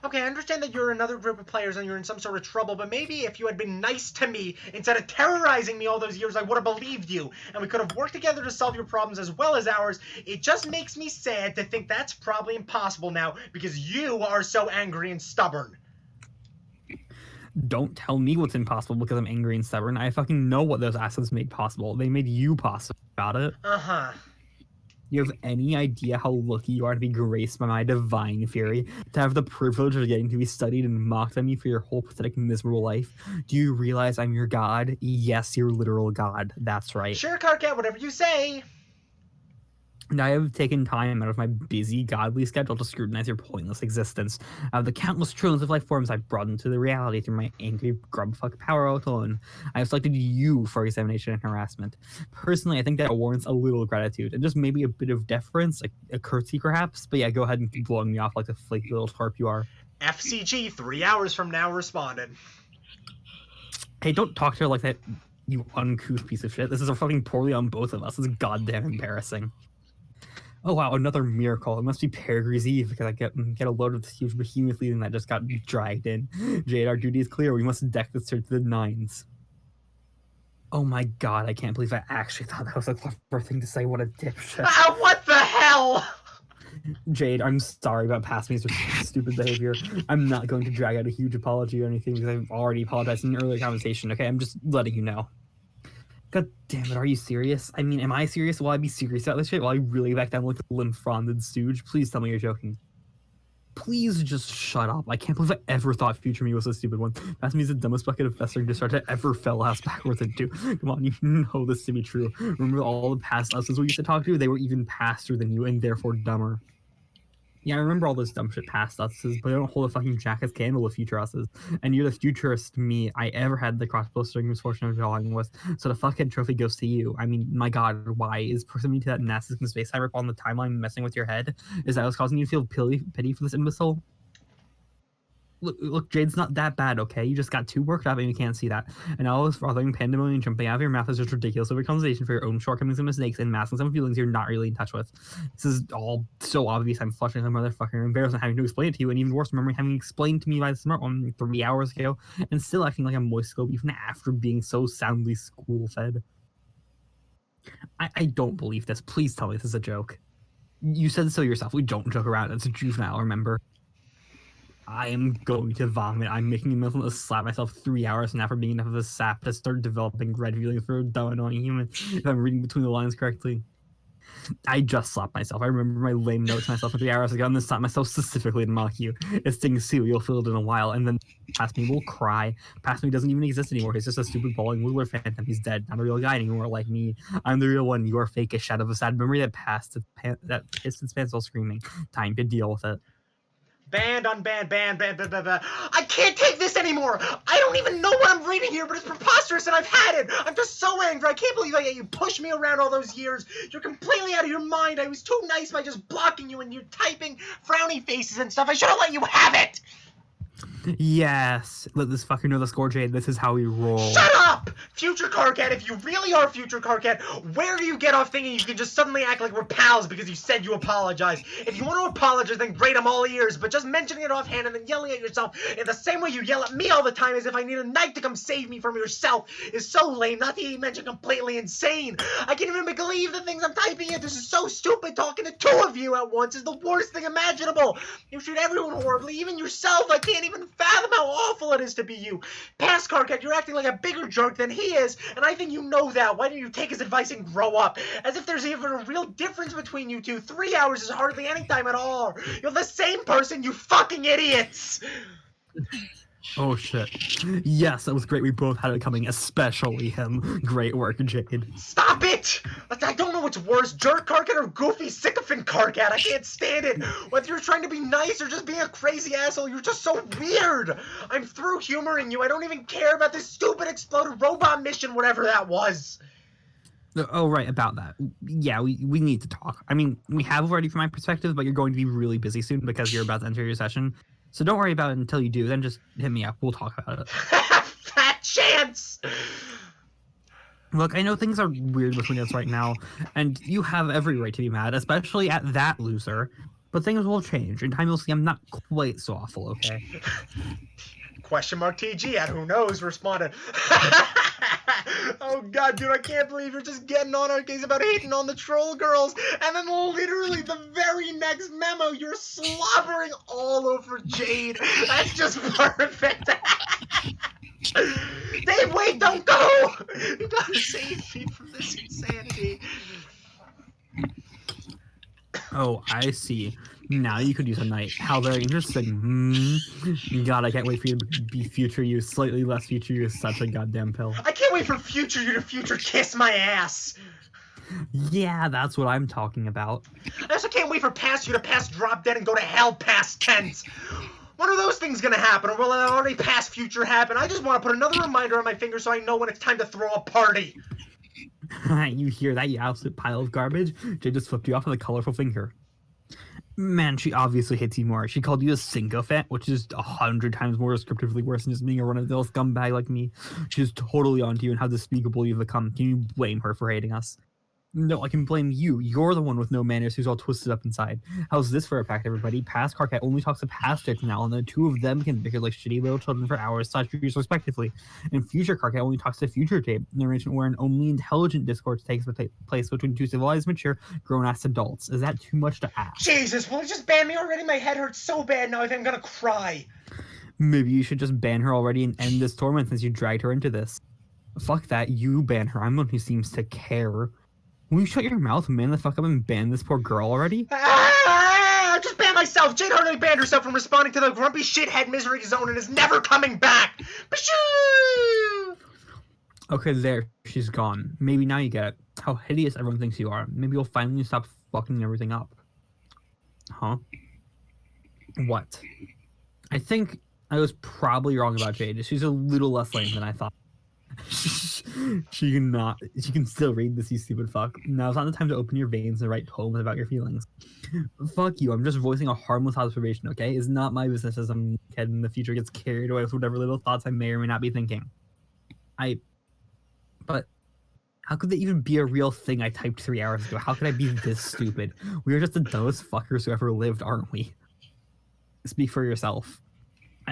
Okay, I understand that you're another group of players and you're in some sort of trouble, but maybe if you had been nice to me instead of terrorizing me all those years, I would have believed you, and we could have worked together to solve your problems as well as ours. It just makes me sad to think that's probably impossible now because you are so angry and stubborn. Don't tell me what's impossible because I'm angry and stubborn. I fucking know what those assets made possible. They made you possible. Got it? Uh-huh. You have any idea how lucky you are to be graced by my divine fury, to have the privilege of getting to be studied and mocked at me for your whole pathetic, miserable life? Do you realize I'm your god? Yes, your literal god. That's right. Sure, Karkat, whatever you say. And I have taken time out of my busy, godly schedule to scrutinize your pointless existence. Out of the countless trillions of life forms I've brought into the reality through my angry grubfuck power alone, I have selected you for examination and harassment. Personally, I think that warrants a little gratitude, and just maybe a bit of deference, like a curtsy perhaps. But yeah, go ahead and keep blowing me off like the flaky little twerp you are. FCG 3 hours from now responded. Hey, don't talk to her like that, you uncouth piece of shit. This is fucking poorly on both of us. This is goddamn embarrassing. Oh wow, another miracle. It must be Peregrine's Eve because I get a load of this huge behemoth leading that just got dragged in. Jade, our duty is clear. We must deck this to the nines. Oh my god, I can't believe I actually thought that was a clever thing to say. What a dipshit. Ah, what the hell? Jade, I'm sorry about past me stupid behavior. I'm not going to drag out a huge apology or anything because I've already apologized in an earlier conversation, okay? I'm just letting you know. God damn it, are you serious? I mean, am I serious? Will I be serious about this shit? Will I really back down like a lymph-fronded stooge? Please tell me you're joking. Please just shut up. I can't believe I ever thought Future Me was a stupid one. Past Me is the dumbest bucket of festering discharge I ever fell ass backwards into. Come on, you know this to be true. Remember all the past lessons we used to talk to? They were even faster than you and therefore dumber. Yeah, I remember all those dumb shit past us's, but I don't hold a fucking jacket's candle with future us's. And you're the futurist me I ever had the cross-blistering misfortune of drawing with, so the fuckhead trophy goes to you. I mean, my god, why? Is proximity to that nasty space I rip on the timeline messing with your head? Is that what's causing you to feel pity for this imbecile? Look, Jade's not that bad, okay? You just got too worked up and you can't see that. And all this frothing pandemonium jumping out of your mouth is just ridiculous overcompensation for your own shortcomings and mistakes and masking some feelings you're not really in touch with. This is all so obvious. I'm flushing like a motherfucker, embarrassed having to explain it to you, and even worse, remembering having explained to me by the smart one 3 hours ago and still acting like a moist scope even after being so soundly school-fed. I don't believe this. Please tell me this is a joke. You said so yourself. We don't joke around. It's a juvenile, remember? I am going to vomit. I'm making a mental to slap myself 3 hours now for being enough of a sap to start developing red feelings for a dumb, annoying human, if I'm reading between the lines correctly. I just slapped myself. I remember my lame note to myself from 3 hours ago, and then slapped myself specifically to mock you. It stings too. You'll feel it in a while, and then past me will cry. Past me doesn't even exist anymore. He's just a stupid bawling Wheeler phantom. He's dead. Not a real guy anymore like me. I'm the real one. You're fake, a shadow of a sad memory that passed, that pissed its pants while screaming. Time to deal with it. Banned, unbanned, banned, banned, banned, banned, banned. I can't take this anymore! I don't even know what I'm reading here, but it's preposterous and I've had it! I'm just so angry. I can't believe you pushed me around all those years. You're completely out of your mind. I was too nice by just blocking you and you typing frowny faces and stuff. I should have let you have it! Yes, let this fucker know the score, Jade. This is how we roll. Shut up! Future Carcat, if you really are Future Carcat, where do you get off thinking you can just suddenly act like we're pals because you said you apologize? If you want to apologize, then great, I'm all ears, but just mentioning it offhand and then yelling at yourself in the same way you yell at me all the time as if I need a knight to come save me from yourself is so lame, not to even mention completely insane. I can't even believe the things I'm typing in. This is so stupid. Talking to two of you at once is the worst thing imaginable. You treat everyone horribly, even yourself. I can't even fathom how awful it is to be you. Past Carcat, you're acting like a bigger jerk than he is, and I think you know that. Why don't you take his advice and grow up? As if there's even a real difference between you two. 3 hours is hardly any time at all. You're the same person, you fucking idiots! Oh shit. Yes, that was great. We both had it coming, especially him. Great work, Jade. Stop it! I don't know what's worse, jerk Carcat or goofy sycophant Carcat. I can't stand it. Whether you're trying to be nice or just being a crazy asshole, you're just so weird. I'm through humoring you. I don't even care about this stupid exploded robot mission, whatever that was. Oh, right, about that. Yeah, we need to talk. I mean, we have already from my perspective, but you're going to be really busy soon because you're about to enter your session. So don't worry about it until you do. Then just hit me up. We'll talk about it. Fat chance! Look, I know things are weird between us right now, and you have every right to be mad, especially at that loser. But things will change. In time, you'll see I'm not quite so awful, okay? Question mark TG at who knows responded. Oh god, dude, I can't believe you're just getting on our case about hating on the troll girls, and then literally the very next memo, you're slobbering all over Jade. That's just perfect. Dave, wait, don't go! You gotta save me from this insanity. Oh, I see. Now you could use a knight. How very interesting. God, I can't wait for you to be future you. Slightly less future you is such a goddamn pill. I can't wait for future you to future kiss my ass. Yeah, that's what I'm talking about. I also can't wait for past you to pass drop dead and go to hell past tense. When are those things gonna happen, or will it already past future happen? I just want to put another reminder on my finger so I know when it's time to throw a party. You hear that, you absolute pile of garbage? Jay just flipped you off with a colorful finger. Man, she obviously hates you more. She called you a sycophant, which is 100 times more descriptively worse than just being a run-of-the-mill scumbag like me. She's totally onto you and how despicable you've become. Can you blame her for hating us? No, I can blame you. You're the one with no manners who's all twisted up inside. How's this for a fact, everybody? Past Carcat only talks to past chicks now, and the two of them can bicker like shitty little children for hours, /years respectively. And future Carcat only talks to future Jade, an arrangement where an only intelligent discourse takes place between two civilized, mature, grown-ass adults. Is that too much to ask? Jesus, will it just ban me already? My head hurts so bad now I think I'm gonna cry. Maybe you should just ban her already and end this torment since you dragged her into this. Fuck that, you ban her. I'm the one who seems to care. Will you shut your mouth, man the fuck up, and ban this poor girl already? Just ban myself! Jade already banned herself from responding to the grumpy shithead misery zone and is never coming back! Pshoo! Okay, there. She's gone. Maybe now you get it. How hideous everyone thinks you are. Maybe you'll finally stop fucking everything up. Huh? What? I think I was probably wrong about Jade. She's a little less lame than I thought. She can still read this, you stupid fuck. Now's not the time to open your veins and write poems about your feelings. Fuck you, I'm just voicing a harmless observation, okay? It's not my business as some kid in the future gets carried away with whatever little thoughts I may or may not be thinking. But how could that even be a real thing I typed 3 hours ago? How could I be this stupid? We are just the dumbest fuckers who ever lived, aren't we? Speak for yourself.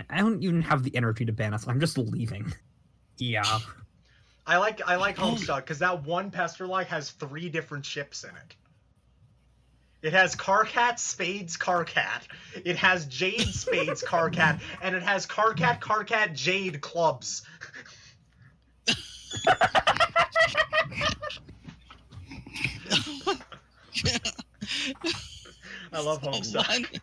I don't even have the energy to ban us. I'm just leaving. Yeah. I like Homestuck because that one pester like has 3 different ships in it. It has Carcat, Spades, Carcat. It has Jade, Spades, Carcat, and it has Carcat, Carcat, Jade clubs. I love Homestuck.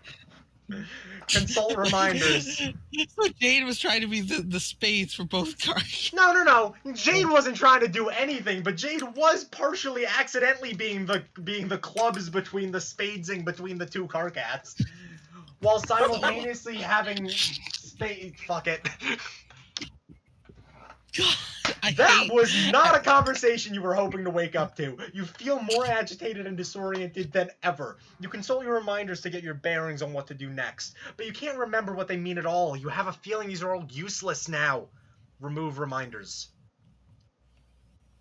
Consult reminders. So Jade was trying to be the spades for both cards. No. Jade wasn't trying to do anything, but Jade was partially accidentally being the clubs between the spadesing between the two Carcats, while simultaneously having spade. Fuck it. God, That was not a conversation you were hoping to wake up to. You feel more agitated and disoriented than ever. You consult your reminders to get your bearings on what to do next, but you can't remember what they mean at all. You have a feeling these are all useless now. Remove reminders.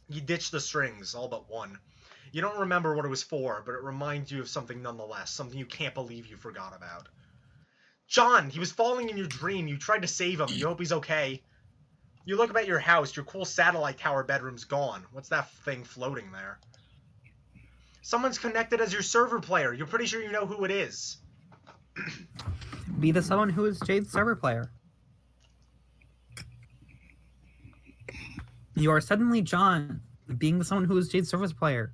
You ditch the strings, all but one. You don't remember what it was for, but it reminds you of something nonetheless, something you can't believe you forgot about. John, he was falling in your dream. You tried to save him. You hope he's okay. You look up at your house, your cool satellite tower bedroom's gone. What's that thing floating there? Someone's connected as your server player. You're pretty sure you know who it is. Be the someone who is Jade's server player. You are suddenly John, being someone who is Jade's service player.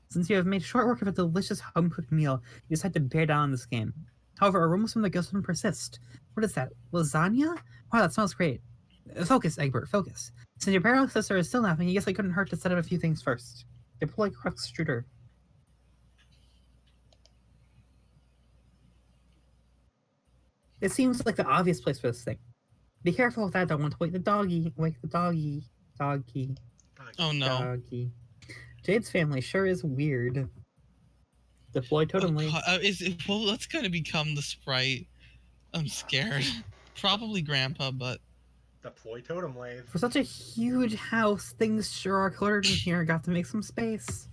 Since you have made short work of a delicious home-cooked meal, you decide to bear down on this game. However, aromas from the ghost one persist. What is that? Lasagna? Wow, that smells great. Focus, Egbert, focus. Since your parallel sister is still napping, I guess it couldn't hurt to set up a few things first. Deploy crux extruder. It seems like the obvious place for this thing. Be careful with that, don't want to wake the doggy. Wake the doggy. Doggy. Oh no. Doggy. Jade's family sure is weird. Deploy totem wave. Well, that's gonna become the sprite. I'm scared. Probably Grandpa, but Deploy totem wave. For such a huge house, things sure are cluttered in here. Got to make some space.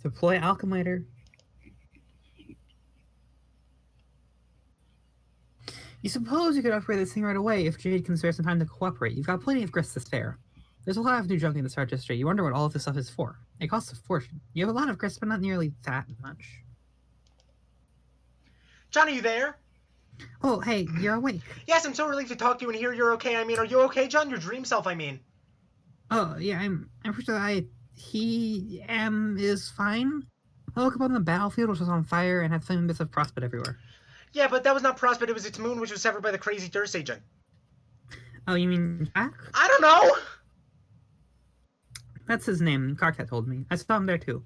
Deploy alchemator. You suppose you could upgrade this thing right away if Jade can spare some time to cooperate. You've got plenty of grist to spare. There's a lot of new junk in this registry. You wonder what all of this stuff is for. It costs a fortune. You have a lot of grist, but not nearly that much. John, are you there? Oh, hey, you're awake. Yes, I'm so relieved to talk to you and hear you're okay. I mean, are you okay, John? Your dream self, I mean. Oh, yeah, I'm pretty sure he is fine. I woke up on the battlefield, which was on fire, and had flaming bits of frostbite everywhere. Yeah, but that was not Prospect, it was its moon, which was severed by the crazy Durst agent. Oh, you mean Jack? I don't know! That's his name, Carcat told me. I saw him there too.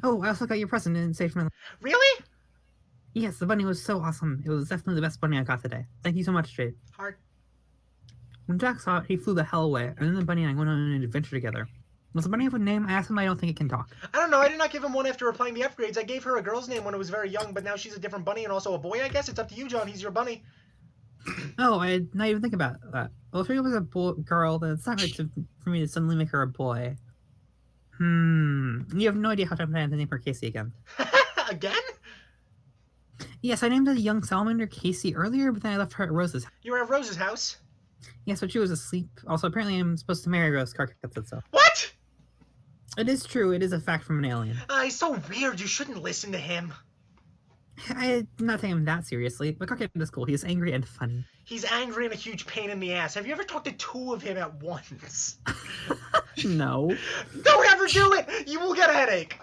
Oh, I also got your present and saved my life. Really? Yes, the bunny was so awesome. It was definitely the best bunny I got today. Thank you so much, Jade. Hard. When Jack saw it, he flew the hell away, and then the bunny and I went on an adventure together. Does the bunny have a name? I asked him, I don't think it can talk. I don't know, I did not give him one after replying the upgrades. I gave her a girl's name when it was very young, but now she's a different bunny and also a boy, I guess. It's up to you, John. He's your bunny. Oh, I did not even think about that. Well, if it was a girl, then it's not right for me to suddenly make her a boy. You have no idea how time I had to name her Casey again. Again? Yes, I named the young salamander Casey earlier, but then I left her at Rose's. You were at Rose's house? Yes, but she was asleep. Also, apparently I'm supposed to marry Rose. Carcat said so. What? It is true. It is a fact from an alien. He's so weird. You shouldn't listen to him. I'm not taking him that seriously, but Carcat is cool. He is angry and funny. He's angry and a huge pain in the ass. Have you ever talked to two of him at once? No. Don't ever do it! You will get a headache.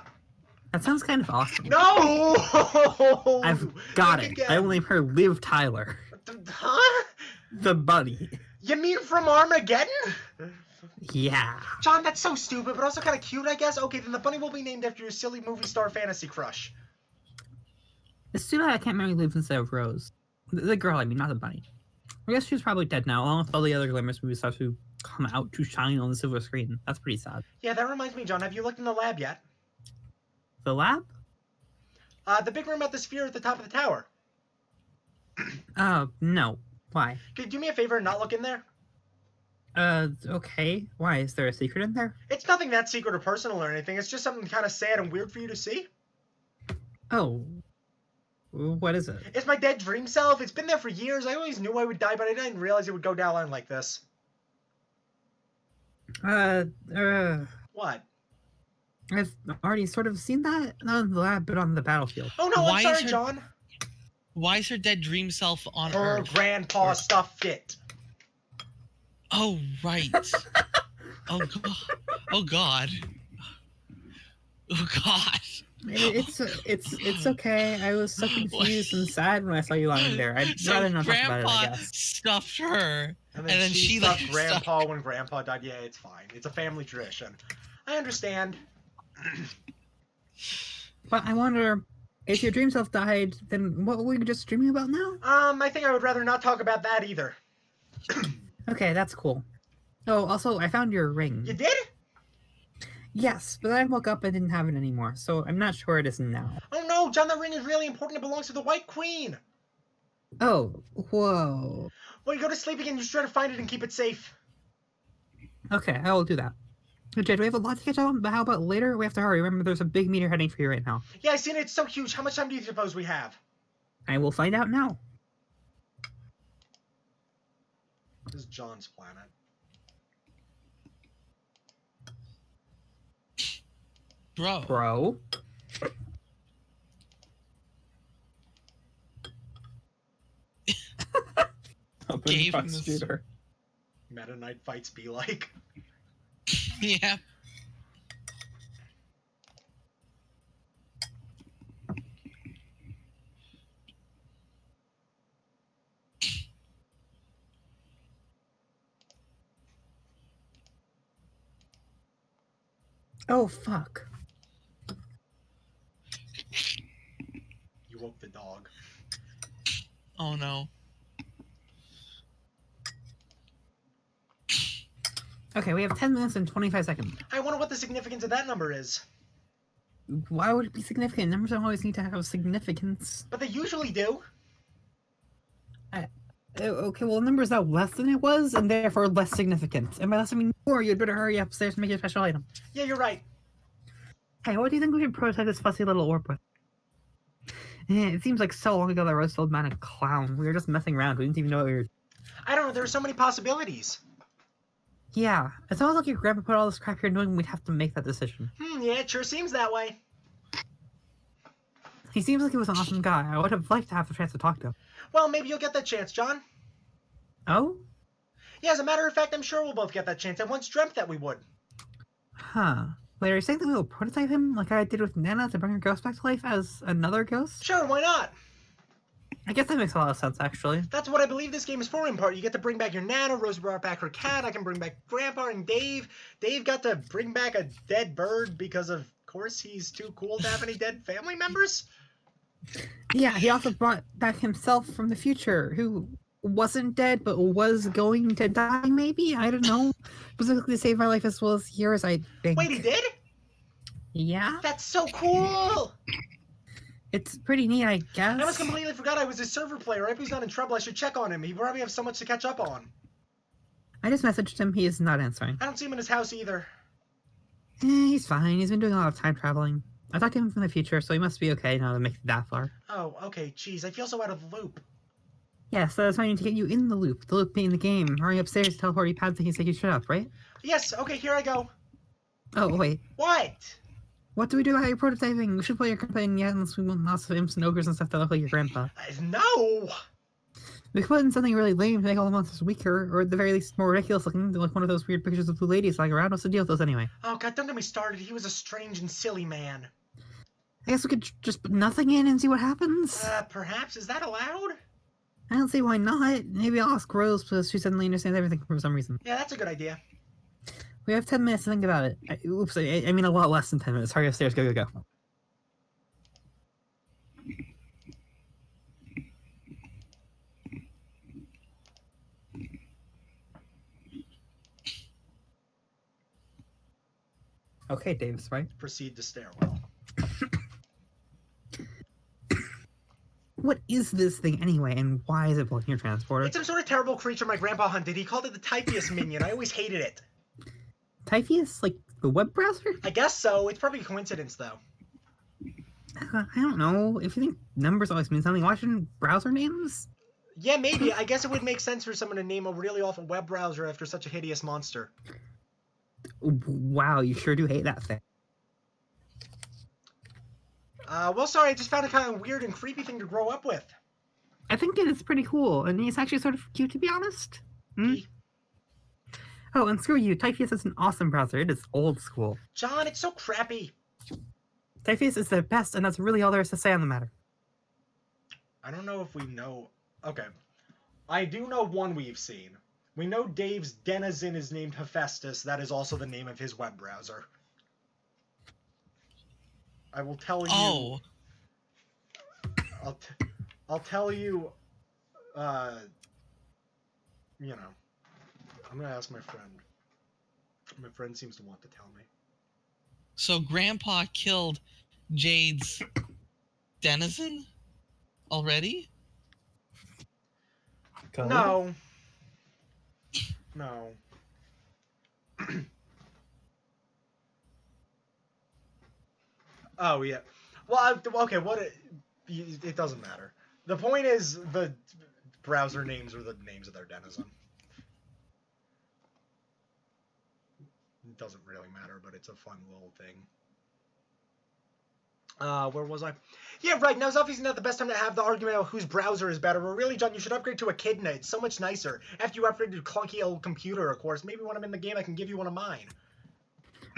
That sounds kind of awesome. No! I've got it. I will name her Liv Tyler. Huh? The bunny. You mean from Armageddon? Yeah. John, that's so stupid, but also kind of cute, I guess. Okay, then the bunny will be named after your silly movie star fantasy crush. It's too bad I can't marry Liv instead of Rose. The girl, I mean, not the bunny. I guess she's probably dead now, along with all the other glamorous movie stars who come out to shine on the silver screen. That's pretty sad. Yeah, that reminds me, John. Have you looked in the lab yet? The lab? The big room at the sphere at the top of the tower. No. Why? Could you do me a favor and not look in there? Okay. Why? Is there a secret in there? It's nothing that secret or personal or anything. It's just something kind of sad and weird for you to see. Oh, what is it? It's my dead dream self. It's been there for years. I always knew I would die, but I didn't realize it would go down like this. Uh, What? I've already sort of seen that, not in the lab, but on the battlefield. Oh no, Why I'm is sorry, her- John. Why is her dead dream self on Her Earth? grandpa stuffed it. Oh, right. Oh, God. Oh, God. Oh, God. It's okay. I was so confused and sad when I saw you lying there. I'd So rather not talk about Grandpa it, I guess. stuffed her, And then she like stuffed Grandpa when Grandpa died. Yeah, it's fine. It's a family tradition. I understand. But I wonder, if your dream self died, then what were you just dreaming about now? I think I would rather not talk about that either. Okay, that's cool. Oh, also, I found your ring. You did? Yes, but I woke up and didn't have it anymore, so I'm not sure where it is now. Oh no, John, that ring is really important. It belongs to the White Queen. Oh, whoa. When you go to sleep again, just try to find it and keep it safe. Okay, I will do that. Jed, we have a lot to catch up on, but how about later? We have to hurry. Remember, there's a big meteor heading for you right now. Yeah, I seen it. It's so huge. How much time do you suppose we have? I will find out now. This is John's planet. Bro. Open Gave him prosecutor. Meta Knight fights be like. Yeah. Oh, fuck. You woke the dog. Oh, no. Okay, we have 10 minutes and 25 seconds. I wonder what the significance of that number is. Why would it be significant? Numbers don't always need to have significance. But they usually do. Okay, well, the number is now less than it was, and therefore less significant. And by less, I mean more. You'd better hurry upstairs and make it a special item. Yeah, you're right. Hey, what do you think we should prototype this fussy little orb with? It seems like so long ago that Rose told man a clown. We were just messing around. We didn't even know what we were... I don't know. There are so many possibilities. Yeah, it's almost like your grandpa put all this crap here knowing we'd have to make that decision. Yeah, it sure seems that way. He seems like he was an awesome guy. I would have liked to have the chance to talk to him. Well, maybe you'll get that chance, John. Oh? Yeah, as a matter of fact, I'm sure we'll both get that chance. I once dreamt that we would. Huh. Wait, are you saying that we will prototype him like I did with Nana to bring her ghost back to life as another ghost? Sure, why not? I guess that makes a lot of sense, actually. That's what I believe this game is for in part. You get to bring back your Nana, Rose brought back her cat, I can bring back Grandpa and Dave. Dave got to bring back a dead bird because of course he's too cool to have any dead family members. Yeah, he also brought back himself from the future, who wasn't dead but was going to die, maybe? I don't know. Specifically to save my life as well as yours, I think. Wait, he did? Yeah? That's so cool! It's pretty neat, I guess. I almost completely forgot I was his server player. Right if he's not in trouble, I should check on him. He probably have so much to catch up on. I just messaged him. He is not answering. I don't see him in his house either. He's fine. He's been doing a lot of time traveling. I talked to him from the future, so he must be okay now to make it that far. Oh, okay. Jeez, I feel so out of the loop. Yeah, so that's why I need to get you in the loop. The loop being the game. Hurry upstairs, teleport your pad things like you shut up, right? Yes, okay, here I go. Oh, wait. What? What do we do about your prototyping? We should put your grandpa in yet, unless we want lots of imps and ogres and stuff that look like your grandpa. No! We could put in something really lame to make all the monsters weaker, or at the very least more ridiculous looking, like one of those weird pictures of blue ladies lying around. What's the deal with those anyway? Oh, God, don't get me started. He was a strange and silly man. I guess we could just put nothing in and see what happens. Perhaps? Is that allowed? I don't see why not. Maybe I'll ask Rose because she suddenly understands everything for some reason. Yeah, that's a good idea. We have 10 minutes to think about it. I mean a lot less than 10 minutes. Hurry upstairs, go, go, go. Okay, Davis, right? Proceed to stairwell. What is this thing anyway, and why is it blocking your transporter? It's some sort of terrible creature my grandpa hunted. He called it the Typheus minion. I always hated it. Typheus? Like the web browser? I guess so. It's probably a coincidence, though. I don't know. If you think numbers always mean something, why shouldn't browser names? Yeah, maybe. I guess it would make sense for someone to name a really awful web browser after such a hideous monster. Wow, you sure do hate that thing. Well, sorry, I just found a kind of weird and creepy thing to grow up with. I think it is pretty cool, and it's actually sort of cute, to be honest. Gee. Oh, and screw you. Typeface is an awesome browser. It is old school. John, it's so crappy. Typeface is the best, and that's really all there is to say on the matter. I don't know if we know... Okay. I do know one we've seen. We know Dave's denizen is named Hephaestus. That is also the name of his web browser. I will tell you... Oh. I'll tell you... You know. I'm gonna ask my friend. My friend seems to want to tell me. So Grandpa killed Jade's denizen already? No. No. Oh, yeah. Well, okay, it doesn't matter. The point is the browser names are the names of their denizen. It doesn't really matter, but it's a fun little thing. Where was I? Yeah, right. Now it's obviously not the best time to have the argument about whose browser is better. But really, John, you should upgrade to Echidna. It's so much nicer. After you upgrade to a clunky old computer, of course. Maybe when I'm in the game, I can give you one of mine.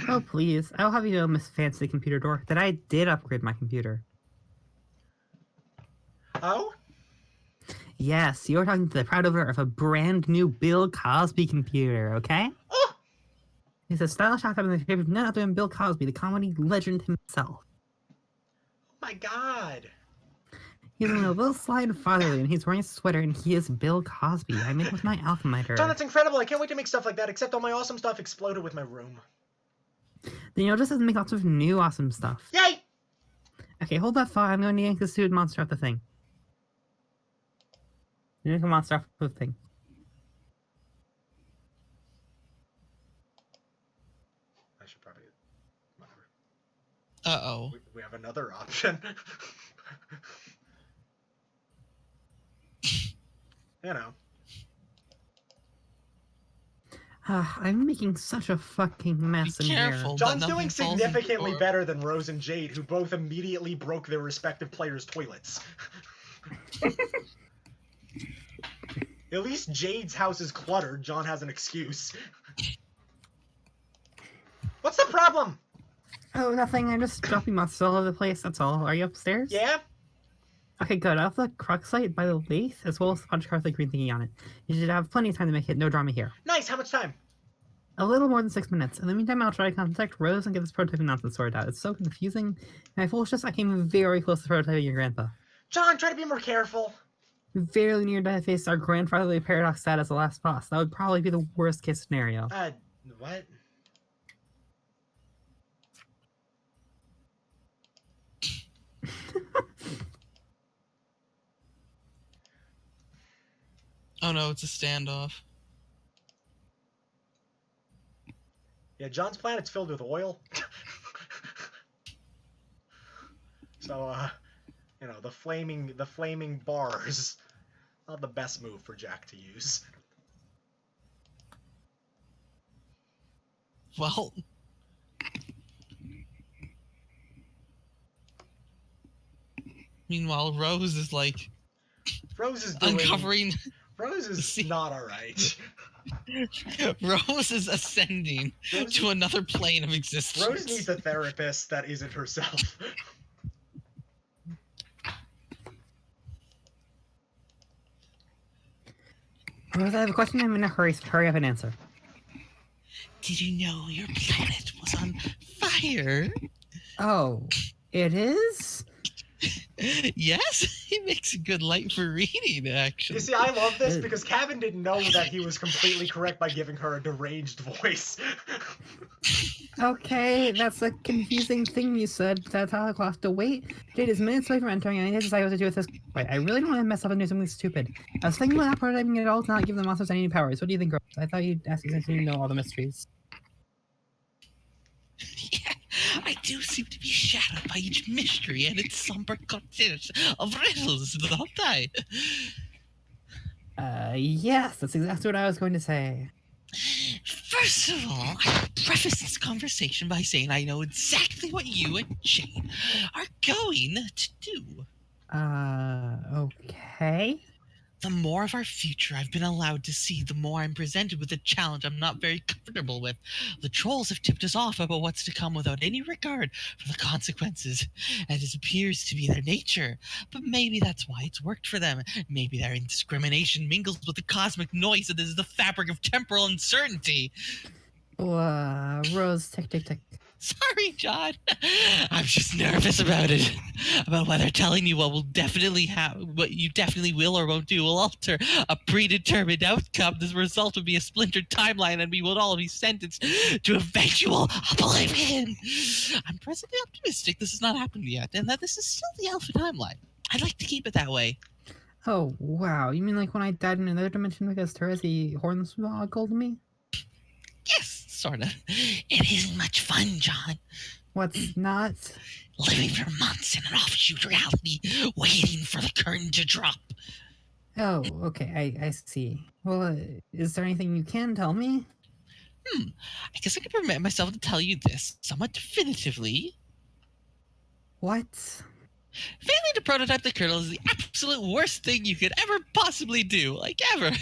Oh, please. I'll have you know, Miss Fancy Computer Door, that I did upgrade my computer. Oh? Yes, you're talking to the proud owner of a brand new Bill Cosby computer, okay? Oh! He's a stylish outfit in the shape of none other than Bill Cosby, the comedy legend himself. My God. He's a little sly and fatherly, and he's wearing a sweater, and he is Bill Cosby. I made it with my alchemiter. John, that's incredible. I can't wait to make stuff like that, except all my awesome stuff exploded with my room. Then you'll just have to make lots of new awesome stuff. Yay! Okay, hold that thought. I'm going to yank the stupid monster off the thing. Yank the monster off the thing. I should probably... Whatever. Uh-oh. We have another option. You know. I'm making such a fucking mess Be in careful. here. John's nothing doing falls in significantly the better than Rose and Jade, who both immediately broke their respective players' toilets. At least Jade's house is cluttered. John has an excuse. What's the problem? Oh, nothing. I'm just dropping monsters all over the place. That's all. Are you upstairs? Yeah? Okay, good. I have the crux light by the lathe, as well as the punch card with the green thingy on it. You should have plenty of time to make it. No drama here. Nice. How much time? A little more than 6 minutes. In the meantime, I'll try to contact Rose and get this prototyping nonsense sorted out. It's so confusing. My foolish just I came very close to prototyping your grandpa. John, try to be more careful. Very near to face our grandfatherly paradox stat as the last boss. That would probably be the worst case scenario. What? Oh no, it's a standoff. Yeah, John's planet's filled with oil. So, you know, the flaming bars, not the best move for Jack to use. Well, meanwhile, Rose is like Rose is doing... uncovering. Rose is not alright. Rose is ascending to another plane of existence. Rose needs a therapist that isn't herself. Rose, I have a question. I'm in a hurry, so hurry up and answer. Did you know your planet was on fire? Oh, it is? Yes, it makes a good light for reading, actually. You see, I love this because Kevin didn't know that he was completely correct by giving her a deranged voice. Okay, that's a confusing thing you said. That's how I'll have to wait. Jade is minutes away from entering, and I need to decide what to do with this. Wait, I really don't want to mess up and do something stupid. I was thinking about prototyping it all to not give the monsters any powers. What do you think, Rose? I thought you'd ask me since you know all the mysteries. Yeah, I do seem to be shadowed by each mystery and its somber cortege of riddles, don't I? Yes, that's exactly what I was going to say. First of all, I preface this conversation by saying I know exactly what you and Jane are going to do. Okay. The more of our future I've been allowed to see, the more I'm presented with a challenge I'm not very comfortable with. The trolls have tipped us off about what's to come without any regard for the consequences, as it appears to be their nature. But maybe that's why it's worked for them. Maybe their indiscrimination mingles with the cosmic noise that is the fabric of temporal uncertainty. Rose, tick, tick, tick. Sorry, John. I'm just nervous about it. About whether telling you what you definitely will or won't do will alter a predetermined outcome. The result would be a splintered timeline, and we would all be sentenced to eventual oblivion. I'm presently optimistic this has not happened yet, and that this is still the alpha timeline. I'd like to keep it that way. Oh, wow. You mean like when I died in another dimension because Terezi hornswoggled me? Yes, sorta. It isn't much fun, John. What's not? Living for months in an offshoot reality, waiting for the curtain to drop. Oh, okay, I see. Well, is there anything you can tell me? I guess I can permit myself to tell you this somewhat definitively. What? Failing to prototype the kernel is the absolute worst thing you could ever possibly do, like ever.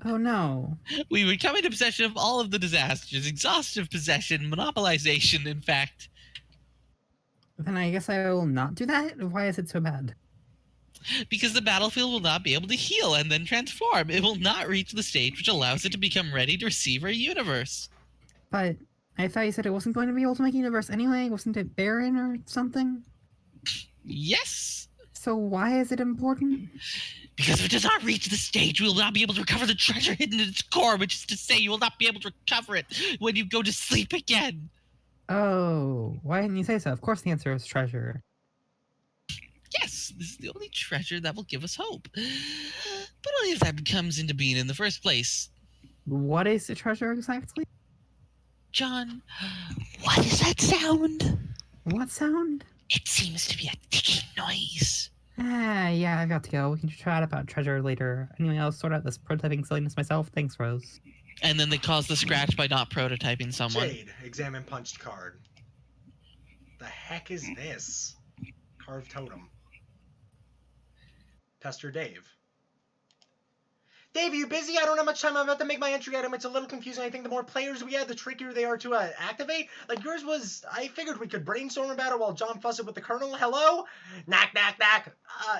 Oh no. We would come into possession of all of the disasters, exhaustive possession, monopolization, in fact. Then I guess I will not do that? Why is it so bad? Because the battlefield will not be able to heal and then transform. It will not reach the stage which allows it to become ready to receive our universe. But I thought you said it wasn't going to be able to make a universe anyway. Wasn't it barren or something? Yes. So why is it important? Because if it does not reach the stage, we will not be able to recover the treasure hidden in its core, which is to say you will not be able to recover it when you go to sleep again. Oh, why didn't you say so? Of course the answer is treasure. Yes, this is the only treasure that will give us hope. But only if that comes into being in the first place. What is the treasure exactly? John, what is that sound? What sound? It seems to be a ticking noise. Yeah, I've got to go. We can chat about treasure later. Anyway, I'll sort out this prototyping silliness myself. Thanks, Rose. And then they cause the scratch by not prototyping someone. Jade, examine punched card. The heck is this? Carved totem. Tester Dave. Dave, are you busy? I don't have much time. I'm about to make my entry item. It's a little confusing. I think the more players we add, the trickier they are to activate. Like yours was, I figured we could brainstorm about it while John fussed with the kernel. Hello? Knack, knack, knack.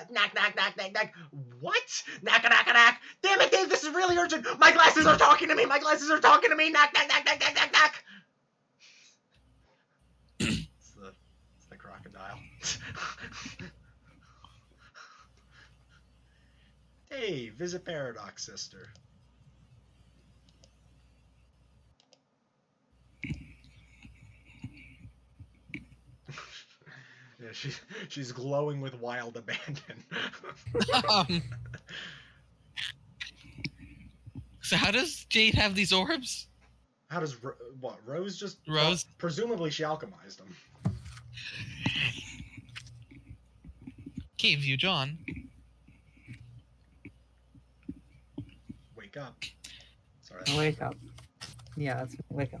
Knack, knack, knack, knack, knack. What? Knack, knack, knack. Damn it, Dave, this is really urgent. My glasses are talking to me. My glasses are talking to me. Knack, knack, knack, knack, knack, knack, knack. It's the crocodile. Hey, visit Paradox Sister. Yeah, she's glowing with wild abandon. So how does Jade have these orbs? How does what Rose just? Rose? Well, presumably she alchemized them. Cave view, John. Wake up. Sorry. Wake up. Yeah, that's wake up.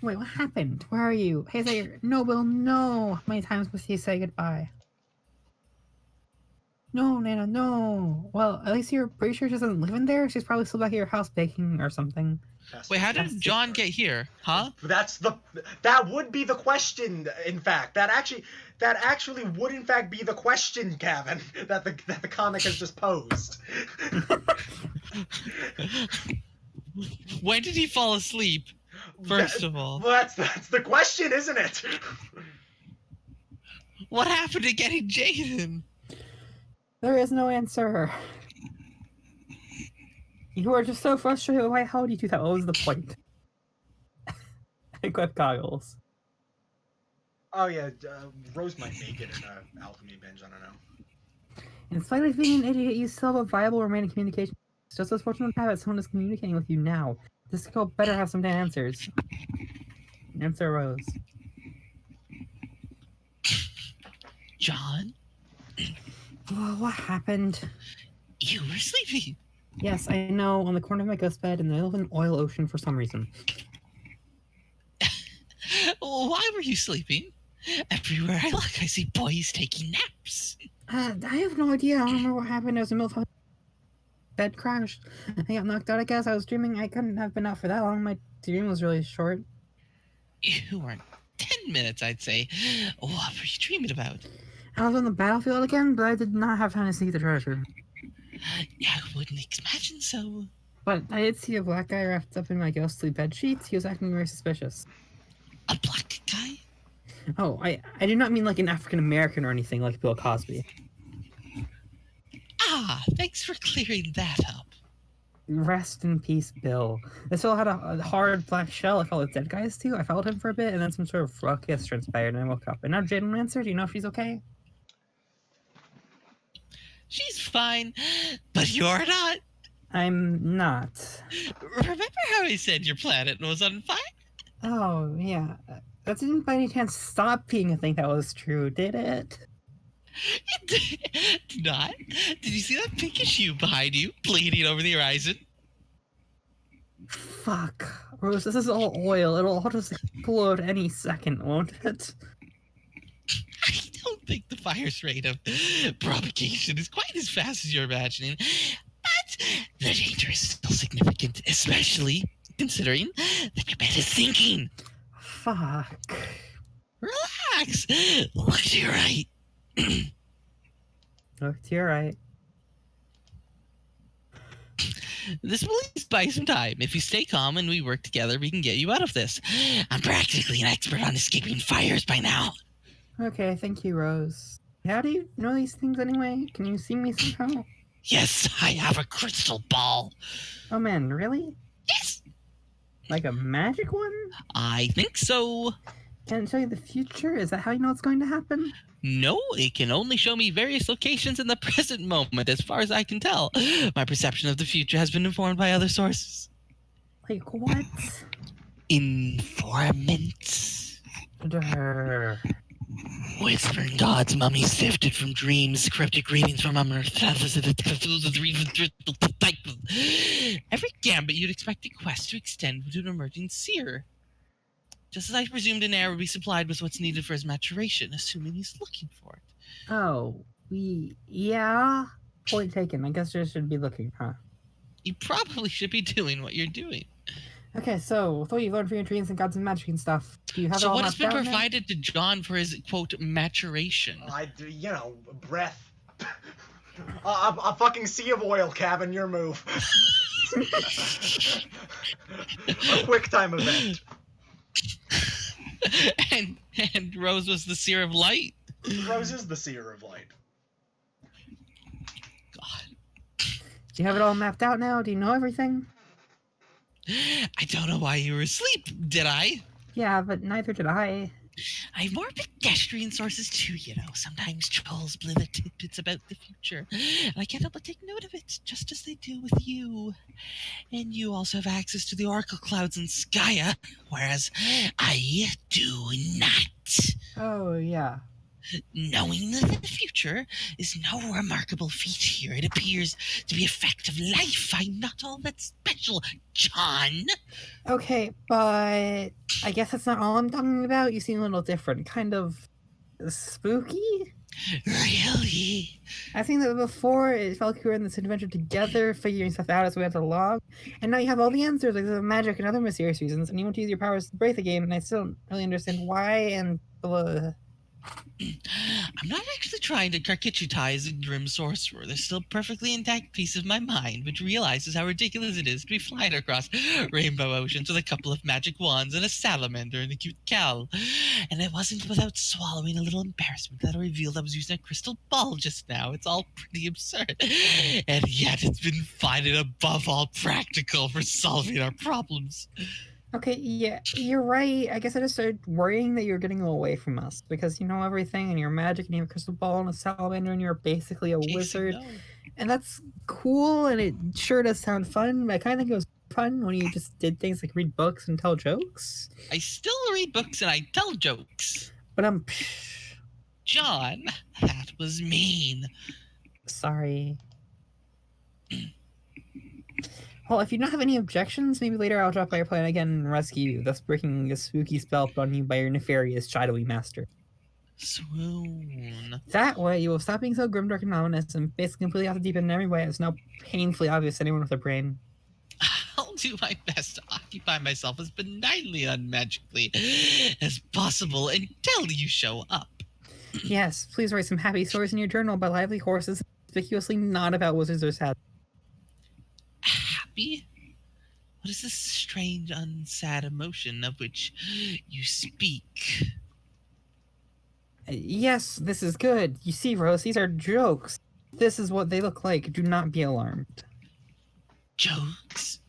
Wait, what happened? Where are you? Hey, Zaire. No, Bill, no. How many times must you say goodbye? No, Nana, no. Well, at least you're pretty sure she doesn't live in there. She's probably still back at your house baking or something. Wait, how did John get here? Huh? That would be the question. In fact, that actually would in fact be the question, Gavin, that the comic has just posed. When did he fall asleep? First of all, well, that's the question, isn't it? what happened to getting Jaden? There is no answer. You are just so frustrated. Why? How did you do that? What was the point? Equip goggles. Oh yeah, Rose might make it in an alchemy binge. I don't know. In spite of being an idiot, you still have a viable remaining communication. It's just as fortunate to have it. Someone is communicating with you now. This girl better have some damn answers. Answer Rose. John, Oh, what happened? you were sleeping. Yes, I know, on the corner of my ghost bed in the middle of an oil ocean for some reason. Why were you sleeping? Everywhere I look, I see boys taking naps. I have no idea. I don't remember what happened. I was in the middle of bed crashed. I got knocked out, I guess. I was dreaming. I couldn't have been out for that long. My dream was really short. You weren't 10 minutes, I'd say. What were you dreaming about? I was on the battlefield again, but I did not have time to see the treasure. I wouldn't imagine so. But I did see a black guy wrapped up in my ghostly bed sheets. He was acting very suspicious. A black guy? Oh, I do not mean like an African American or anything like Bill Cosby. Ah, thanks for clearing that up. Rest in peace, Bill. This fellow had a hard black shell like all the dead guys do. I followed him for a bit, and then some sort of ruckus transpired, and I woke up. And now Jalen answered. Do you know if she's okay? She's fine, but you're not. I'm not. Remember how I said your planet was on fire? Oh, yeah. That didn't by any chance stop being a thing that was true, did it? It did not. Did you see that pinkish hue behind you, bleeding over the horizon? Fuck. Rose, this is all oil. It'll all just explode any second, won't it? I don't think the fire's rate of propagation is quite as fast as you're imagining, but the danger is still significant, especially considering that your bed is sinking. Fuck. Relax. Look to your right. Look to your right. This will at least buy you some time. If you stay calm and we work together, we can get you out of this. I'm practically an expert on escaping fires by now. Okay, thank you, Rose. How do you know these things anyway? Can you see me somehow? Yes, I have a crystal ball. Oh man, really? Yes, Like a magic one? I think so. Can it show you the future? Is that how you know it's going to happen? No, it can only show me various locations in the present moment, as far as I can tell. My perception of the future has been informed by other sources. Like what? Informants. Durr. Whispering gods, mummies sifted from dreams, cryptic greetings from Earth. Every gambit you'd expect a quest to extend to an emerging seer. Just as I presumed an heir would be supplied with what's needed for his maturation, assuming he's looking for it. Oh, yeah. Point taken. I guess I should be looking, huh? You probably should be doing what you're doing. Okay, so with what you've learned from your dreams and gods and magic and stuff, do you have it So all what has mapped been out now? provided to John for his, quote, maturation? Breath. A fucking sea of oil, Cabin, your move. A quick time event. and Rose was the seer of light? Rose is the seer of light. God. Do you have it all mapped out now? Do you know everything? I don't know why you were asleep, did I? Yeah, but neither did I. I have more pedestrian sources too, you know. Sometimes trolls blither tidbits about the future, and I can't help but take note of it, just as they do with you. And you also have access to the oracle clouds in Skya, whereas I do not. Oh, yeah. Knowing the future is no remarkable feat here. It appears to be a fact of life. I'm not all that special, John. Okay, but I guess that's not all I'm talking about. You seem a little different. Kind of spooky? Really? I think that before it felt like we were in this adventure together, figuring stuff out as we went along. And now you have all the answers, like the magic and other mysterious reasons, and you want to use your powers to break the game, and I still don't really understand why and blah. I'm not actually trying to caricaturize a grim sorcerer. There's still a perfectly intact piece of my mind which realizes how ridiculous it is to be flying across rainbow oceans with a couple of magic wands and a salamander and a cute cow. And it wasn't without swallowing a little embarrassment that I revealed I was using a crystal ball just now. It's all pretty absurd. And yet it's been fine and above all practical for solving our problems. Okay, yeah, you're right. I guess I just started worrying that you're getting away from us because you know everything and you're magic and you have a crystal ball and a salamander and you're basically a wizard. No. And that's cool and it sure does sound fun, but I kind of think it was fun when you just did things like read books and tell jokes. I still read books and I tell jokes. But John, that was mean. Sorry. Well, if you don't have any objections, maybe later I'll drop by your planet again and rescue you, thus breaking the spooky spell put on you by your nefarious shadowy master. Swoon. That way, you will stop being so grimdark and ominous and basically completely off the deep end in every way. It's now painfully obvious to anyone with a brain. I'll do my best to occupy myself as benignly unmagically as possible until you show up. Yes, please write some happy stories in your journal about lively horses, conspicuously not about wizards or sad. Happy? What is this strange, unsad emotion of which you speak? Yes, this is good. You see, Rose, these are jokes. This is what they look like. Do not be alarmed. Jokes?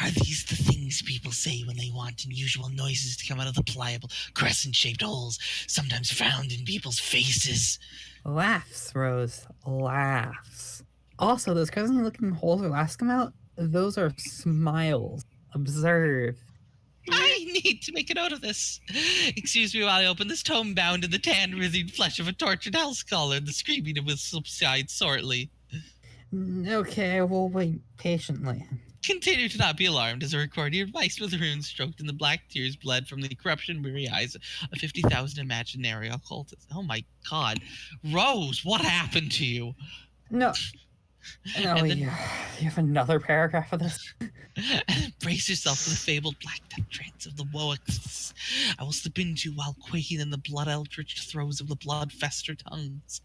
Are these the things people say when they want unusual noises to come out of the pliable, crescent-shaped holes, sometimes found in people's faces? Laughs, Rose. Laughs. Also, those crescent-looking holes or laughs come out, those are smiles. Observe. I need to make a note of this. Excuse me while I open this tome bound in the tan, writhed flesh of a tortured hell scholar, and the screaming will subside shortly. Okay, we'll wait patiently. Continue to not be alarmed as I record your advice with runes stroked in the black tears bled from the corruption-weary eyes of 50,000 imaginary occultists. Oh my god. Rose, what happened to you? No. No, And then- you have another paragraph of this? Brace yourself for the fabled black death trance of the Woax I will slip into while quaking in the blood-eldritch throes of the blood-fester tongues.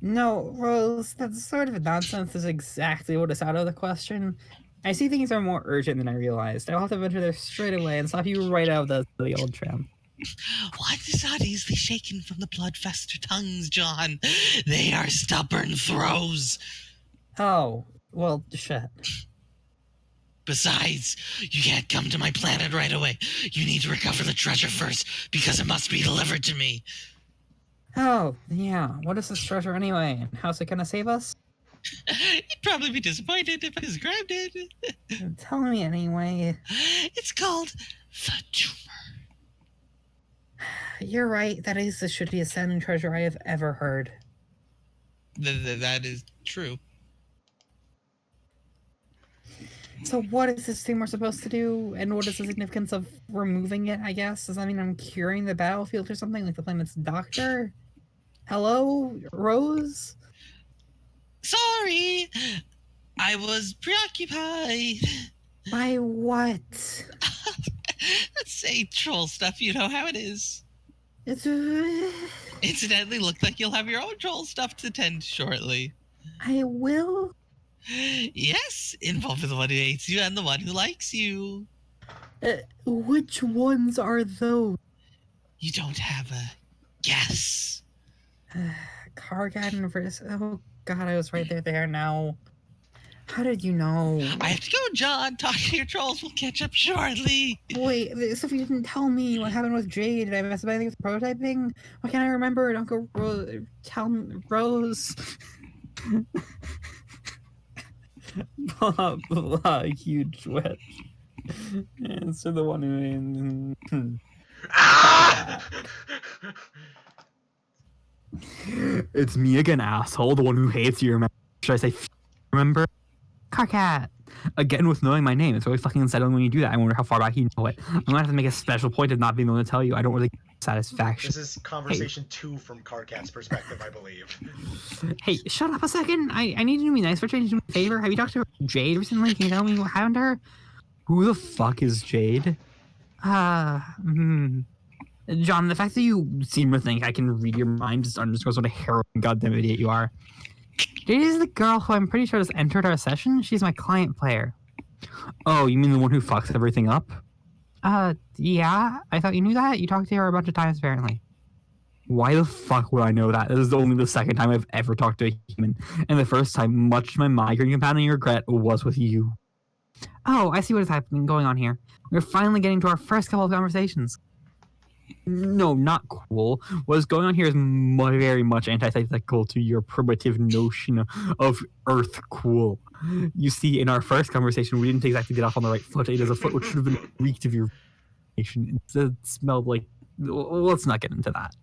No, Rose, that sort of nonsense is exactly what is out of the question. I see things are more urgent than I realized. I'll have to venture there straight away and stop you right out of the old tram. What is not easily shaken from the blood-fester tongues, John? They are stubborn throes. Oh, well, shit. Besides, you can't come to my planet right away. You need to recover the treasure first, because it must be delivered to me. Oh, yeah. What is this treasure anyway? And how's it gonna save us? You'd probably be disappointed if I described it. Tell me anyway. It's called the tumor. You're right. That is the shittiest sounding treasure I have ever heard. That is true. So what is this thing we're supposed to do? And what is the significance of removing it, I guess? Does that mean I'm curing the battlefield or something? Like the planet's doctor? Hello, Rose? Sorry, I was preoccupied. By what? Let's say troll stuff, you know how it is. It's... Incidentally, look like you'll have your own troll stuff to tend shortly. I will? Yes, involved with the one who hates you and the one who likes you. Which ones are those? You don't have a guess. Kargan versus... Oh god, I was right there now. How did you know? I have to go, John. Talk to your trolls. We'll catch up shortly. Wait, so if you didn't tell me what happened with Jade, did I mess up anything with the prototyping? Why can't I remember it? Uncle tell me, Rose. Blah, blah, huge witch. Answer the one who... Ah! It's me again, asshole. The one who hates you. Should I say remember? Carcat. Again with knowing my name. It's really fucking unsettling when you do that. I wonder how far back you know it. I'm gonna have to make a special point of not being the one to tell you. I don't really get satisfaction. This is conversation 2 from Carcat's perspective, I believe. Hey, shut up a second. I need you to be nice for changing a favor. Have you talked to Jade recently? Can you tell me what happened to her? Who the fuck is Jade? John, the fact that you seem to think I can read your mind just underscores what a harrowing goddamn idiot you are. Jade is the girl who I'm pretty sure has entered our session. She's my client player. Oh, you mean the one who fucks everything up? Yeah. I thought you knew that. You talked to her a bunch of times, apparently. Why the fuck would I know that? This is only the second time I've ever talked to a human. And the first time, much to my migraine compounding regret, was with you. Oh, I see what is happening going on here. We're finally getting to our first couple of conversations. No, not cool. What's going on here is very much antithetical to your primitive notion of Earth cool. You see, in our first conversation, we didn't exactly get off on the right foot. It is a foot which should have been reeked of your nation. Instead, it smelled like let's not get into that.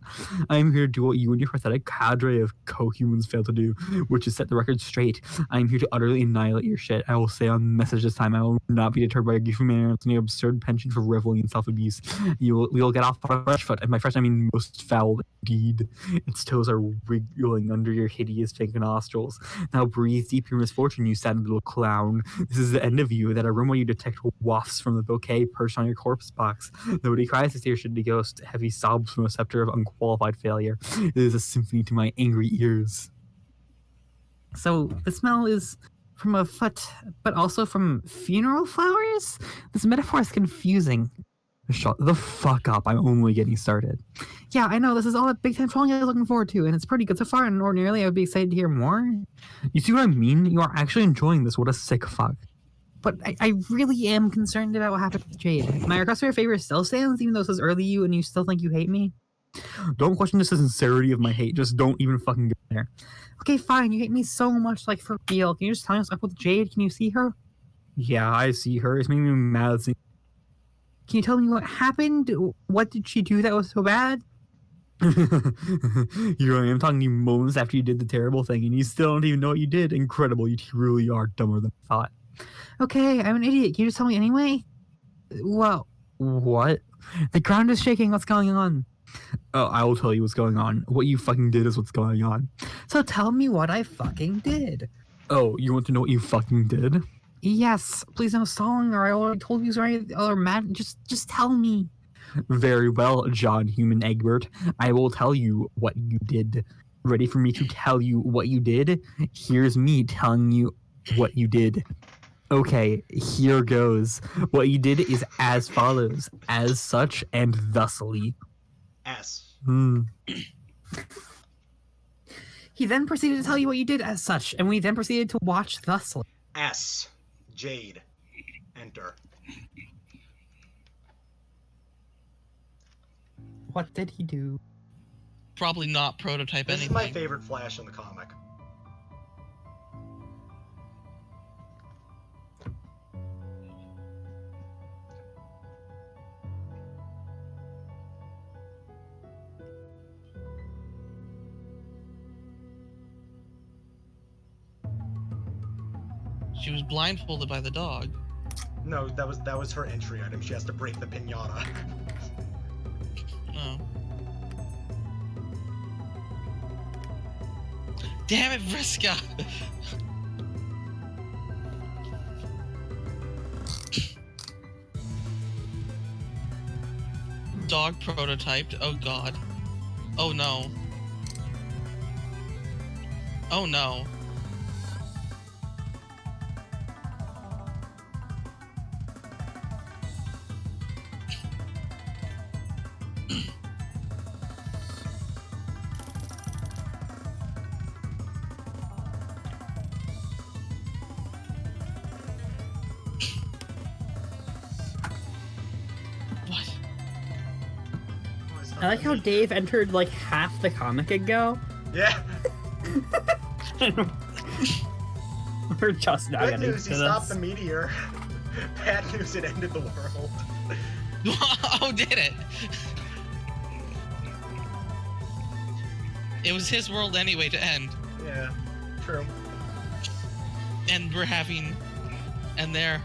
I'm here to do what you and your pathetic cadre of co-humans failed to do, which is set the record straight. I'm here to utterly annihilate your shit. I will say on message this time, I will not be deterred by your goofy manners and your absurd penchant for reveling in self-abuse. We will get off on a fresh foot, and by fresh I mean most foul indeed. Its toes are wriggling under your hideous pink nostrils. Now breathe deep your misfortune, you sad little clown. This is the end of you, that aroma you detect wafts from the bouquet perched on your corpse box. Nobody cries to see your shitty ghost. Heavy sobs from a scepter of unqualified failure. It is a symphony to my angry ears. So the smell is from a foot, but also from funeral flowers? This metaphor is confusing. Shut the fuck up, I'm only getting started. Yeah, I know, this is all that big time trolling I was looking forward to, and it's pretty good so far, and ordinarily I would be excited to hear more. You see what I mean? You are actually enjoying this, what a sick fuck. But I really am concerned about what happened to Jade. My request for your favor still stands, even though this is early you and you still think you hate me? Don't question the sincerity of my hate, just don't even fucking go there. Okay, fine, you hate me so much, like, for real. Can you just tell me what's up with Jade? Can you see her? Yeah, I see her. It's making me mad. Can you tell me what happened? What did she do that was so bad? Here I am talking to you moments after you did the terrible thing, and you still don't even know what you did. Incredible, you truly are dumber than I thought. Okay, I'm an idiot. Can you just tell me anyway? Well, what? The ground is shaking. What's going on? Oh, I will tell you what's going on. What you fucking did is what's going on. So tell me what I fucking did. Oh, you want to know what you fucking did? Yes, please no stalling, or I already told you sorry, or mad. Just tell me. Very well, John Human Egbert. I will tell you what you did. Ready for me to tell you what you did? Here's me telling you what you did. Okay, here goes. What you did is as follows, as such and thusly. S. He then proceeded to tell you what you did as such, and we then proceeded to watch thusly. S. Jade. Enter. What did he do? Probably not prototype This anything. is my favorite Flash in the comic. She was blindfolded by the dog. No, that was her entry item. She has to break the pinata. Oh. Damn it, Vriska! Dog prototyped. Oh god. Oh no. Oh no. What? I like how Dave entered like half the comic ago. Yeah. We're just now Good getting news, to he this. stopped the meteor. Bad news, it ended the world. Oh, did it? It was his world anyway to end. Yeah, true. And we're having... And there...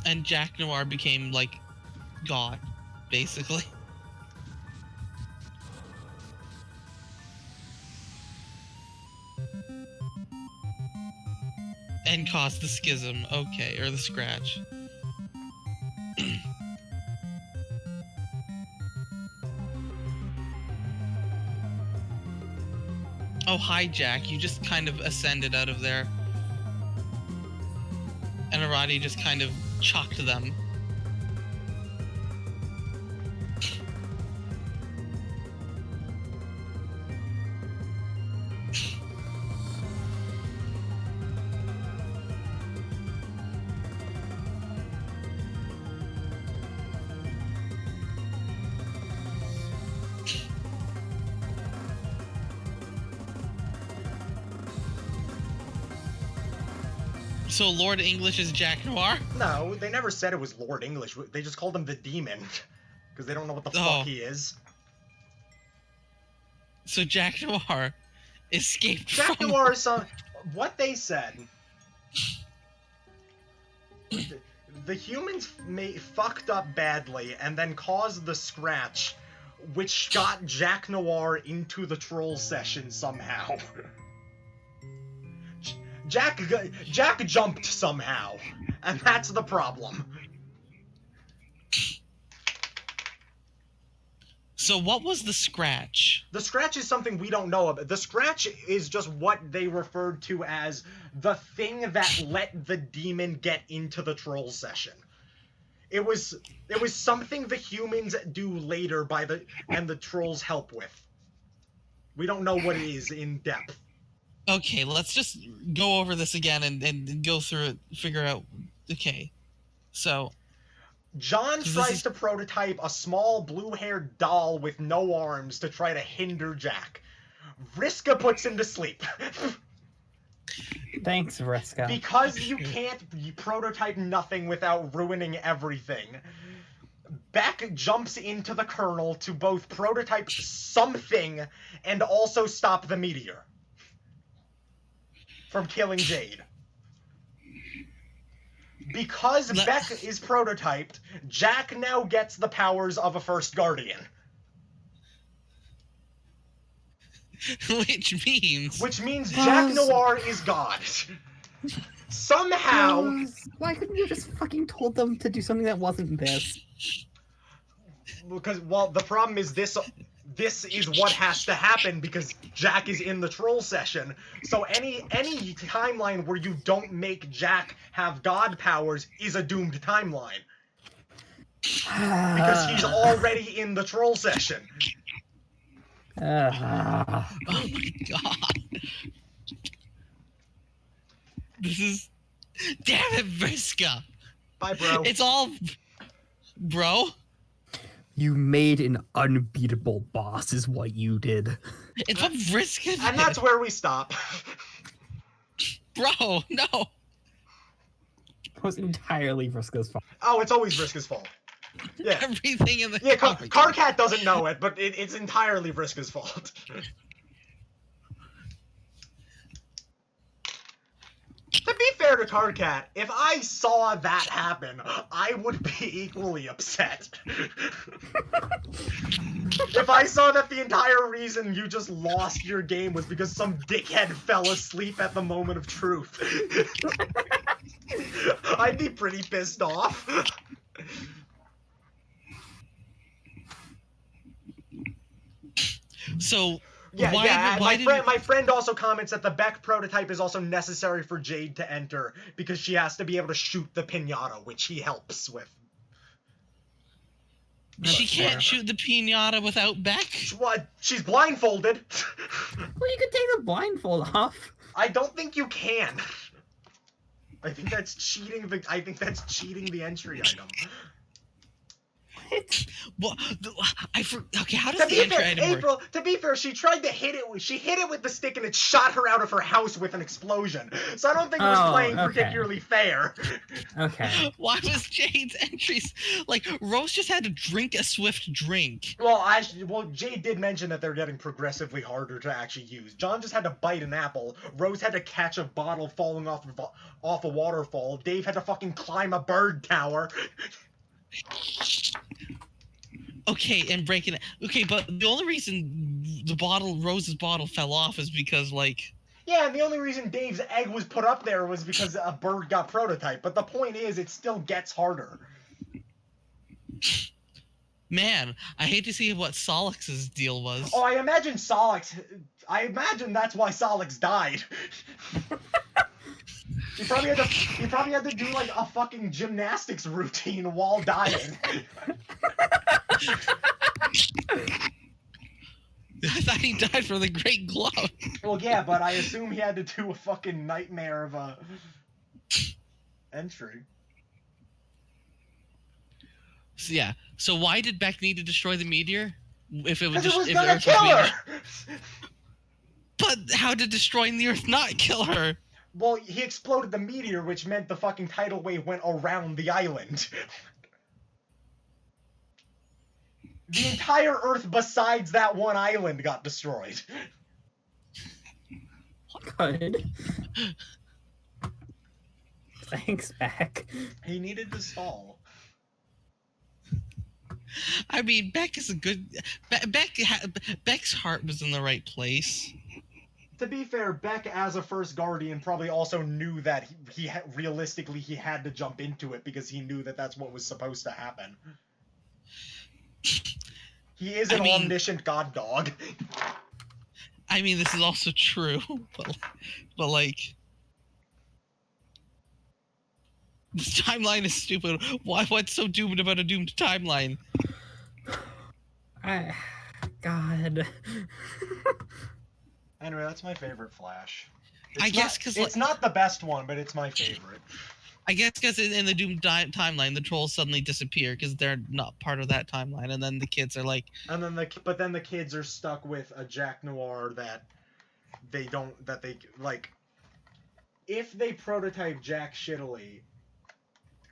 And Jack Noir became, like, God, basically. And caused the schism, okay, or the scratch. Oh, hi, Jack. You just kind of ascended out of there. And Arati just kind of chucked them. So Lord English is Jack Noir? No, they never said it was Lord English. They just called him the Demon. Because they don't know what the Oh. fuck he is. So Jack Noir escaped Jack from... Noir is what they said. The humans fucked up badly and then caused the scratch, which got Jack Noir into the troll session somehow. Jack jumped somehow, and that's the problem. So what was the scratch? The scratch is something we don't know about. The scratch is just what they referred to as the thing that let the demon get into the troll session. It was something the humans do later and the trolls help with. We don't know what it is in depth. Okay, let's just go over this again and go through it, figure out... Okay, so... John tries to prototype a small blue-haired doll with no arms to try to hinder Jack. Vriska puts him to sleep. Thanks, Vriska. Because you can't prototype nothing without ruining everything, Beck jumps into the kernel to both prototype something and also stop the meteor from killing Jade. Because Beck is prototyped, Jack now gets the powers of a First Guardian. Which means Jack Noir is God. Somehow... Why couldn't you just fucking told them to do something that wasn't this? Because, well, the problem is this is what has to happen because Jack is in the troll session. So any timeline where you don't make Jack have god powers is a doomed timeline. Because he's already in the troll session. Oh my god. This is... Damn it, Vriska! Bye, bro. It's all... Bro? You made an unbeatable boss is what you did. It's what Vriska did. And that's where we stop. Bro, no! It was entirely Vriska's fault. Oh, it's always Vriska's fault. Yeah. Everything in the... Yeah, Carcat doesn't know it, but it's entirely Vriska's fault. To be fair to Carcat, if I saw that happen, I would be equally upset. If I saw that the entire reason you just lost your game was because some dickhead fell asleep at the moment of truth, I'd be pretty pissed off. So... My friend also comments that the Beck prototype is also necessary for Jade to enter because she has to be able to shoot the pinata, which he helps with. She can't shoot the pinata without Beck? What? She's blindfolded. Well, you could take the blindfold off. I don't think you can. I think that's cheating the entry item. Well, okay, how does the entry item work? April, to be fair, she tried to hit it. She hit it with the stick, and it shot her out of her house with an explosion. So I don't think it was playing particularly fair. Okay. Why was Jade's entries like Rose just had to drink a swift drink? Well, Jade did mention that they're getting progressively harder to actually use. John just had to bite an apple. Rose had to catch a bottle falling off a waterfall. Dave had to fucking climb a bird tower. Okay, and breaking it. Okay, but the only reason Rose's bottle fell off is because, like... Yeah, and the only reason Dave's egg was put up there was because a bird got prototyped. But the point is, it still gets harder. Man, I hate to see what Solix's deal was. Oh, I imagine that's why Solix died. He probably had to do like a fucking gymnastics routine while dying. I thought he died from the Great Glove. Well, yeah, but I assume he had to do a fucking nightmare of a entry. So, yeah. So why did Beck need to destroy the meteor? If it was Because just it was gonna kill her. But how did destroying the Earth not kill her? Well, he exploded the meteor, which meant the fucking tidal wave went around the island. The entire Earth besides that one island got destroyed. Good. Thanks, Beck. He needed to stall. I mean, Beck is a good. Beck's heart was in the right place. To be fair, Beck, as a first guardian, probably also knew that realistically he had to jump into it because he knew that that's what was supposed to happen. He is an omniscient god dog. I mean, this is also true, but like, this timeline is stupid. What's so doomed about a doomed timeline? God. Anyway, that's my favorite Flash. I guess because it's not the best one, but it's my favorite. I guess because in the doomed timeline, the trolls suddenly disappear because they're not part of that timeline, and then the kids are like, and then the kids are stuck with a Jack Noir that they like. If they prototype Jack shittily,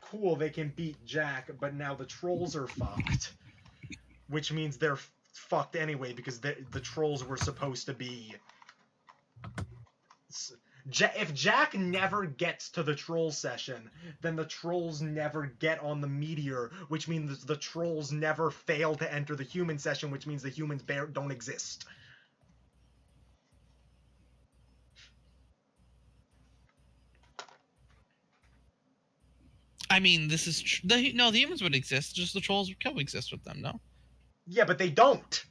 cool, they can beat Jack, but now the trolls are fucked, which means they're fucked anyway because the trolls were supposed to be. If Jack never gets to the troll session, then the trolls never get on the meteor, which means the trolls never fail to enter the human session, which means the humans don't exist. I mean, this is no, the humans would exist, just the trolls would coexist with them, no? Yeah, but they don't.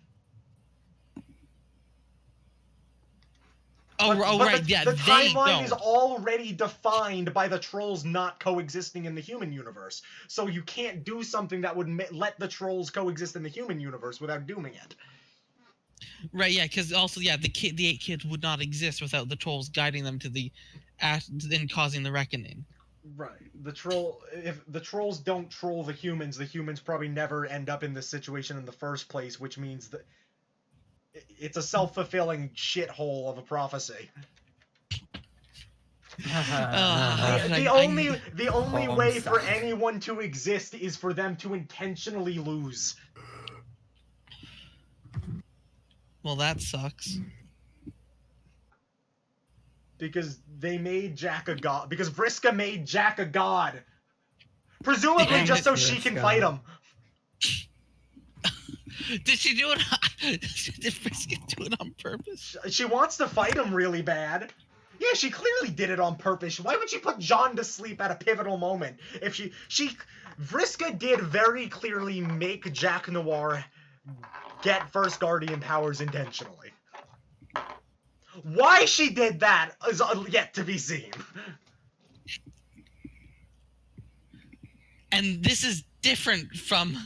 Right, yeah, the they timeline don't. is already defined by the trolls not coexisting in the human universe. So you can't do something that would let the trolls coexist in the human universe without dooming it. Right, yeah, because also, yeah, the 8 kids would not exist without the trolls guiding them to and causing the reckoning. Right. If the trolls don't troll the humans probably never end up in this situation in the first place, which means that it's a self-fulfilling shithole of a prophecy. The only way for anyone to exist is for them to intentionally lose. Well, that sucks. Because they made Jack a god. Because Vriska made Jack a god. Presumably just so she can fight him. Did she do it? Did Vriska do it on purpose? She wants to fight him really bad. Yeah, she clearly did it on purpose. Why would she put John to sleep at a pivotal moment? If Vriska did very clearly make Jack Noir get First Guardian powers intentionally. Why she did that is yet to be seen. And this is different from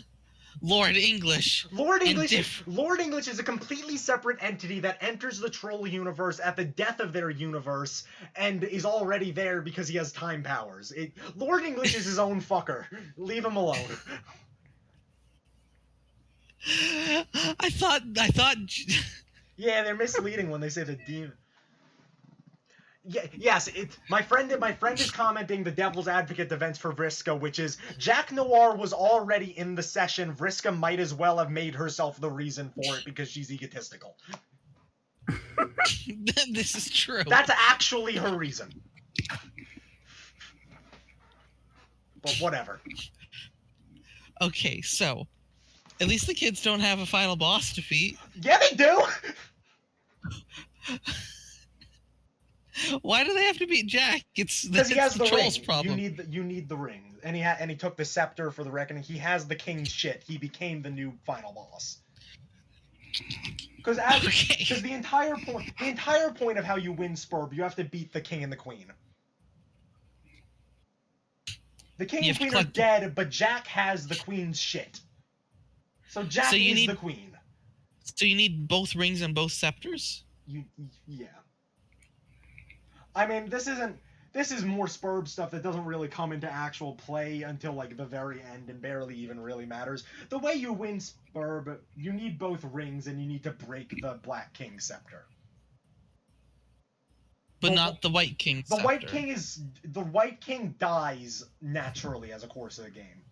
Lord English. Lord English is a completely separate entity that enters the troll universe at the death of their universe and is already there because he has time powers. Lord English is his own fucker. Leave him alone. I thought. Yeah, they're misleading when they say the demon. Yeah, yes, my friend is commenting the devil's advocate defense for Vriska, which is Jack Noir was already in the session. Vriska might as well have made herself the reason for it because she's egotistical. This is true. That's actually her reason. But whatever. Okay, so at least the kids don't have a final boss defeat. Yeah, they do. Why do they have to beat Jack? Because he has the troll's ring. problem. You need the ring, and he took the scepter for the reckoning. He has the king's shit. He became the new final boss. Because the entire point of how you win Spurb, you have to beat the king and the queen. The king and queen are dead, but Jack has the queen's shit. So Jack is the queen. So you need both rings and both scepters? Yeah. I mean, this is more Spurb stuff that doesn't really come into actual play until like the very end and barely even really matters. The way you win Spurb, you need both rings and you need to break the Black King's scepter. But Well, not the White King The scepter. The White King dies naturally as a course of the game.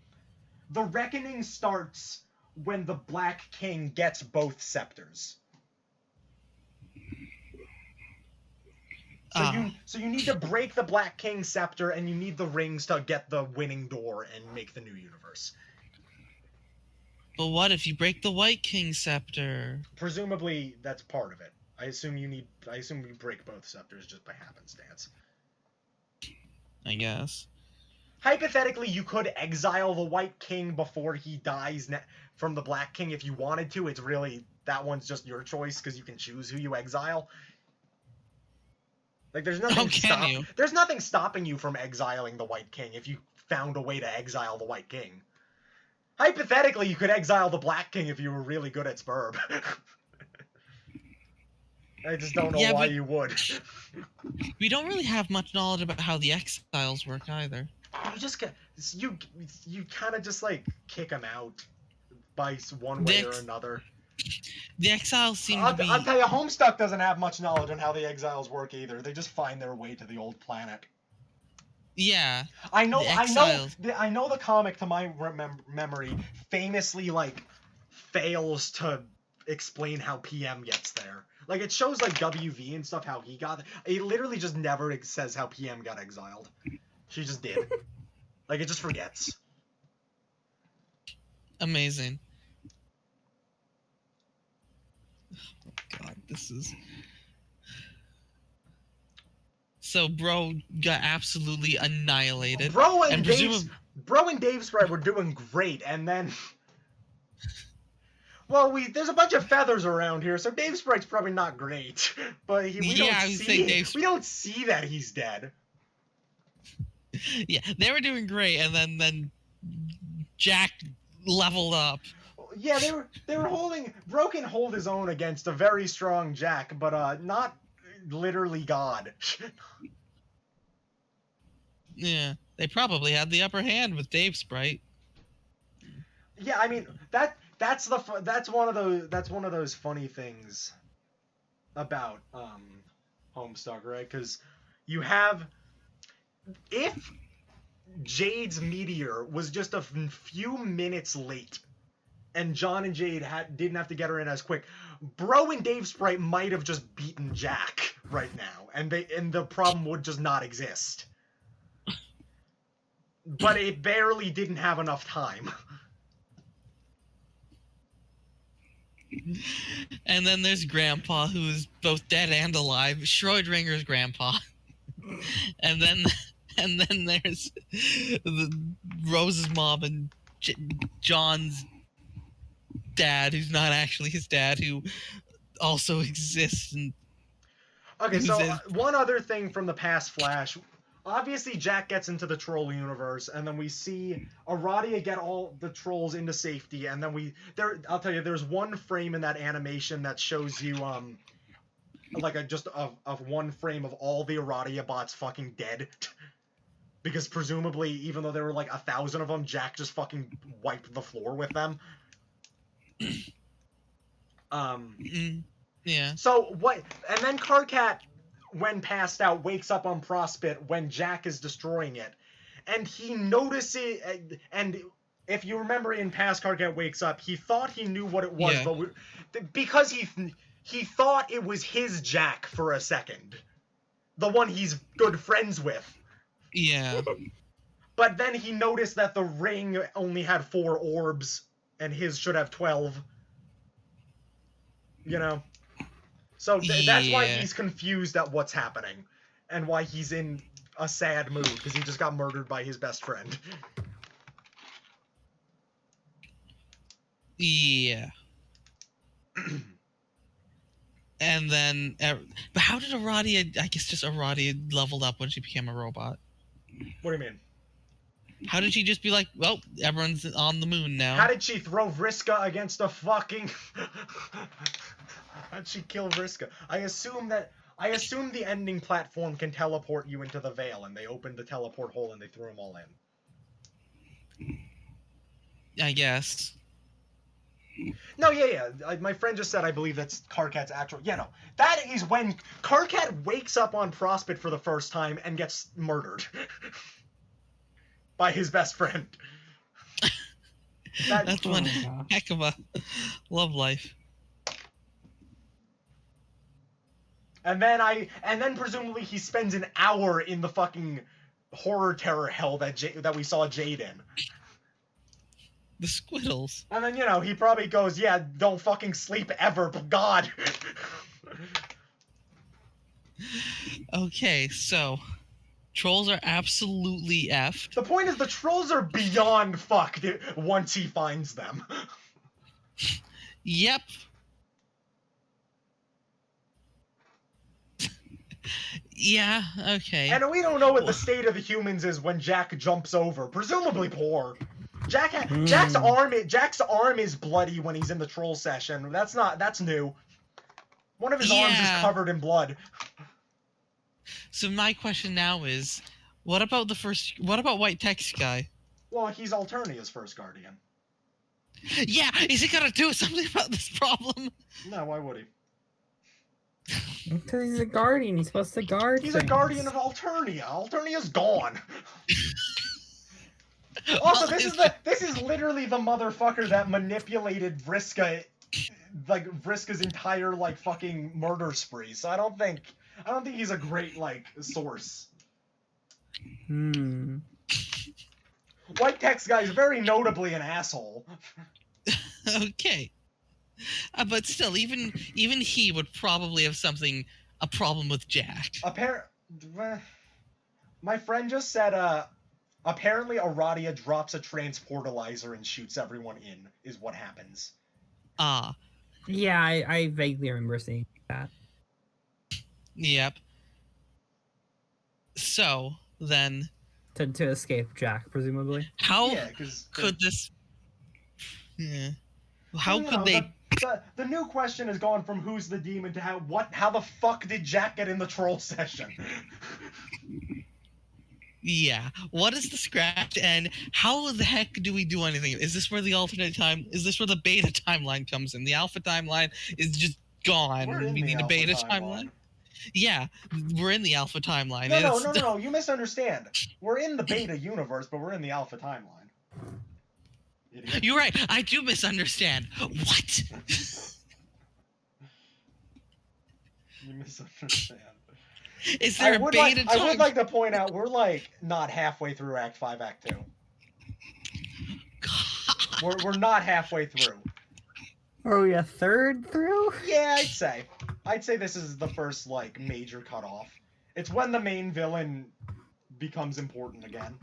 The reckoning starts when the Black King gets both scepters. So you need to break the Black King scepter, and you need the rings to get the winning door and make the new universe. But what if you break the White King scepter? Presumably, that's part of it. I assume we break both scepters just by happenstance. I guess. Hypothetically, you could exile the White King before he dies from the Black King if you wanted to. It's really, that one's just your choice because you can choose who you exile. Like, there's nothing there's nothing stopping you from exiling the White King if you found a way to exile the White King. Hypothetically, you could exile the Black King if you were really good at Spurb. I just don't know why you would. We don't really have much knowledge about how the exiles work either. You just you kind of just like kick them out by one way or another. The exiles seem to be... I'll tell you, Homestuck doesn't have much knowledge on how the exiles work either. They just find their way to the old planet. Yeah. I know the comic, to my memory, famously like fails to explain how PM gets there. Like, it shows like WV and stuff how he got there. It literally just never says how PM got exiled. She just did. Like, it just forgets. Amazing. Oh God, this is... So bro got absolutely annihilated. Bro and Dave Sprite were doing great, and then... Well, there's a bunch of feathers around here, so Dave Sprite's probably not great. But we don't see that he's dead. Yeah, they were doing great, and then Jack leveled up. Yeah, they were holding... Bro can hold his own against a very strong Jack, but not literally God. Yeah, they probably had the upper hand with Dave Sprite. Yeah, I mean that's one of those funny things about Homestuck, right? Because you have, if Jade's meteor was just a few minutes late, and John and Jade didn't have to get her in as quick, Bro and Dave Sprite might have just beaten Jack right now, and the problem would just not exist. But it barely didn't have enough time. And then there's Grandpa, who's both dead and alive, Schrodinger's grandpa. And then there's Rose's mom and John's dad, who's not actually his dad, who also exists. And okay, so one other thing from the past Flash. Obviously, Jack gets into the troll universe, and then we see Aradia get all the trolls into safety, and then I'll tell you, there's one frame in that animation that shows you, like just one frame of all the Aradia bots fucking dead. Because presumably, even though there were like 1,000 of them, Jack just fucking wiped the floor with them. Yeah. So, and then Karkat, when passed out, wakes up on Prospit when Jack is destroying it. And he notices, and if you remember in past Karkat Wakes Up, he thought he knew what it was, but because he thought it was his Jack for a second. The one he's good friends with. Yeah. But then he noticed that the ring only had 4 orbs, and his should have 12. You know? So that's why he's confused at what's happening, and why he's in a sad mood, because he just got murdered by his best friend. Yeah. And then, but how did Aradia? I guess just Aradia leveled up when she became a robot. What do you mean? How did she just be like, well, everyone's on the moon now? How did she throw Vriska against a fucking... How'd she kill Vriska? I assume the ending platform can teleport you into the Veil, and they opened the teleport hole and they threw them all in. I guess. No, yeah. My friend just said I believe that's Karkat's actual. Yeah, no. That is when Karkat wakes up on Prospect for the first time and gets murdered by his best friend. That's Oh one my gosh. heck of a love life. And then presumably he spends an hour in the fucking horror terror hell that we saw Jade in. The Squiddles. And then, he probably goes, yeah, don't fucking sleep ever, but God. Okay, so trolls are absolutely effed. The point is the trolls are beyond fucked once he finds them. Yep. Yeah, okay. And we don't know what the state of the humans is when Jack jumps over. Presumably poor. Jack's arm is bloody when he's in the troll session. That's new. One of his arms is covered in blood. So my question now is, what about White Text guy? Well, he's Alternia's first guardian. Yeah, is he gonna do something about this problem? No, why would he? Because he's a guardian. He's supposed to guard He's a things. guardian of Alternia. Alternia's gone. Also, this is literally the motherfucker that manipulated Vriska, like Vriska's entire fucking murder spree. So I don't think he's a great source. White Text guy is very notably an asshole. Okay. But still, even he would probably have a problem with Jack. My friend just said, apparently Aradia drops a transportalizer and shoots everyone in, is what happens. Yeah, I vaguely remember seeing that. Yep. So, then... To escape Jack, presumably. How Yeah, could this... Yeah. How could they... The new question has gone from who's the demon to how the fuck did Jack get in the troll session? Yeah. What is the scratch, and how the heck do we do anything? Is this where the beta timeline comes in? The alpha timeline is just gone. We're in We the need a alpha beta timeline. Yeah, we're in the alpha timeline. No, you misunderstand. We're in the beta universe, but we're in the alpha timeline. Idiot. You're right. I do misunderstand. What? You misunderstand. Is there a beta I would like to point out we're not halfway through Act 5, Act 2. We're not halfway through. Are we a third through? Yeah, I'd say this is the first major cutoff. It's when the main villain becomes important again.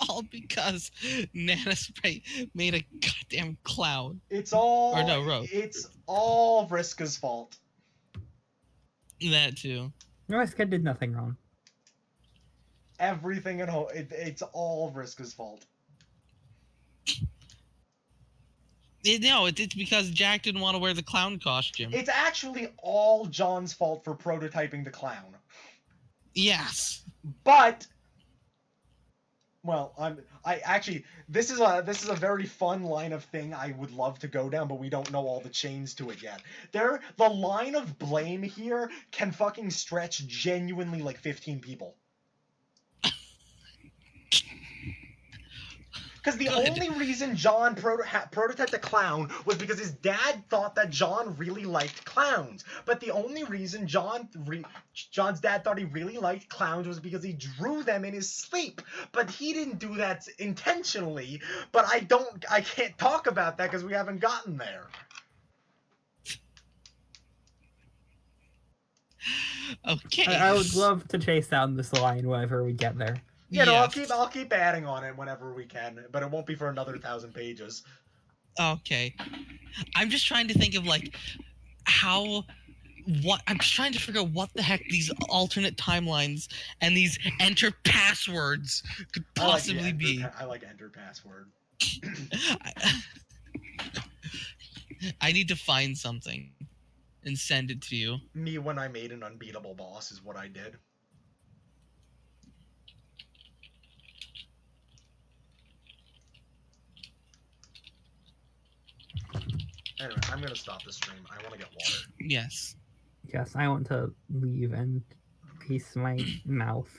All because Nana Spray made a goddamn clown. It's all Rose. It's all Vriska's fault. That too. Vriska did nothing wrong. Everything at home. It's all Vriska's fault. No, it's because Jack didn't want to wear the clown costume. It's actually all John's fault for prototyping the clown. Yes. But this is a very fun line of thing I would love to go down, but we don't know all the chains to it yet. The line of blame here can fucking stretch genuinely 15 people. Because the only reason John prototyped the clown was because his dad thought that John really liked clowns. But the only reason John's dad thought he really liked clowns was because he drew them in his sleep. But he didn't do that intentionally. But I can't talk about that because we haven't gotten there. Okay. I would love to chase down this line whenever we get there. Yes. I'll keep adding on it whenever we can, but it won't be for another 1,000 pages. Okay. I'm just trying to think of I'm just trying to figure out what the heck these alternate timelines and these enter passwords could possibly be. I like enter password. I need to find something and send it to you. Me when I made an unbeatable boss is what I did. Anyway, I'm gonna stop the stream. I want to get water. Yes. Yes, I want to leave and paste my mouth.